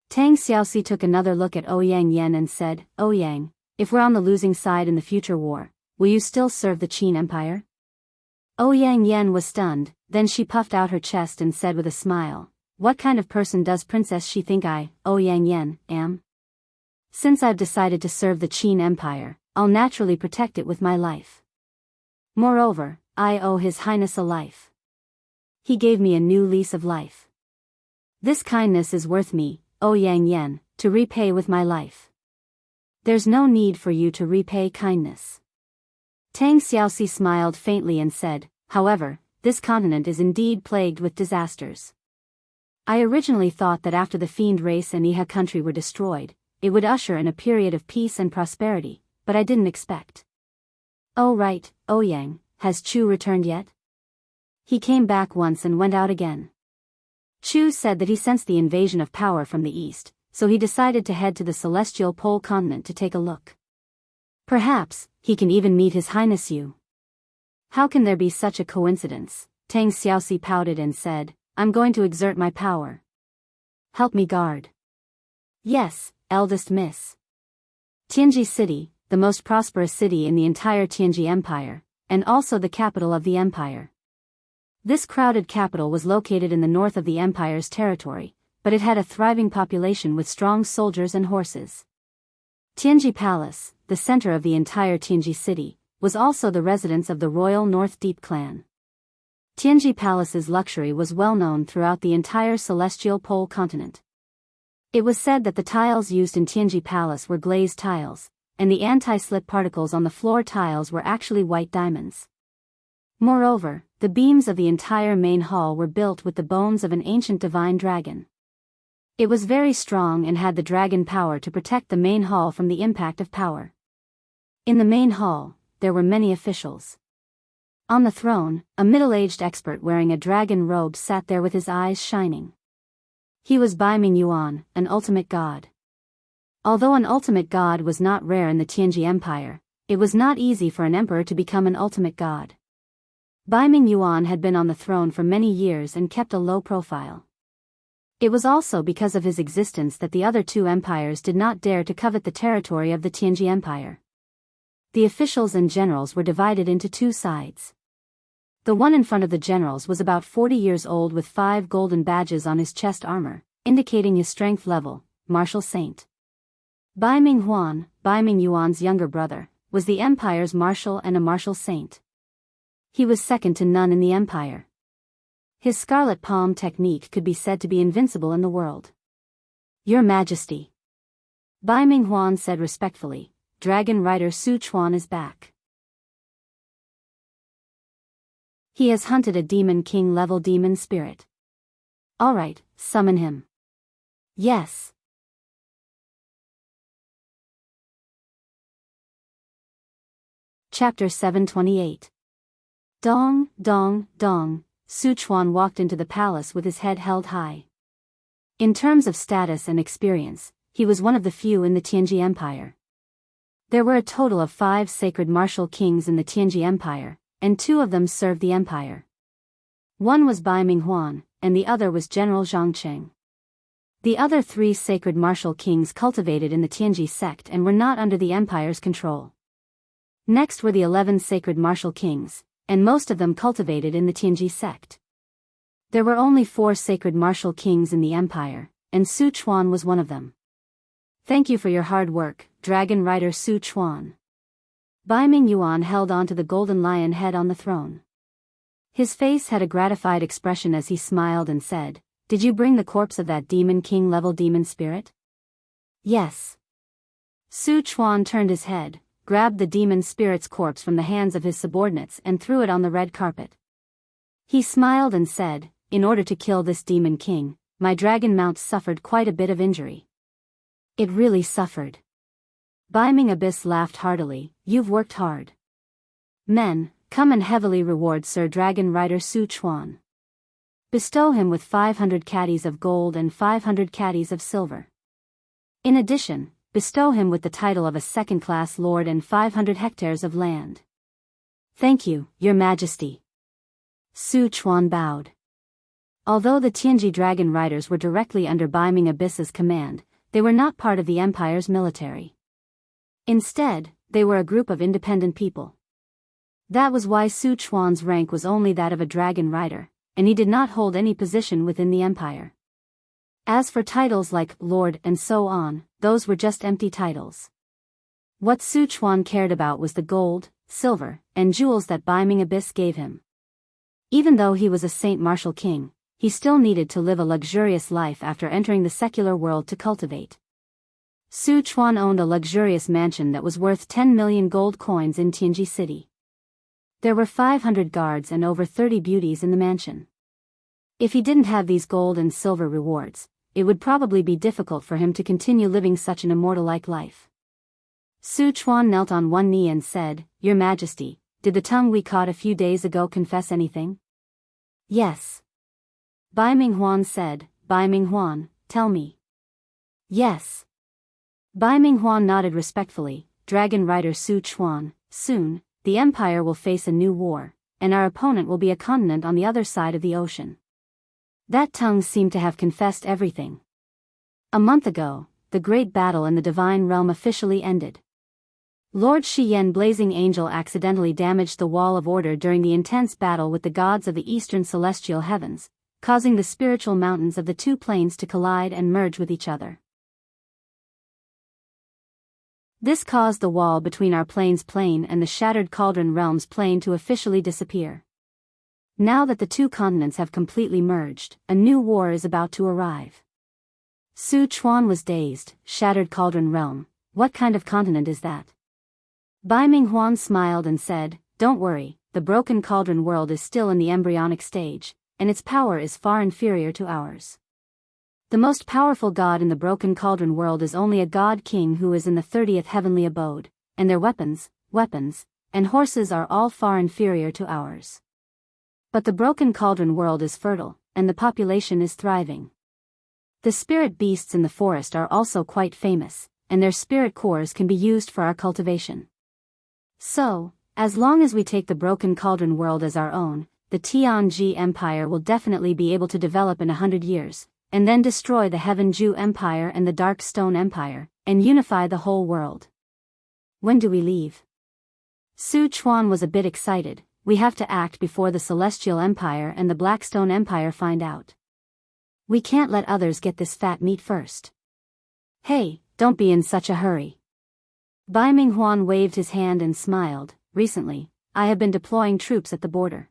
Tang Xiaoxi took another look at Ouyang Yan and said, Ouyang, if we're on the losing side in the future war, will you still serve the Qin Empire? Ouyang Yan was stunned, then she puffed out her chest and said with a smile, what kind of person does Princess She think I, Ouyang Yan, am? Since I've decided to serve the Qin Empire, I'll naturally protect it with my life. Moreover, I owe His Highness a life. He gave me a new lease of life. This kindness is worth me, Ouyang Yan, to repay with my life. There's no need for you to repay kindness. Tang Xiaoxi smiled faintly and said, however, this continent is indeed plagued with disasters. I originally thought that after the Fiend race and Iha country were destroyed, it would usher in a period of peace and prosperity, but I didn't expect. Oh right, Ouyang, has Chu returned yet? He came back once and went out again. Chu said that he sensed the invasion of power from the east, so he decided to head to the celestial pole continent to take a look. Perhaps, he can even meet His Highness you. How can there be such a coincidence? Tang Xiaoxi pouted and said, I'm going to exert my power. Help me guard. Yes, eldest miss. Tianji City, the most prosperous city in the entire Tianji Empire, and also the capital of the empire. This crowded capital was located in the north of the empire's territory, but it had a thriving population with strong soldiers and horses. Tianji Palace, the center of the entire Tianji city, was also the residence of the royal North Deep clan. Tianji Palace's luxury was well known throughout the entire celestial pole continent. It was said that the tiles used in Tianji Palace were glazed tiles, and the anti-slip particles on the floor tiles were actually white diamonds. Moreover, the beams of the entire main hall were built with the bones of an ancient divine dragon. It was very strong and had the dragon power to protect the main hall from the impact of power. In the main hall, there were many officials. On the throne, a middle-aged expert wearing a dragon robe sat there with his eyes shining. He was Bai Mingyuan, an ultimate god. Although an ultimate god was not rare in the Tianji Empire, it was not easy for an emperor to become an ultimate god. Bai Mingyuan had been on the throne for many years and kept a low profile. It was also because of his existence that the other two empires did not dare to covet the territory of the Tianji Empire. The officials and generals were divided into two sides. The one in front of the generals was about 40 years old with 5 golden badges on his chest armor, indicating his strength level, martial saint. Bai Mingyuan, Bai Mingyuan's younger brother, was the empire's marshal and a martial saint. He was second to none in the empire. His scarlet palm technique could be said to be invincible in the world. Your Majesty. Bai Mingyuan said respectfully, Dragon Rider Su Chuan is back. He has hunted a demon king level demon spirit. Alright, summon him. Yes. Chapter 728. Dong, dong, dong, Su Chuan walked into the palace with his head held high. In terms of status and experience, he was one of the few in the Tianji Empire. There were a total of 5 sacred martial kings in the Tianji Empire, and 2 of them served the empire. One was Bai Mingyuan, and the other was General Zhang Cheng. The other 3 sacred martial kings cultivated in the Tianji sect and were not under the empire's control. Next were the 11 sacred martial kings, and most of them cultivated in the Tianji sect. There were only 4 sacred martial kings in the empire, and Su Chuan was one of them. Thank you for your hard work, dragon rider Su Chuan. Bai Ming Yuan held onto the golden lion head on the throne. His face had a gratified expression as he smiled and said, "Did you bring the corpse of that demon king level demon spirit?" "Yes." Su Chuan turned his head, grabbed the demon spirit's corpse from the hands of his subordinates and threw it on the red carpet. He smiled and said, "In order to kill this demon king, my dragon mount suffered quite a bit of injury." "It really suffered." Bai Ming Abyss laughed heartily, "You've worked hard. Men, come and heavily reward Sir Dragon Rider Su Chuan. Bestow him with 500 caddies of gold and 500 caddies of silver. In addition, bestow him with the title of a second-class lord and 500 hectares of land." "Thank you, Your Majesty." Su Chuan bowed. Although the Tianji Dragon Riders were directly under Bai Ming Abyss's command, they were not part of the empire's military. Instead, they were a group of independent people. That was why Su Chuan's rank was only that of a dragon rider, and he did not hold any position within the empire. As for titles like lord and so on, those were just empty titles. What Su Chuan cared about was the gold, silver, and jewels that Bai Ming Abyss gave him. Even though he was a saint martial king, he still needed to live a luxurious life after entering the secular world to cultivate. Su Chuan owned a luxurious mansion that was worth 10 million gold coins in Tianji City. There were 500 guards and over 30 beauties in the mansion. If he didn't have these gold and silver rewards, it would probably be difficult for him to continue living such an immortal-like life. Su Chuan knelt on one knee and said, "Your Majesty, did the tongue we caught a few days ago confess anything?" "Yes." Bai Ming Huan said, "Bai Ming Huan, tell me." "Yes." Bai Ming Huan nodded respectfully, "Dragon Rider Su Chuan, soon, the empire will face a new war, and our opponent will be a continent on the other side of the ocean." That tongue seemed to have confessed everything. A month ago, the great battle in the divine realm officially ended. Lord Shiyan Blazing Angel accidentally damaged the wall of order during the intense battle with the gods of the eastern celestial heavens, causing the spiritual mountains of the 2 planes to collide and merge with each other. This caused the wall between our plane's plane and the Shattered Cauldron Realm's plane to officially disappear. Now that the 2 continents have completely merged, a new war is about to arrive. Su Chuan was dazed. Shattered Cauldron Realm, what kind of continent is that? Bai Ming Huan smiled and said, "Don't worry, the Broken Cauldron world is still in the embryonic stage, and its power is far inferior to ours. The most powerful god in the Broken Cauldron world is only a god king who is in the 30th heavenly abode, and their weapons, and horses are all far inferior to ours. But the Broken Cauldron world is fertile, and the population is thriving. The spirit beasts in the forest are also quite famous, and their spirit cores can be used for our cultivation. So, as long as we take the Broken Cauldron world as our own, the Tianji Empire will definitely be able to develop in 100 years, and then destroy the Heaven Ju Empire and the Dark Stone Empire, and unify the whole world. When do we leave?" Su Chuan was a bit excited. "We have to act before the Celestial Empire and the Blackstone Empire find out. We can't let others get this fat meat first." "Hey, don't be in such a hurry." Bai Ming Huan waved his hand and smiled. "Recently, I have been deploying troops at the border.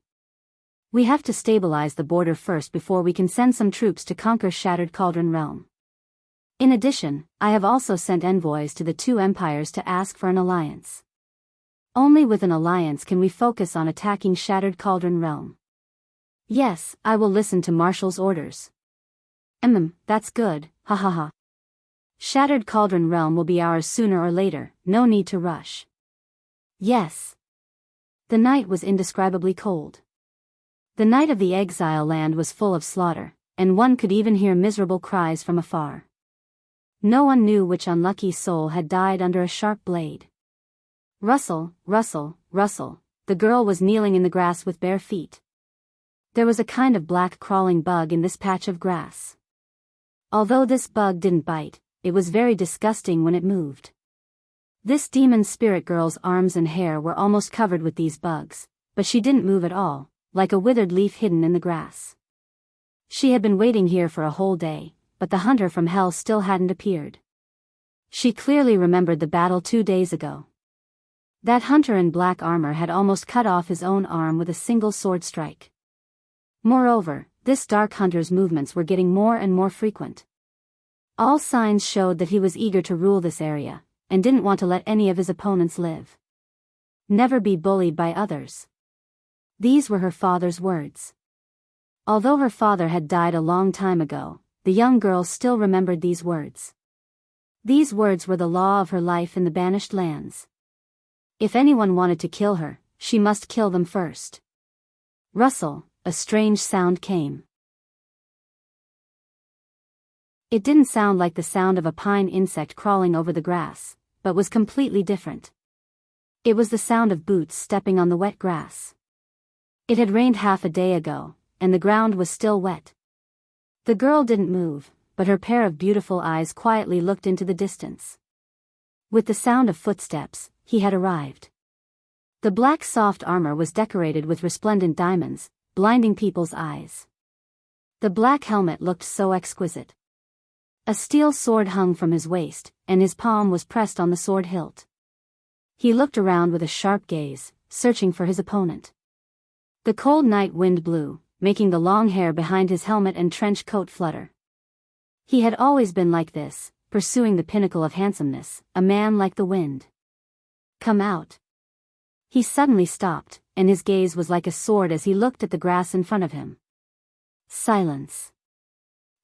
We have to stabilize the border first before we can send some troops to conquer Shattered Cauldron Realm. In addition, I have also sent envoys to the 2 empires to ask for an alliance. Only with an alliance can we focus on attacking Shattered Cauldron Realm." "Yes, I will listen to Marshall's orders." That's good, ha ha ha. Shattered Cauldron Realm will be ours sooner or later, no need to rush." "Yes." The night was indescribably cold. The night of the exile land was full of slaughter, and one could even hear miserable cries from afar. No one knew which unlucky soul had died under a sharp blade. Rustle, rustle, rustle, the girl was kneeling in the grass with bare feet. There was a kind of black crawling bug in this patch of grass. Although this bug didn't bite, it was very disgusting when it moved. This demon spirit girl's arms and hair were almost covered with these bugs, but she didn't move at all, like a withered leaf hidden in the grass. She had been waiting here for a whole day, but the hunter from hell still hadn't appeared. She clearly remembered the battle 2 days ago. That hunter in black armor had almost cut off his own arm with a single sword strike. Moreover, this dark hunter's movements were getting more and more frequent. All signs showed that he was eager to rule this area, and didn't want to let any of his opponents live. Never be bullied by others. These were her father's words. Although her father had died a long time ago, the young girl still remembered these words. These words were the law of her life in the banished lands. If anyone wanted to kill her, she must kill them first. Rustle, a strange sound came. It didn't sound like the sound of a pine insect crawling over the grass, but was completely different. It was the sound of boots stepping on the wet grass. It had rained half a day ago, and the ground was still wet. The girl didn't move, but her pair of beautiful eyes quietly looked into the distance. With the sound of footsteps, he had arrived. The black soft armor was decorated with resplendent diamonds, blinding people's eyes. The black helmet looked so exquisite. A steel sword hung from his waist, and his palm was pressed on the sword hilt. He looked around with a sharp gaze, searching for his opponent. The cold night wind blew, making the long hair behind his helmet and trench coat flutter. He had always been like this, pursuing the pinnacle of handsomeness, a man like the wind. Come out. He suddenly stopped, and his gaze was like a sword as he looked at the grass in front of him. Silence.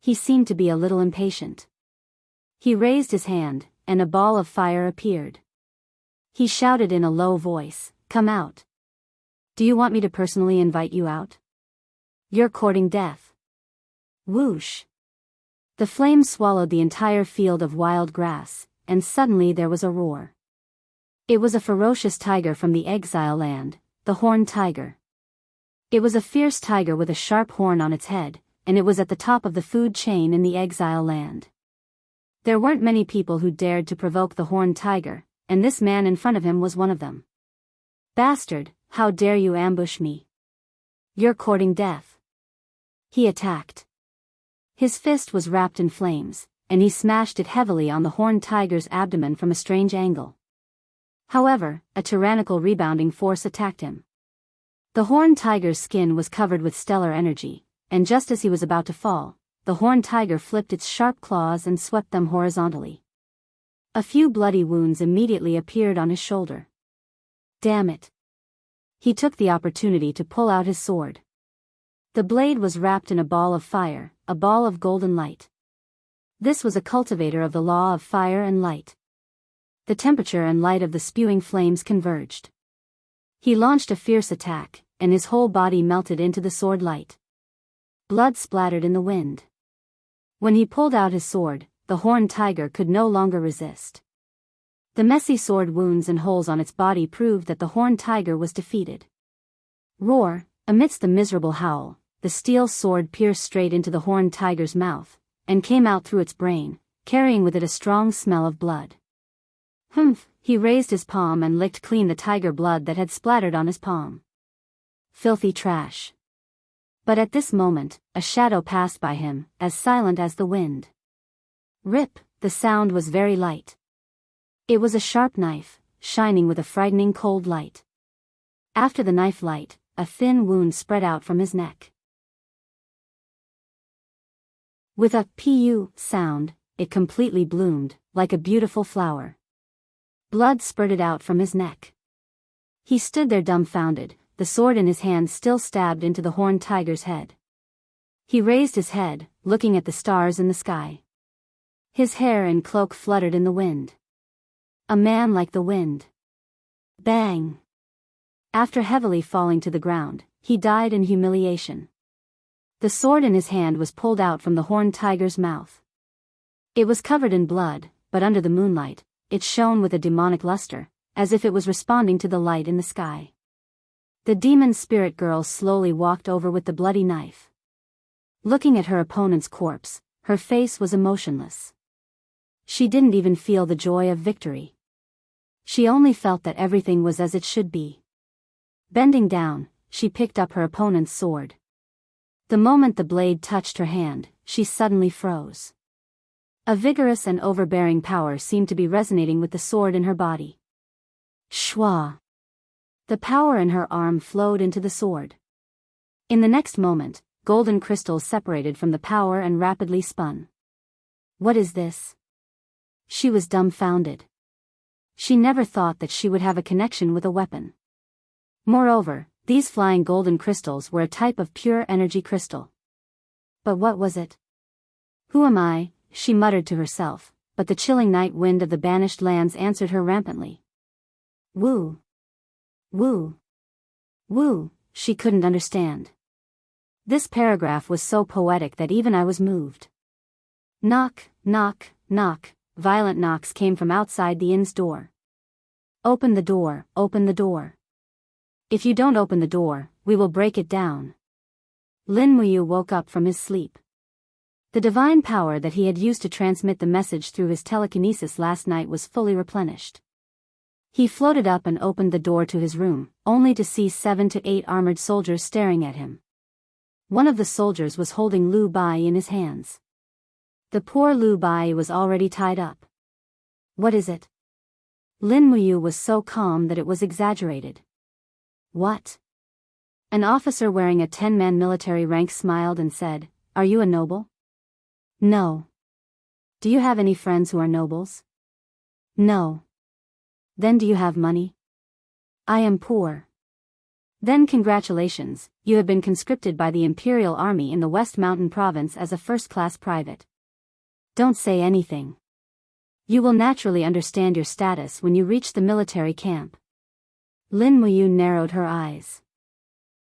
He seemed to be a little impatient. He raised his hand, and a ball of fire appeared. He shouted in a low voice, "Come out. Do you want me to personally invite you out? You're courting death." Whoosh. The flame swallowed the entire field of wild grass, and suddenly there was a roar. It was a ferocious tiger from the exile land, the horned tiger. It was a fierce tiger with a sharp horn on its head, and it was at the top of the food chain in the exile land. There weren't many people who dared to provoke the horned tiger, and this man in front of him was one of them. "Bastard, how dare you ambush me? You're courting death." He attacked. His fist was wrapped in flames, and he smashed it heavily on the horned tiger's abdomen from a strange angle. However, a tyrannical rebounding force attacked him. The horned tiger's skin was covered with stellar energy, and just as he was about to fall, the horned tiger flipped its sharp claws and swept them horizontally. A few bloody wounds immediately appeared on his shoulder. Damn it. He took the opportunity to pull out his sword. The blade was wrapped in a ball of fire, a ball of golden light. This was a cultivator of the law of fire and light. The temperature and light of the spewing flames converged. He launched a fierce attack, and his whole body melted into the sword light. Blood splattered in the wind. When he pulled out his sword, the horned tiger could no longer resist. The messy sword wounds and holes on its body proved that the horned tiger was defeated. Roar, amidst the miserable howl, the steel sword pierced straight into the horned tiger's mouth, and came out through its brain, carrying with it a strong smell of blood. Humph, he raised his palm and licked clean the tiger blood that had splattered on his palm. Filthy trash. But at this moment, a shadow passed by him, as silent as the wind. Rip, the sound was very light. It was a sharp knife, shining with a frightening cold light. After the knife light, a thin wound spread out from his neck. With a pu sound, it completely bloomed, like a beautiful flower. Blood spurted out from his neck. He stood there dumbfounded, the sword in his hand still stabbed into the horned tiger's head. He raised his head, looking at the stars in the sky. His hair and cloak fluttered in the wind. A man like the wind. Bang! After heavily falling to the ground, he died in humiliation. The sword in his hand was pulled out from the horned tiger's mouth. It was covered in blood, but under the moonlight, it shone with a demonic luster, as if it was responding to the light in the sky. The demon spirit girl slowly walked over with the bloody knife. Looking at her opponent's corpse, her face was emotionless. She didn't even feel the joy of victory. She only felt that everything was as it should be. Bending down, she picked up her opponent's sword. The moment the blade touched her hand, she suddenly froze. A vigorous and overbearing power seemed to be resonating with the sword in her body. Shwa! The power in her arm flowed into the sword. In the next moment, golden crystals separated from the power and rapidly spun. What is this? She was dumbfounded. She never thought that she would have a connection with a weapon. Moreover, these flying golden crystals were a type of pure energy crystal. But what was it? Who am I? She muttered to herself, but the chilling night wind of the banished lands answered her rampantly. Woo! Woo! Woo! She couldn't understand. This paragraph was so poetic that even I was moved. Knock, knock, knock. Violent knocks came from outside the inn's door. Open the door, open the door. If you don't open the door, we will break it down. Lin Muyu woke up from his sleep. The divine power that he had used to transmit the message through his telekinesis last night was fully replenished. He floated up and opened the door to his room, only to see 7 to 8 armored soldiers staring at him. One of the soldiers was holding Lu Bai in his hands. The poor Lu Bai was already tied up. What is it? Lin Muyu was so calm that it was exaggerated. What? An officer wearing a 10-man military rank smiled and said, Are you a noble? No. Do you have any friends who are nobles? No. Then do you have money? I am poor. Then congratulations, you have been conscripted by the Imperial Army in the West Mountain Province as a first-class private. Don't say anything. You will naturally understand your status when you reach the military camp. Lin Muyu narrowed her eyes.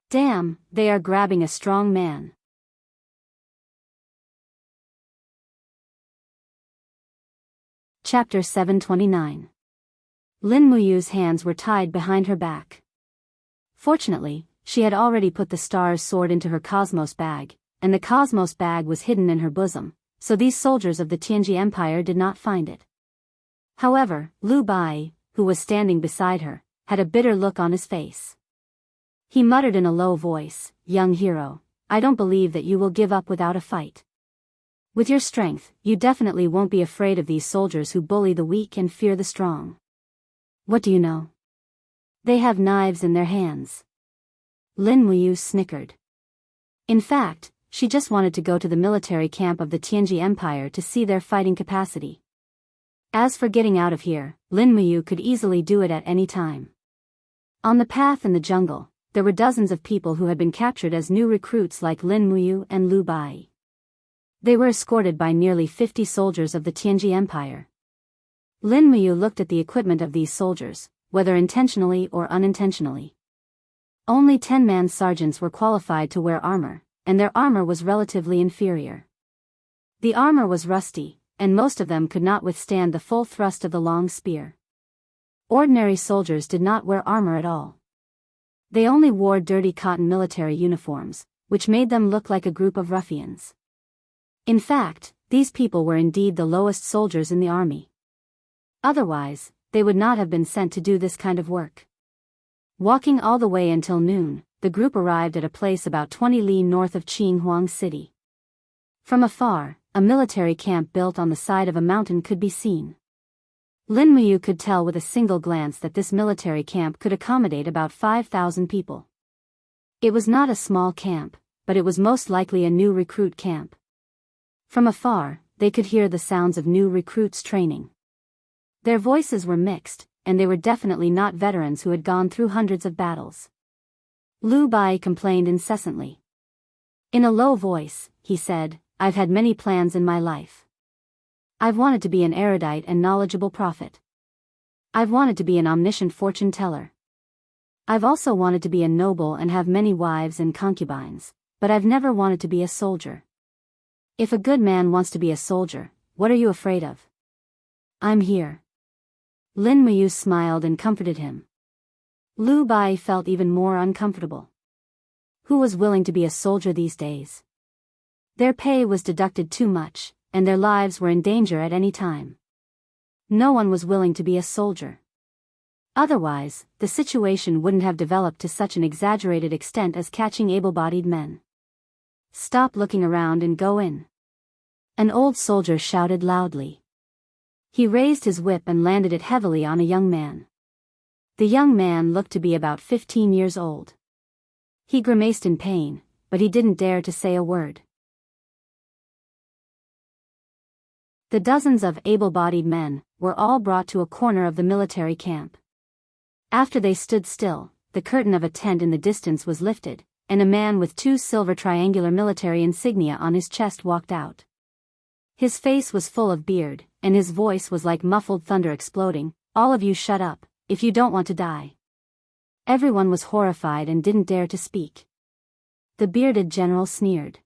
Damn, they are grabbing a strong man. Chapter 729. Lin Muyu's hands were tied behind her back. Fortunately, she had already put the star's sword into her cosmos bag, and the cosmos bag was hidden in her bosom, so these soldiers of the Tianji Empire did not find it. However, Lu Bai, who was standing beside her, had a bitter look on his face. He muttered in a low voice, Young hero, I don't believe that you will give up without a fight. With your strength, you definitely won't be afraid of these soldiers who bully the weak and fear the strong. What do you know? They have knives in their hands. Lin Muyu snickered. In fact, she just wanted to go to the military camp of the Tianji Empire to see their fighting capacity. As for getting out of here, Lin Muyu could easily do it at any time. On the path in the jungle, there were dozens of people who had been captured as new recruits like Lin Muyu and Lu Bai. They were escorted by nearly 50 soldiers of the Tianji Empire. Lin Muyu looked at the equipment of these soldiers, whether intentionally or unintentionally. Only 10-man sergeants were qualified to wear armor, and their armor was relatively inferior. The armor was rusty, and most of them could not withstand the full thrust of the long spear. Ordinary soldiers did not wear armor at all. They only wore dirty cotton military uniforms, which made them look like a group of ruffians. In fact, these people were indeed the lowest soldiers in the army. Otherwise, they would not have been sent to do this kind of work. Walking all the way until noon, the group arrived at a place about 20 li north of Qinghuang City. From afar, a military camp built on the side of a mountain could be seen. Lin Muyu could tell with a single glance that this military camp could accommodate about 5,000 people. It was not a small camp, but it was most likely a new recruit camp. From afar, they could hear the sounds of new recruits training. Their voices were mixed, and they were definitely not veterans who had gone through hundreds of battles. Lu Bai complained incessantly. In a low voice, he said, I've had many plans in my life. I've wanted to be an erudite and knowledgeable prophet. I've wanted to be an omniscient fortune teller. I've also wanted to be a noble and have many wives and concubines, but I've never wanted to be a soldier. If a good man wants to be a soldier, what are you afraid of? I'm here. Lin Muyu smiled and comforted him. Lu Bai felt even more uncomfortable. Who was willing to be a soldier these days? Their pay was deducted too much, and their lives were in danger at any time. No one was willing to be a soldier. Otherwise, the situation wouldn't have developed to such an exaggerated extent as catching able-bodied men. Stop looking around and go in. An old soldier shouted loudly. He raised his whip and landed it heavily on a young man. The young man looked to be about 15 years old. He grimaced in pain, but he didn't dare to say a word. The dozens of able-bodied men were all brought to a corner of the military camp. After they stood still, the curtain of a tent in the distance was lifted, and a man with 2 silver triangular military insignia on his chest walked out. His face was full of beard, and his voice was like muffled thunder exploding. "All of you shut up, if you don't want to die." Everyone was horrified and didn't dare to speak. The bearded general sneered.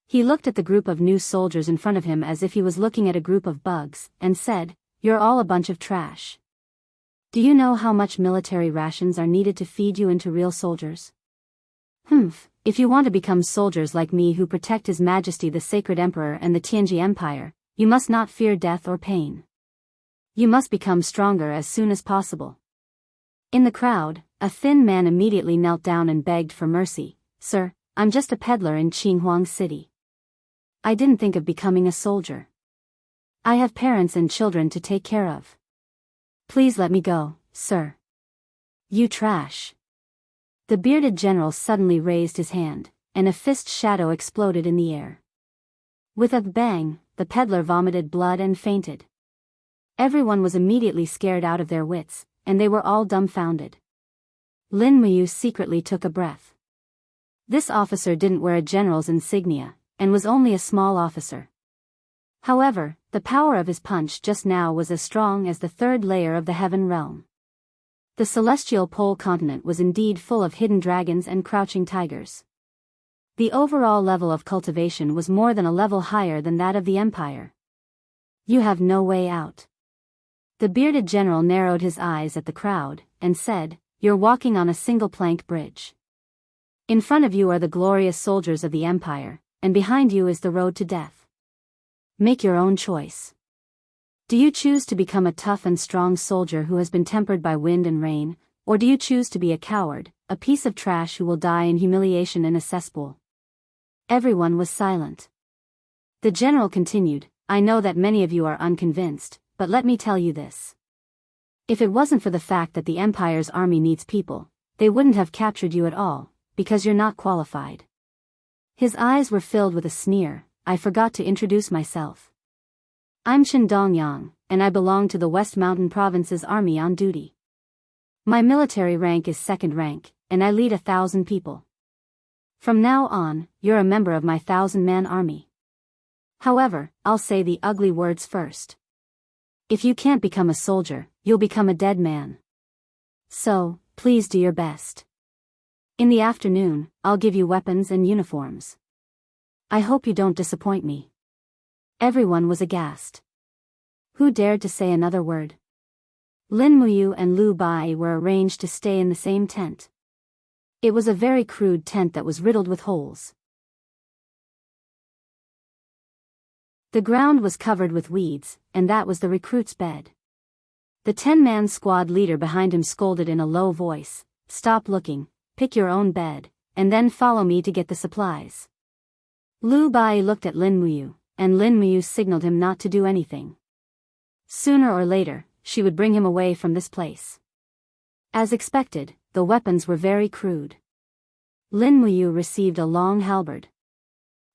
He looked at the group of new soldiers in front of him as if he was looking at a group of bugs, and said, "You're all a bunch of trash. Do you know how much military rations are needed to feed you into real soldiers? If you want to become soldiers like me who protect His Majesty the Sacred Emperor and the Tianji Empire, you must not fear death or pain. You must become stronger as soon as possible." In the crowd, a thin man immediately knelt down and begged for mercy. "Sir, I'm just a peddler in Qinhuang City. I didn't think of becoming a soldier. I have parents and children to take care of. Please let me go, sir." "You trash." The bearded general suddenly raised his hand, and a fist shadow exploded in the air. With a bang, the peddler vomited blood and fainted. Everyone was immediately scared out of their wits, and they were all dumbfounded. Lin Muyu secretly took a breath. This officer didn't wear a general's insignia, and was only a small officer. However, the power of his punch just now was as strong as the 3rd layer of the heaven realm. The celestial pole continent was indeed full of hidden dragons and crouching tigers. The overall level of cultivation was more than a level higher than that of the empire. "You have no way out." The bearded general narrowed his eyes at the crowd, and said, "You're walking on a single plank bridge. In front of you are the glorious soldiers of the empire, and behind you is the road to death. Make your own choice. Do you choose to become a tough and strong soldier who has been tempered by wind and rain, or do you choose to be a coward, a piece of trash who will die in humiliation in a cesspool?" Everyone was silent. The general continued, "I know that many of you are unconvinced, but let me tell you this. If it wasn't for the fact that the Empire's army needs people, they wouldn't have captured you at all, because you're not qualified." His eyes were filled with a sneer. "I forgot to introduce myself. I'm Chen Dongyang, and I belong to the West Mountain Province's army on duty. My military rank is 2nd rank, and I lead 1,000 people. From now on, you're a member of my 1,000-man army. However, I'll say the ugly words first. If you can't become a soldier, you'll become a dead man. So, please do your best. In the afternoon, I'll give you weapons and uniforms. I hope you don't disappoint me." Everyone was aghast. Who dared to say another word? Lin Muyu and Lu Bai were arranged to stay in the same tent. It was a very crude tent that was riddled with holes. The ground was covered with weeds, and that was the recruit's bed. The 10-man squad leader behind him scolded in a low voice, "Stop looking, pick your own bed, and then follow me to get the supplies." Lu Bai looked at Lin Muyu, and Lin Muyu signaled him not to do anything. Sooner or later, she would bring him away from this place. As expected, the weapons were very crude. Lin Muyu received a long halberd.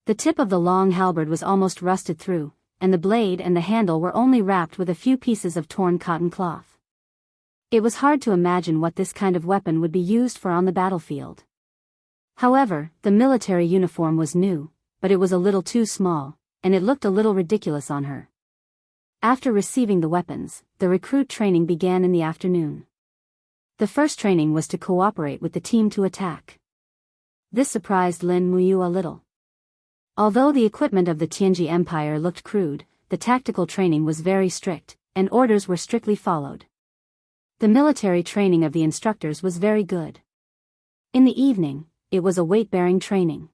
The tip of the long halberd was almost rusted through, and the blade and the handle were only wrapped with a few pieces of torn cotton cloth. It was hard to imagine what this kind of weapon would be used for on the battlefield. However, the military uniform was new, but it was a little too small, and it looked a little ridiculous on her. After receiving the weapons, the recruit training began in the afternoon. The first training was to cooperate with the team to attack. This surprised Lin Muyu a little. Although the equipment of the Tianji Empire looked crude, the tactical training was very strict, and orders were strictly followed. The military training of the instructors was very good. In the evening, it was a weight-bearing training.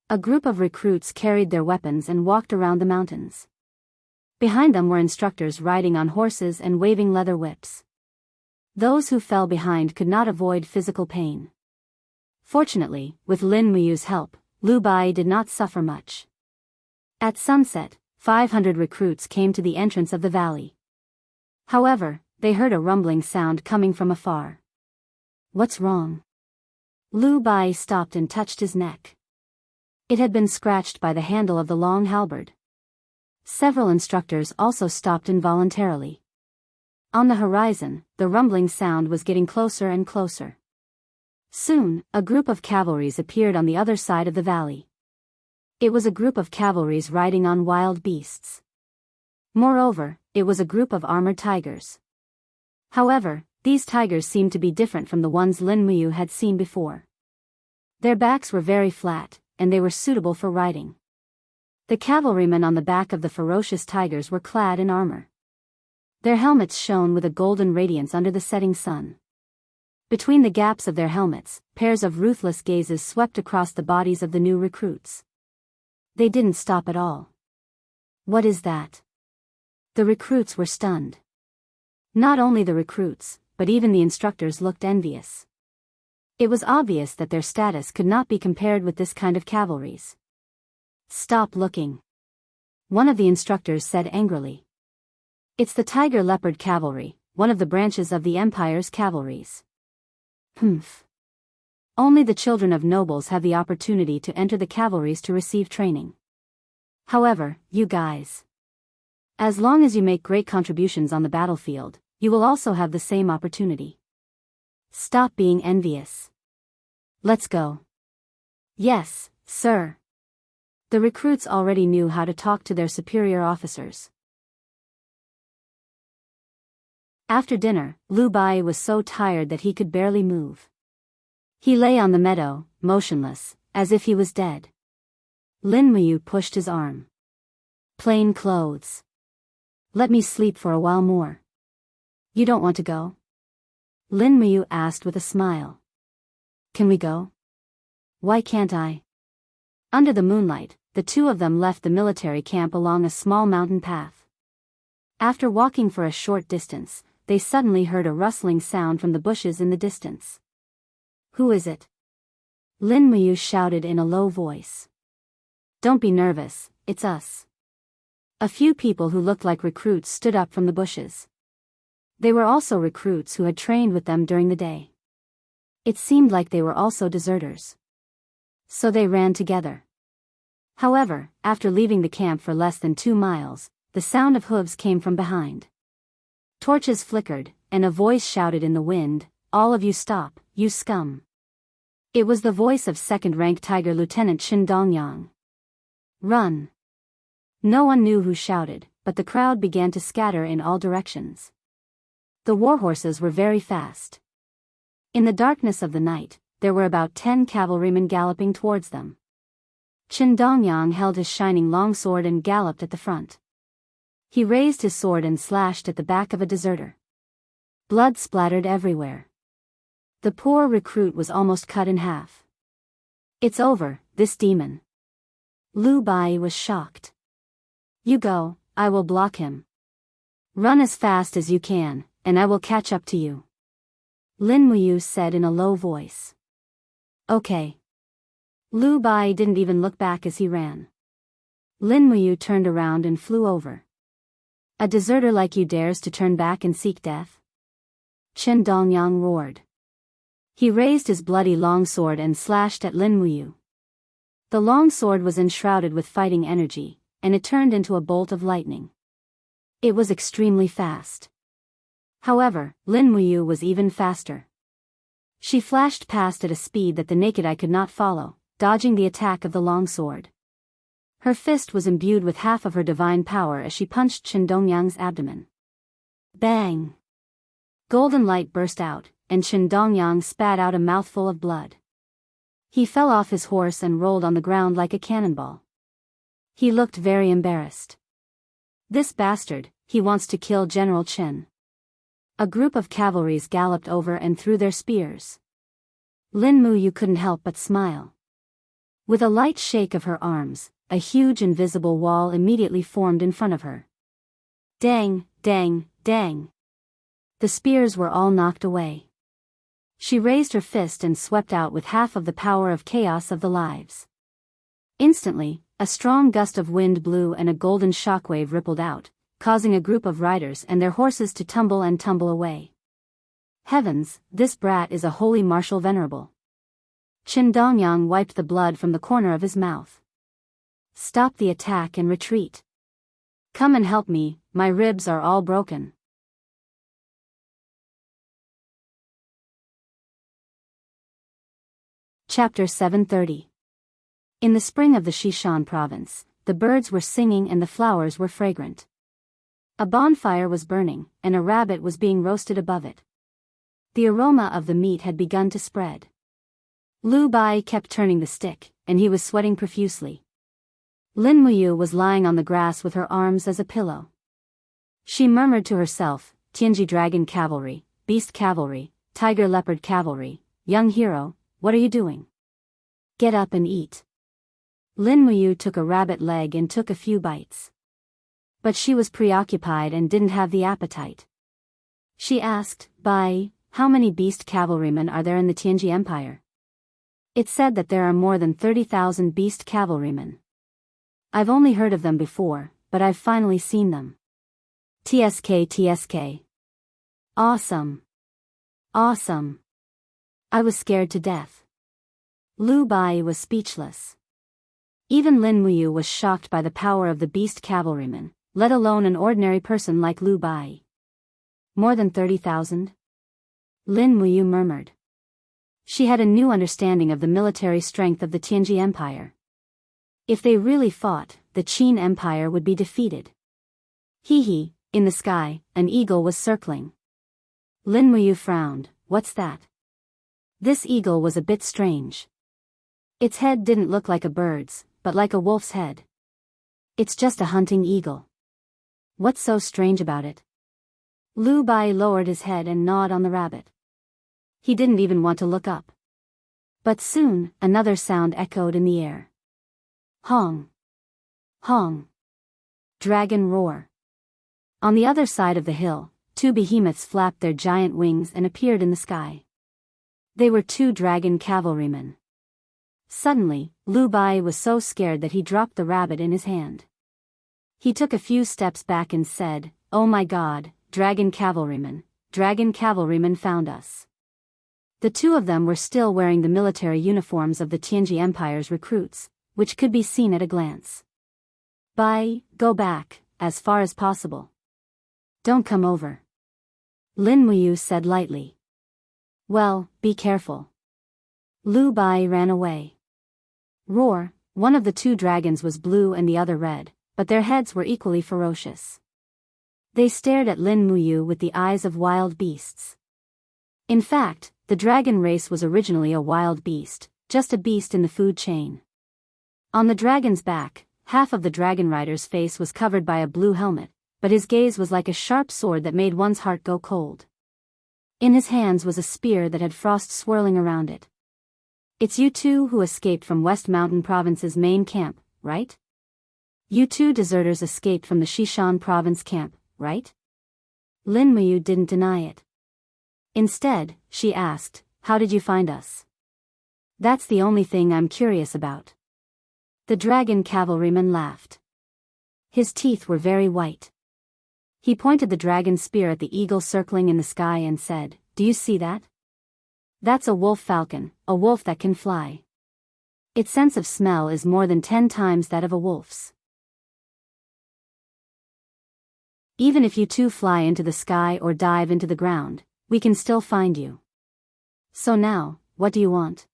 A group of recruits carried their weapons and walked around the mountains. Behind them were instructors riding on horses and waving leather whips. Those who fell behind could not avoid physical pain. Fortunately, with Lin Muyu's help, Lu Bai did not suffer much. At sunset, 500 recruits came to the entrance of the valley. However, they heard a rumbling sound coming from afar. What's wrong? Lu Bai stopped and touched his neck. It had been scratched by the handle of the long halberd. Several instructors also stopped involuntarily. On the horizon, the rumbling sound was getting closer and closer. Soon, a group of cavalries appeared on the other side of the valley. It was a group of cavalries riding on wild beasts. Moreover, it was a group of armored tigers. However, these tigers seemed to be different from the ones Lin Muyu had seen before. Their backs were very flat, and they were suitable for riding. The cavalrymen on the back of the ferocious tigers were clad in armor. Their helmets shone with a golden radiance under the setting sun. Between the gaps of their helmets, pairs of ruthless gazes swept across the bodies of the new recruits. They didn't stop at all. What is that? The recruits were stunned. Not only the recruits, but even the instructors looked envious. It was obvious that their status could not be compared with this kind of cavalry's. Stop looking. One of the instructors said angrily. It's the Tiger Leopard Cavalry, one of the branches of the Empire's cavalries. Humph. Only the children of nobles have the opportunity to enter the cavalries to receive training. However, you guys. As long as you make great contributions on the battlefield, you will also have the same opportunity. Stop being envious. Let's go. Yes, sir. The recruits already knew how to talk to their superior officers. After dinner, Lu Bai was so tired that he could barely move. He lay on the meadow, motionless, as if he was dead. Lin Muyu pushed his arm. Plain clothes. Let me sleep for a while more. You don't want to go? Lin Muyu asked with a smile. Can we go? Why can't I? Under the moonlight, the two of them left the military camp along a small mountain path. After walking for a short distance, they suddenly heard a rustling sound from the bushes in the distance. Who is it? Lin Muyu shouted in a low voice. Don't be nervous, it's us. A few people who looked like recruits stood up from the bushes. They were also recruits who had trained with them during the day. It seemed like they were also deserters. So they ran together. However, after leaving the camp for less than 2 miles, the sound of hooves came from behind. Torches flickered, and a voice shouted in the wind, "All of you stop, you scum." It was the voice of second-rank Tiger Lieutenant Qin Dongyang. Run! No one knew who shouted, but the crowd began to scatter in all directions. The warhorses were very fast. In the darkness of the night, there were about 10 cavalrymen galloping towards them. Qin Dongyang held his shining longsword and galloped at the front. He raised his sword and slashed at the back of a deserter. Blood splattered everywhere. The poor recruit was almost cut in half. It's over, this demon. Lu Bai was shocked. You go, I will block him. Run as fast as you can, and I will catch up to you. Lin Muyu said in a low voice. Okay. Lu Bai didn't even look back as he ran. Lin Muyu turned around and flew over. A deserter like you dares to turn back and seek death? Qin Dongyang roared. He raised his bloody longsword and slashed at Lin Muyu. The longsword was enshrouded with fighting energy, and it turned into a bolt of lightning. It was extremely fast. However, Lin Muyu was even faster. She flashed past at a speed that the naked eye could not follow, dodging the attack of the longsword. Her fist was imbued with half of her divine power as she punched Qin Dongyang's abdomen. Bang! Golden light burst out, and Qin Dongyang spat out a mouthful of blood. He fell off his horse and rolled on the ground like a cannonball. He looked very embarrassed. This bastard, he wants to kill General Qin. A group of cavalries galloped over and threw their spears. Lin Muyu couldn't help but smile. With a light shake of her arms, a huge invisible wall immediately formed in front of her. Dang, dang, dang. The spears were all knocked away. She raised her fist and swept out with half of the power of chaos of the lives. Instantly, a strong gust of wind blew and a golden shockwave rippled out, causing a group of riders and their horses to tumble and tumble away. Heavens, this brat is a holy martial venerable. Qin Dongyang wiped the blood from the corner of his mouth. Stop the attack and retreat. Come and help me, my ribs are all broken. Chapter 730. In the spring of the Xishan province, the birds were singing and the flowers were fragrant. A bonfire was burning, and a rabbit was being roasted above it. The aroma of the meat had begun to spread. Lu Bai kept turning the stick, and he was sweating profusely. Lin Muyu was lying on the grass with her arms as a pillow. She murmured to herself, Tianji Dragon Cavalry, Beast Cavalry, Tiger Leopard Cavalry, young hero, what are you doing? Get up and eat. Lin Muyu took a rabbit leg and took a few bites. But she was preoccupied and didn't have the appetite. She asked, Bai, how many beast cavalrymen are there in the Tianji Empire? It said that there are more than 30,000 beast cavalrymen. I've only heard of them before, but I've finally seen them. TSK. Awesome. Awesome. I was scared to death. Lu Bai was speechless. Even Lin Muyu was shocked by the power of the beast cavalrymen, let alone an ordinary person like Lu Bai. More than 30,000? Lin Muyu murmured. She had a new understanding of the military strength of the Tianji Empire. If they really fought, the Qin Empire would be defeated. Hee, in the sky, an eagle was circling. Lin Muyu frowned, what's that? This eagle was a bit strange. Its head didn't look like a bird's, but like a wolf's head. It's just a hunting eagle. What's so strange about it? Lu Bai lowered his head and gnawed on the rabbit. He didn't even want to look up. But soon, another sound echoed in the air. Hong. Hong. Dragon roar. On the other side of the hill, two behemoths flapped their giant wings and appeared in the sky. They were two dragon cavalrymen. Suddenly, Lu Bai was so scared that he dropped the rabbit in his hand. He took a few steps back and said, Oh my God, dragon cavalrymen found us. The two of them were still wearing the military uniforms of the Tianji Empire's recruits, which could be seen at a glance. Bai, go back, as far as possible. Don't come over. Lin Muyu said lightly. Well, be careful. Lu Bai ran away. Roar, one of the two dragons was blue and the other red, but their heads were equally ferocious. They stared at Lin Muyu with the eyes of wild beasts. In fact, the dragon race was originally a wild beast, just a beast in the food chain. On the dragon's back, half of the dragon rider's face was covered by a blue helmet, but his gaze was like a sharp sword that made one's heart go cold. In his hands was a spear that had frost swirling around it. It's you two who escaped from West Mountain Province's main camp, right? You two deserters escaped from the Xishan Province camp, right? Lin Muyu didn't deny it. Instead, she asked, how did you find us? That's the only thing I'm curious about. The dragon cavalryman laughed. His teeth were very white. He pointed the dragon spear at the eagle circling in the sky and said, Do you see that? That's a wolf falcon, a wolf that can fly. Its sense of smell is more than 10 times that of a wolf's. Even if you two fly into the sky or dive into the ground, we can still find you. So now, what do you want?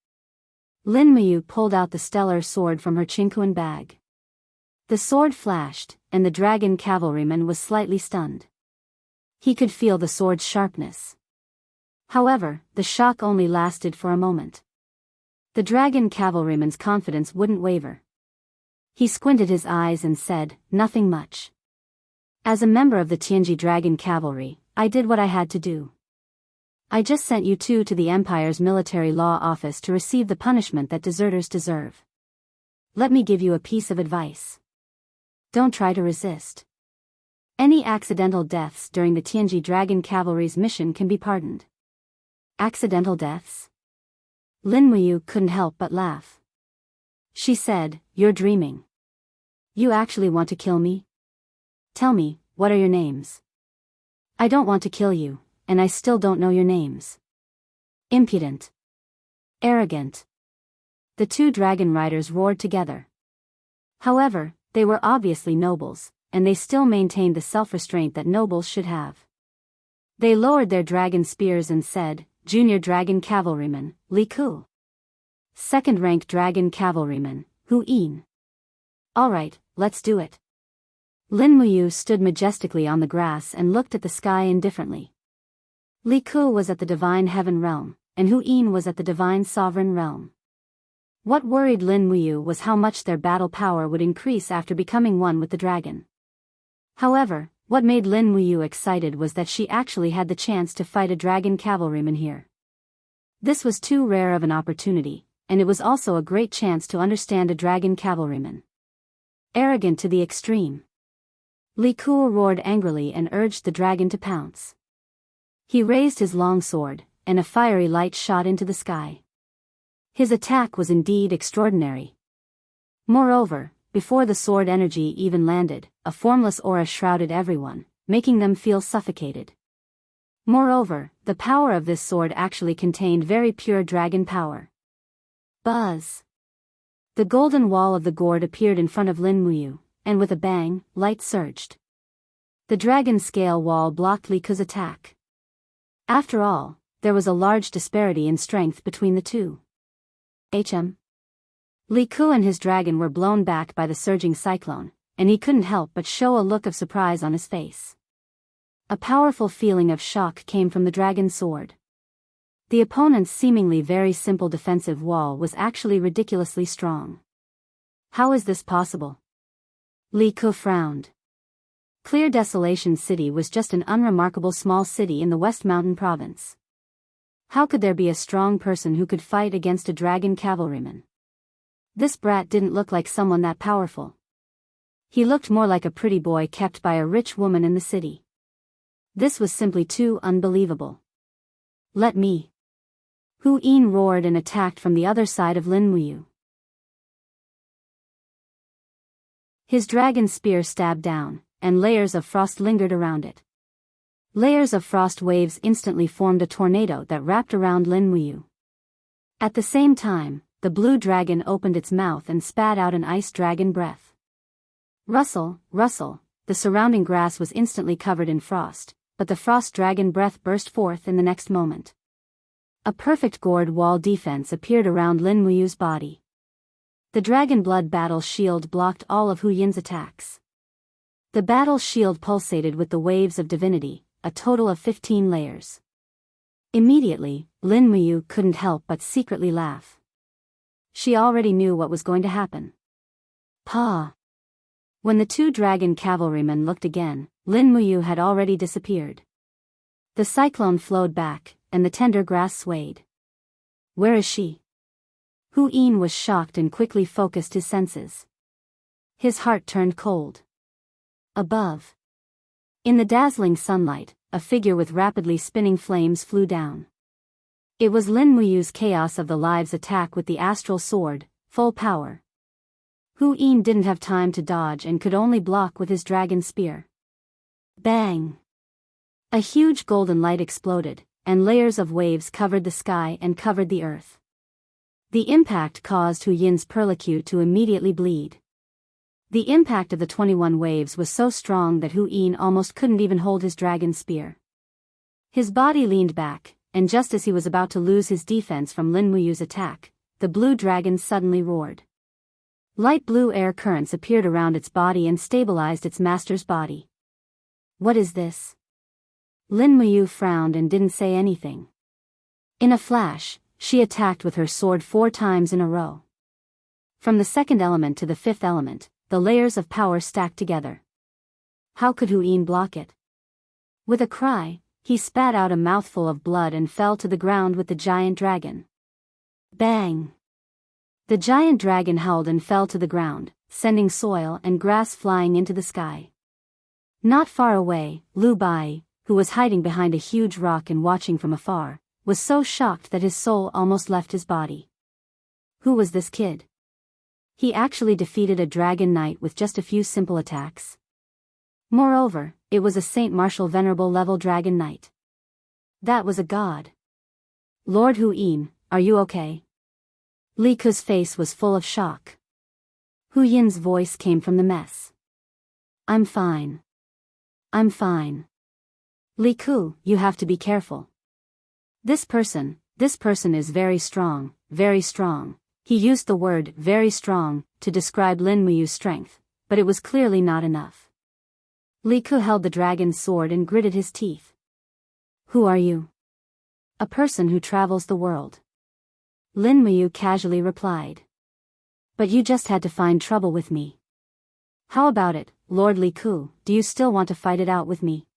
Lin Muyu pulled out the stellar sword from her chinquan bag. The sword flashed, and the dragon cavalryman was slightly stunned. He could feel the sword's sharpness. However, the shock only lasted for a moment. The dragon cavalryman's confidence wouldn't waver. He squinted his eyes and said, Nothing much. As a member of the Tianji Dragon Cavalry, I did what I had to do. I just sent you two to the Empire's military law office to receive the punishment that deserters deserve. Let me give you a piece of advice. Don't try to resist. Any accidental deaths during the Tianji Dragon Cavalry's mission can be pardoned. Accidental deaths? Lin Muyu couldn't help but laugh. She said, "You're dreaming. You actually want to kill me? Tell me, what are your names?" "I don't want to kill you, and I still don't know your names." "Impudent. Arrogant." The two dragon riders roared together. However, they were obviously nobles, and they still maintained the self-restraint that nobles should have. They lowered their dragon spears and said, "Junior Dragon Cavalryman, Li Ku. Second-rank Dragon Cavalryman, Hu Yin. Alright, let's do it." Lin Muyu stood majestically on the grass and looked at the sky indifferently. Li Ku was at the Divine Heaven Realm, and Hu Yin was at the Divine Sovereign Realm. What worried Lin Muyu was how much their battle power would increase after becoming one with the dragon. However, what made Lin Muyu excited was that she actually had the chance to fight a dragon cavalryman here. This was too rare of an opportunity, and it was also a great chance to understand a dragon cavalryman. Arrogant to the extreme. Li Ku roared angrily and urged the dragon to pounce. He raised his long sword, and a fiery light shot into the sky. His attack was indeed extraordinary. Moreover, before the sword energy even landed, a formless aura shrouded everyone, making them feel suffocated. Moreover, the power of this sword actually contained very pure dragon power. Buzz! The golden wall of the gourd appeared in front of Lin Muyu, and with a bang, light surged. The dragon scale wall blocked Li Ku's attack. After all, there was a large disparity in strength between the two. Li Ku and his dragon were blown back by the surging cyclone, and he couldn't help but show a look of surprise on his face. A powerful feeling of shock came from the dragon sword. The opponent's seemingly very simple defensive wall was actually ridiculously strong. How is this possible? Li Ku frowned. Clear Desolation City was just an unremarkable small city in the West Mountain province. How could there be a strong person who could fight against a dragon cavalryman? This brat didn't look like someone that powerful. He looked more like a pretty boy kept by a rich woman in the city. This was simply too unbelievable. Let me. Hu Yin roared and attacked from the other side of Lin Muyu. His dragon spear stabbed down, and layers of frost lingered around it. Layers of frost waves instantly formed a tornado that wrapped around Lin Muyu. At the same time, the blue dragon opened its mouth and spat out an ice dragon breath. Rustle, rustle, the surrounding grass was instantly covered in frost, but the frost dragon breath burst forth in the next moment. A perfect gourd wall defense appeared around Lin Muyu's body. The dragon blood battle shield blocked all of Hu Yin's attacks. The battle shield pulsated with the waves of divinity, a total of 15 layers. Immediately, Lin Muyu couldn't help but secretly laugh. She already knew what was going to happen. Pa! When the two dragon cavalrymen looked again, Lin Muyu had already disappeared. The cyclone flowed back, and the tender grass swayed. Where is she? Hu Yin was shocked and quickly focused his senses. His heart turned cold. Above. In the dazzling sunlight, a figure with rapidly spinning flames flew down. It was Lin Muyu's Chaos of the Lives attack with the astral sword, full power. Hu Yin didn't have time to dodge and could only block with his dragon spear. Bang! A huge golden light exploded, and layers of waves covered the sky and covered the earth. The impact caused Hu Yin's perlicute to immediately bleed. The impact of the 21 waves was so strong that Hu Yin almost couldn't even hold his dragon spear. His body leaned back, and just as he was about to lose his defense from Lin Muyu's attack, the blue dragon suddenly roared. Light blue air currents appeared around its body and stabilized its master's body. What is this? Lin Muyu frowned and didn't say anything. In a flash, she attacked with her sword 4 times in a row. From the second element to the 5th element, the layers of power stacked together. How could Hu Yin block it? With a cry, He spat out a mouthful of blood and fell to the ground with the giant dragon. Bang! The giant dragon howled and fell to the ground, sending soil and grass flying into the sky. Not far away, Lu Bai, who was hiding behind a huge rock and watching from afar, was so shocked that his soul almost left his body. Who was this kid? He actually defeated a dragon knight with just a few simple attacks. Moreover, it was a Saint Martial Venerable level dragon knight. That was a god. Lord Hu Yin, are you okay? Li Ke's face was full of shock. Hu Yin's voice came from the mess. I'm fine. I'm fine. Li Ke, you have to be careful. This person is very strong, very strong. He used the word very strong to describe Lin Muyu's strength, but it was clearly not enough. Li Ke held the dragon's sword and gritted his teeth. Who are you? A person who travels the world. Lin Muyu casually replied. But you just had to find trouble with me. How about it, Lord Li Ke, do you still want to fight it out with me?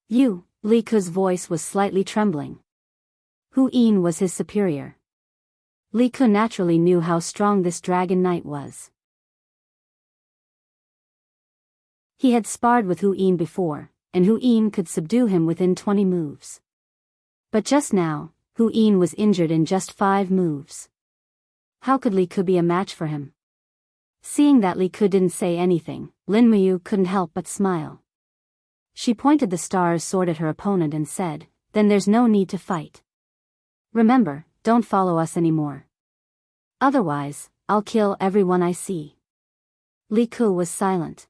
You, Li Ke's voice was slightly trembling. Hu Yin was his superior. Li Ke naturally knew how strong this dragon knight was. He had sparred with Hu Yin before, and Hu Yin could subdue him within 20 moves. But just now, Hu Yin was injured in just 5 moves. How could Li Ke be a match for him? Seeing that Li Ke didn't say anything, Lin Muyu couldn't help but smile. She pointed the star's sword at her opponent and said, then there's no need to fight. Remember, don't follow us anymore. Otherwise, I'll kill everyone I see. Li Ke was silent.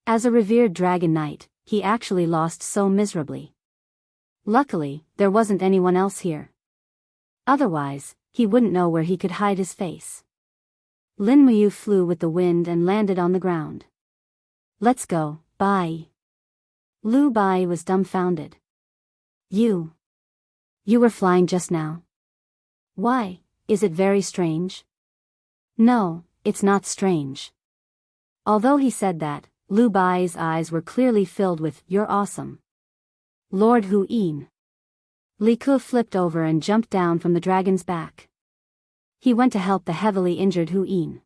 As a revered dragon knight, he actually lost so miserably. Luckily, there wasn't anyone else here. Otherwise, he wouldn't know where he could hide his face. Lin Muyu flew with the wind and landed on the ground. Let's go, Bai. Lu Bai was dumbfounded. You were flying just now? Why, is it very strange? No, it's not strange. Although he said that, Lu Bai's eyes were clearly filled with, you're awesome. Lord Hu Yin. Li Ke flipped over and jumped down from the dragon's back. He went to help the heavily injured Hu Yin.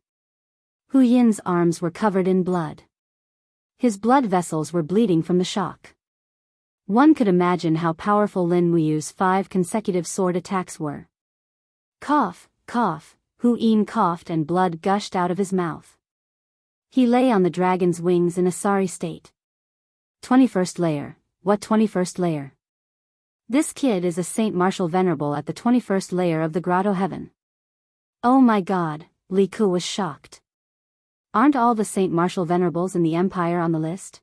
Hu Yin's arms were covered in blood. His blood vessels were bleeding from the shock. One could imagine how powerful Lin Muyu's 5 consecutive sword attacks were. Cough, cough, Hu Yin coughed and blood gushed out of his mouth. He lay on the dragon's wings in a sorry state. 21st layer, what 21st layer? This kid is a Saint Martial Venerable at the 21st layer of the Grotto Heaven. Oh my god, Li Ke was shocked. Aren't all the Saint Martial Venerables in the Empire on the list?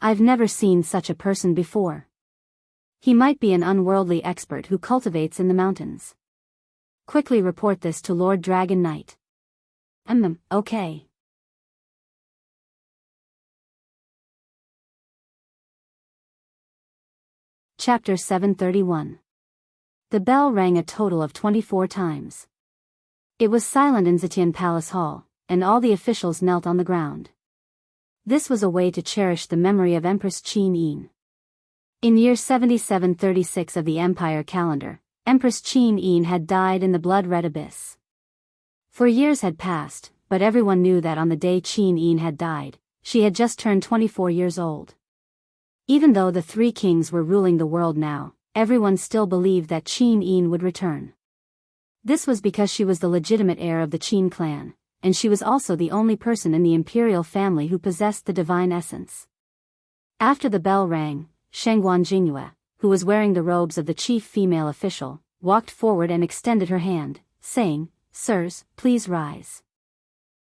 I've never seen such a person before. He might be an unworldly expert who cultivates in the mountains. Quickly report this to Lord Dragon Knight. Okay. Chapter 731. The bell rang a total of 24 times. It was silent in Zetian Palace Hall, and all the officials knelt on the ground. This was a way to cherish the memory of Empress Qin Yin. In year 7736 of the Empire calendar, Empress Qin Yin had died in the blood-red abyss. For years had passed, but everyone knew that on the day Qin Yin had died, she had just turned 24 years old. Even though the 3 kings were ruling the world now, everyone still believed that Qin Yin would return. This was because she was the legitimate heir of the Qin clan, and she was also the only person in the imperial family who possessed the divine essence. After the bell rang, Shengguan Jingyue, who was wearing the robes of the chief female official, walked forward and extended her hand, saying, "Sirs, please rise."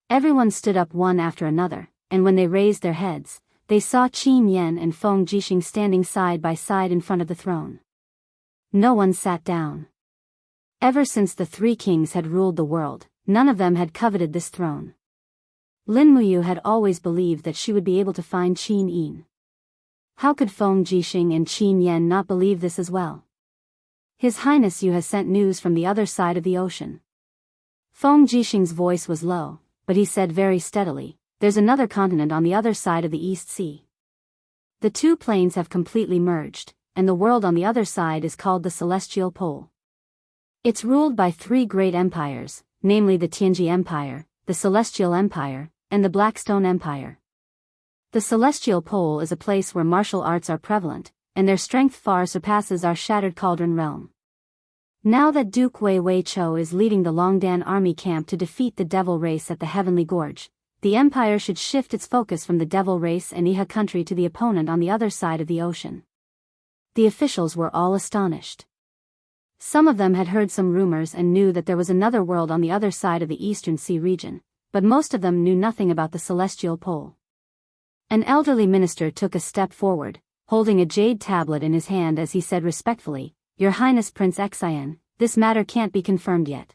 Everyone stood up one after another, and when they raised their heads, they saw Qin Yan and Feng Jixing standing side by side in front of the throne. No one sat down. Ever since the 3 kings had ruled the world, none of them had coveted this throne. Lin Muyu had always believed that she would be able to find Qin Yin. How could Feng Jixing and Qin Yan not believe this as well? His Highness Yu has sent news from the other side of the ocean. Feng Jixing's voice was low, but he said very steadily, "There's another continent on the other side of the East Sea. The 2 plains have completely merged, and the world on the other side is called the Celestial Pole. It's ruled by 3 great empires, namely the Tianji Empire, the Celestial Empire, and the Blackstone Empire. The Celestial Pole is a place where martial arts are prevalent, and their strength far surpasses our Shattered Cauldron realm. Now that Duke Wei Wei Cho is leading the Longdan army camp to defeat the Devil Race at the Heavenly Gorge, the Empire should shift its focus from the Devil Race and Iha country to the opponent on the other side of the ocean. The officials were all astonished. Some of them had heard some rumors and knew that there was another world on the other side of the Eastern Sea region, but most of them knew nothing about the Celestial Pole. An elderly minister took a step forward, holding a jade tablet in his hand as he said respectfully, "Your Highness Prince Xian, this matter can't be confirmed yet.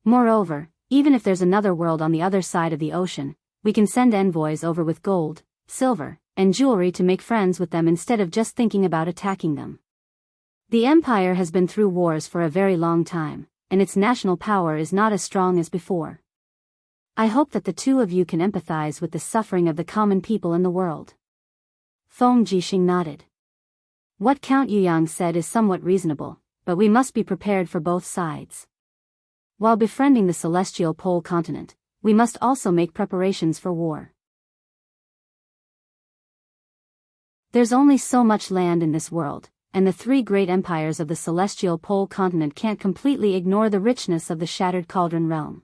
Moreover, even if there's another world on the other side of the ocean, we can send envoys over with gold, silver, and jewelry to make friends with them instead of just thinking about attacking them. The Empire has been through wars for a very long time, and its national power is not as strong as before. I hope that the 2 of you can empathize with the suffering of the common people in the world." Feng Jixing nodded. What Count Yuyang said is somewhat reasonable, but we must be prepared for both sides. While befriending the Celestial Pole continent, we must also make preparations for war. There's only so much land in this world, and the 3 great empires of the Celestial Pole continent can't completely ignore the richness of the Shattered Cauldron realm.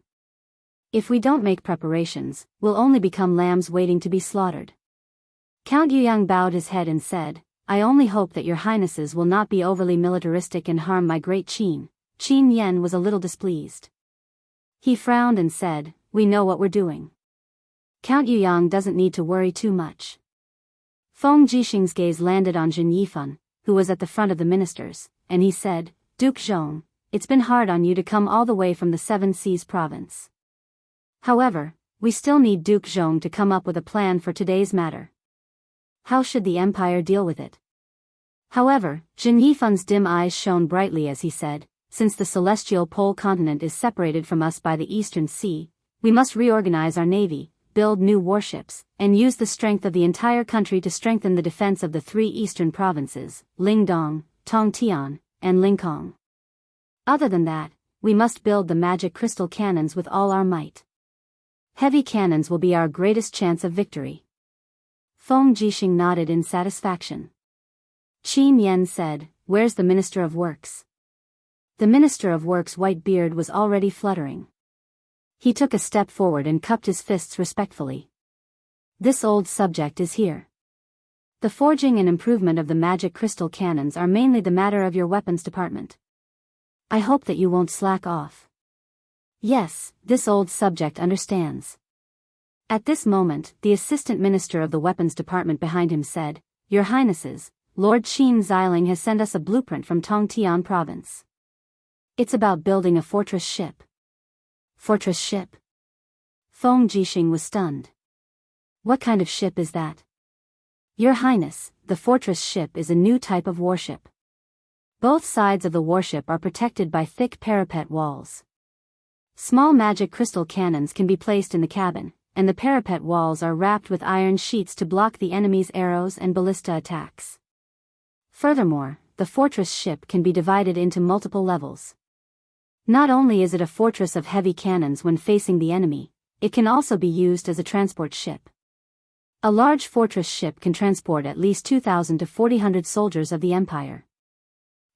If we don't make preparations, we'll only become lambs waiting to be slaughtered. Count Yuyang bowed his head and said, "I only hope that your highnesses will not be overly militaristic and harm my great Qin." Qin Yen was a little displeased. He frowned and said, "We know what we're doing. Count Yuyang doesn't need to worry too much." Feng Jixing's gaze landed on Jin Yifan, who was at the front of the ministers, and he said, "Duke Zhong, it's been hard on you to come all the way from the Seven Seas province. However, we still need Duke Zhong to come up with a plan for today's matter. How should the Empire deal with it?" However, Jin Yifan's dim eyes shone brightly as he said, "Since the Celestial Pole continent is separated from us by the Eastern Sea, we must reorganize our navy, build new warships, and use the strength of the entire country to strengthen the defense of the 3 eastern provinces, Lingdong, Tongtian, and Lingkong. Other than that, we must build the magic crystal cannons with all our might. Heavy cannons will be our greatest chance of victory." Feng Jixing nodded in satisfaction. Qin Yen said, "Where's the Minister of Works?" The Minister of Works' white beard was already fluttering. He took a step forward and cupped his fists respectfully. "This old subject is here. The forging and improvement of the magic crystal cannons are mainly the matter of your weapons department. I hope that you won't slack off." Yes, this old subject understands. At this moment, the Assistant Minister of the Weapons Department behind him said, "Your Highnesses, Lord Qin Xiling has sent us a blueprint from Tongtian province. It's about building a fortress ship." "Fortress ship?" Feng Jixing was stunned. "What kind of ship is that?" "Your Highness, the fortress ship is a new type of warship. Both sides of the warship are protected by thick parapet walls. Small magic crystal cannons can be placed in the cabin, and the parapet walls are wrapped with iron sheets to block the enemy's arrows and ballista attacks. Furthermore, the fortress ship can be divided into multiple levels. Not only is it a fortress of heavy cannons when facing the enemy, it can also be used as a transport ship. A large fortress ship can transport at least 2,000 to 4,000 soldiers of the Empire.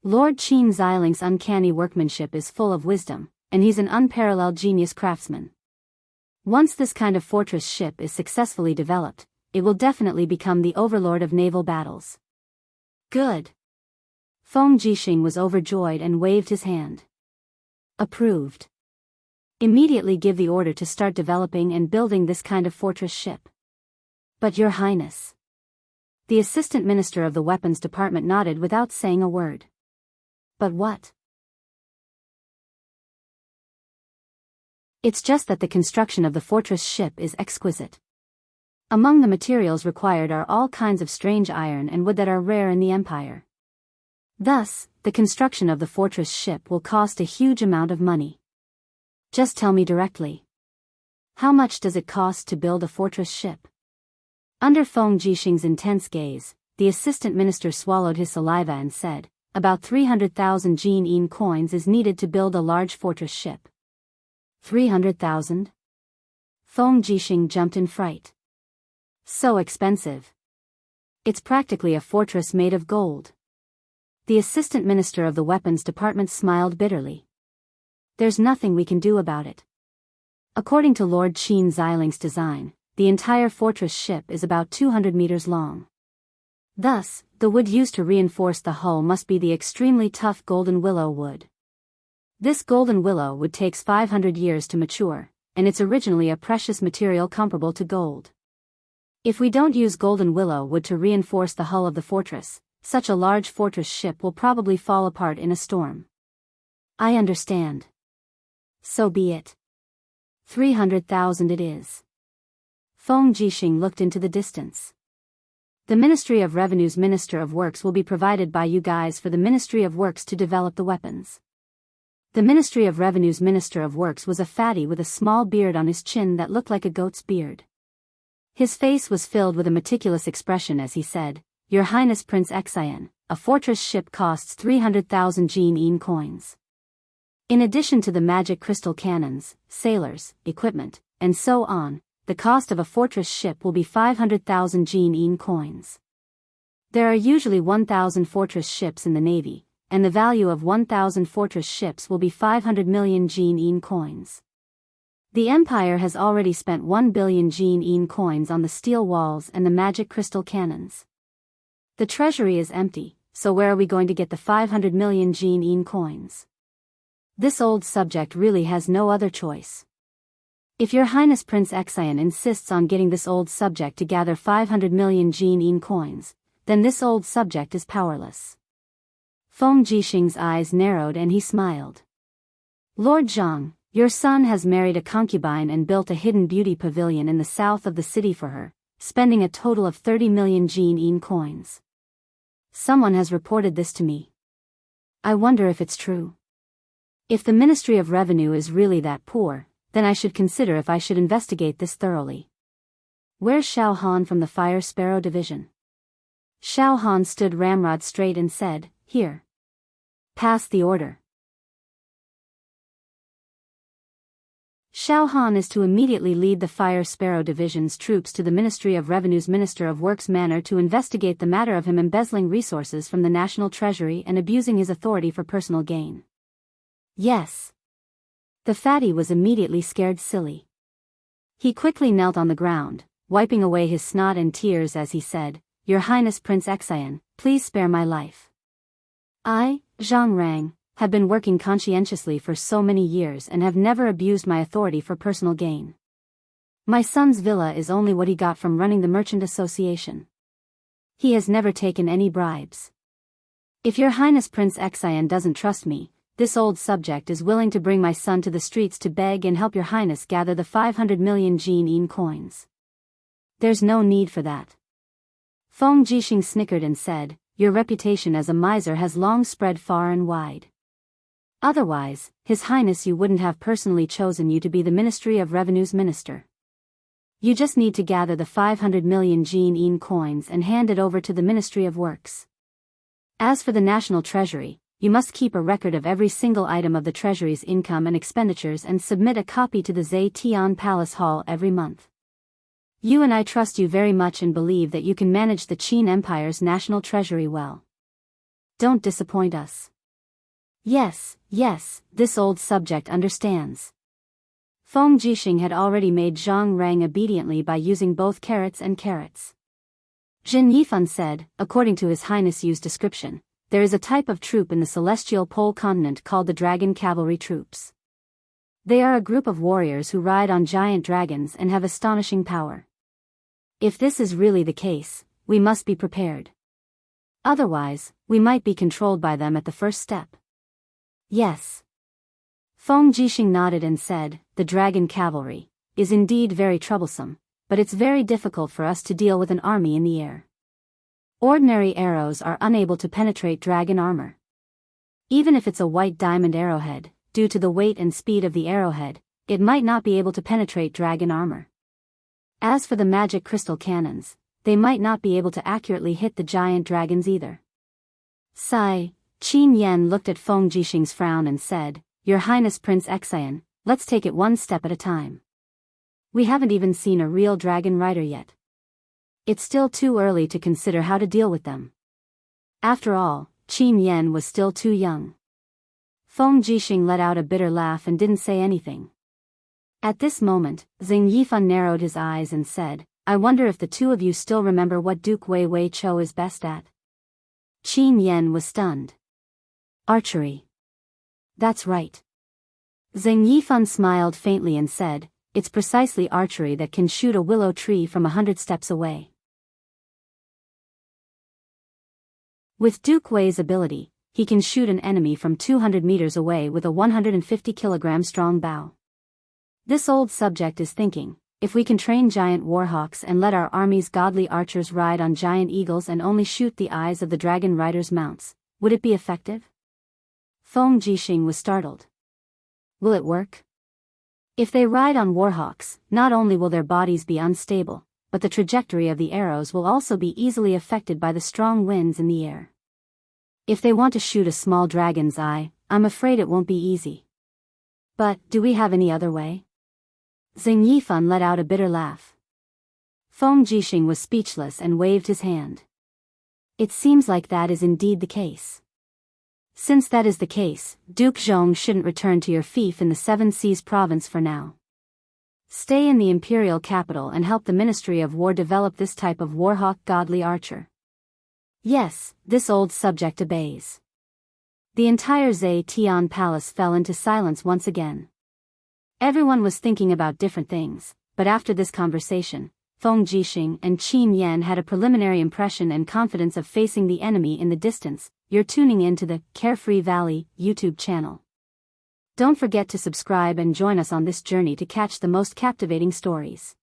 Lord Qin Xiling's uncanny workmanship is full of wisdom, and he's an unparalleled genius craftsman. Once this kind of fortress ship is successfully developed, it will definitely become the overlord of naval battles." "Good." Feng Jixing was overjoyed and waved his hand. "Approved. Immediately give the order to start developing and building this kind of fortress ship." "But Your Highness." The Assistant Minister of the Weapons Department nodded without saying a word. "But what?" "It's just that the construction of the fortress ship is exquisite. Among the materials required are all kinds of strange iron and wood that are rare in the Empire. Thus, the construction of the fortress ship will cost a huge amount of money. Just tell me directly. How much does it cost to build a fortress ship?" Under Feng Jixing's intense gaze, the assistant minister swallowed his saliva and said, about 300,000 Jin coins is needed to build a large fortress ship. 300,000? Feng Jixing jumped in fright. So expensive. It's practically a fortress made of gold. The assistant minister of the weapons department smiled bitterly. There's nothing we can do about it. According to Lord Qin Xiling's design, the entire fortress ship is about 200 meters long. Thus, the wood used to reinforce the hull must be the extremely tough golden willow wood. This golden willow wood takes 500 years to mature, and it's originally a precious material comparable to gold. If we don't use golden willow wood to reinforce the hull of the fortress, such a large fortress ship will probably fall apart in a storm. I understand. So be it. 300,000 it is. Feng Jixing looked into the distance. The Ministry of Revenue's Minister of Works will be provided by you guys for the Ministry of Works to develop the weapons. The Ministry of Revenue's Minister of Works was a fatty with a small beard on his chin that looked like a goat's beard. His face was filled with a meticulous expression as he said, Your Highness Prince Xian, a fortress ship costs 300,000 Jin coins. In addition to the magic crystal cannons, sailors, equipment, and so on, the cost of a fortress ship will be 500,000 Jin coins. There are usually 1,000 fortress ships in the Navy, and the value of 1,000 fortress ships will be 500 million Jin coins. The Empire has already spent 1 billion Jin coins on the steel walls and the magic crystal cannons. The treasury is empty, so where are we going to get the 500 million Jin coins? This old subject really has no other choice. If Your Highness Prince Xian insists on getting this old subject to gather 500 million Jin coins, then this old subject is powerless. Feng Jixing's eyes narrowed and he smiled. Lord Zhang, your son has married a concubine and built a hidden beauty pavilion in the south of the city for her, spending a total of 30 million Jin coins. Someone has reported this to me. I wonder if it's true. If the Ministry of Revenue is really that poor, then I should consider if I should investigate this thoroughly. Where's Xiao Han from the Fire Sparrow Division? Xiao Han stood ramrod straight and said, Here. Pass the order. Xiao Han is to immediately lead the Fire Sparrow Division's troops to the Ministry of Revenue's Minister of Works Manor to investigate the matter of him embezzling resources from the National Treasury and abusing his authority for personal gain. Yes. The fatty was immediately scared silly. He quickly knelt on the ground, wiping away his snot and tears as he said, Your Highness Prince Xian, please spare my life. I, Zhang Rang, have been working conscientiously for so many years and have never abused my authority for personal gain. My son's villa is only what he got from running the Merchant Association. He has never taken any bribes. If Your Highness Prince Xian doesn't trust me, this old subject is willing to bring my son to the streets to beg and help Your Highness gather the 500 million Jin coins. There's no need for that. Feng Jixing snickered and said, Your reputation as a miser has long spread far and wide. Otherwise, His Highness you wouldn't have personally chosen you to be the Ministry of Revenue's minister. You just need to gather the 500 million Jin coins and hand it over to the Ministry of Works. As for the National Treasury, you must keep a record of every single item of the Treasury's income and expenditures and submit a copy to the Zetian Palace Hall every month. You and I trust you very much and believe that you can manage the Qin Empire's national treasury well. Don't disappoint us. Yes, this old subject understands. Feng Jixing had already made Zhang Rang obediently by using both carrots and carrots. Jin Yifan said, according to His Highness Yu's description, there is a type of troop in the celestial pole continent called the Dragon Cavalry Troops. They are a group of warriors who ride on giant dragons and have astonishing power. If this is really the case, we must be prepared. Otherwise, we might be controlled by them at the first step. Yes. Feng Jixing nodded and said, The Dragon Cavalry is indeed very troublesome, but it's very difficult for us to deal with an army in the air. Ordinary arrows are unable to penetrate dragon armor. Even if it's a white diamond arrowhead, due to the weight and speed of the arrowhead, it might not be able to penetrate dragon armor. As for the magic crystal cannons, they might not be able to accurately hit the giant dragons either. Sigh, Qin Yan looked at Feng Jixing's frown and said, Your Highness Prince Xian, let's take it one step at a time. We haven't even seen a real dragon rider yet. It's still too early to consider how to deal with them. After all, Qin Yan was still too young. Feng Jixing let out a bitter laugh and didn't say anything. At this moment, Xing Yifan narrowed his eyes and said, I wonder if the two of you still remember what Duke Wei Wei Chou is best at. Qin Yan was stunned. Archery. That's right. Xing Yifan smiled faintly and said, It's precisely archery that can shoot a willow tree from 100 steps away. With Duke Wei's ability, he can shoot an enemy from 200 meters away with a 150 kilogram strong bow. This old subject is thinking, if we can train giant warhawks and let our army's godly archers ride on giant eagles and only shoot the eyes of the dragon riders' mounts, would it be effective? Feng Jixing was startled. Will it work? If they ride on warhawks, not only will their bodies be unstable, but the trajectory of the arrows will also be easily affected by the strong winds in the air. If they want to shoot a small dragon's eye, I'm afraid it won't be easy. But, do we have any other way? Xing Yifan let out a bitter laugh. Feng Jixing was speechless and waved his hand. It seems like that is indeed the case. Since that is the case, Duke Zhong shouldn't return to your fief in the Seven Seas province for now. Stay in the imperial capital and help the Ministry of War develop this type of warhawk godly archer. Yes, this old subject obeys. The entire Zetian palace fell into silence once again. Everyone was thinking about different things, but after this conversation, Feng Jixing and Qin Yan had a preliminary impression and confidence of facing the enemy in the distance. You're tuning in to the Carefree Valley YouTube channel. Don't forget to subscribe and join us on this journey to catch the most captivating stories.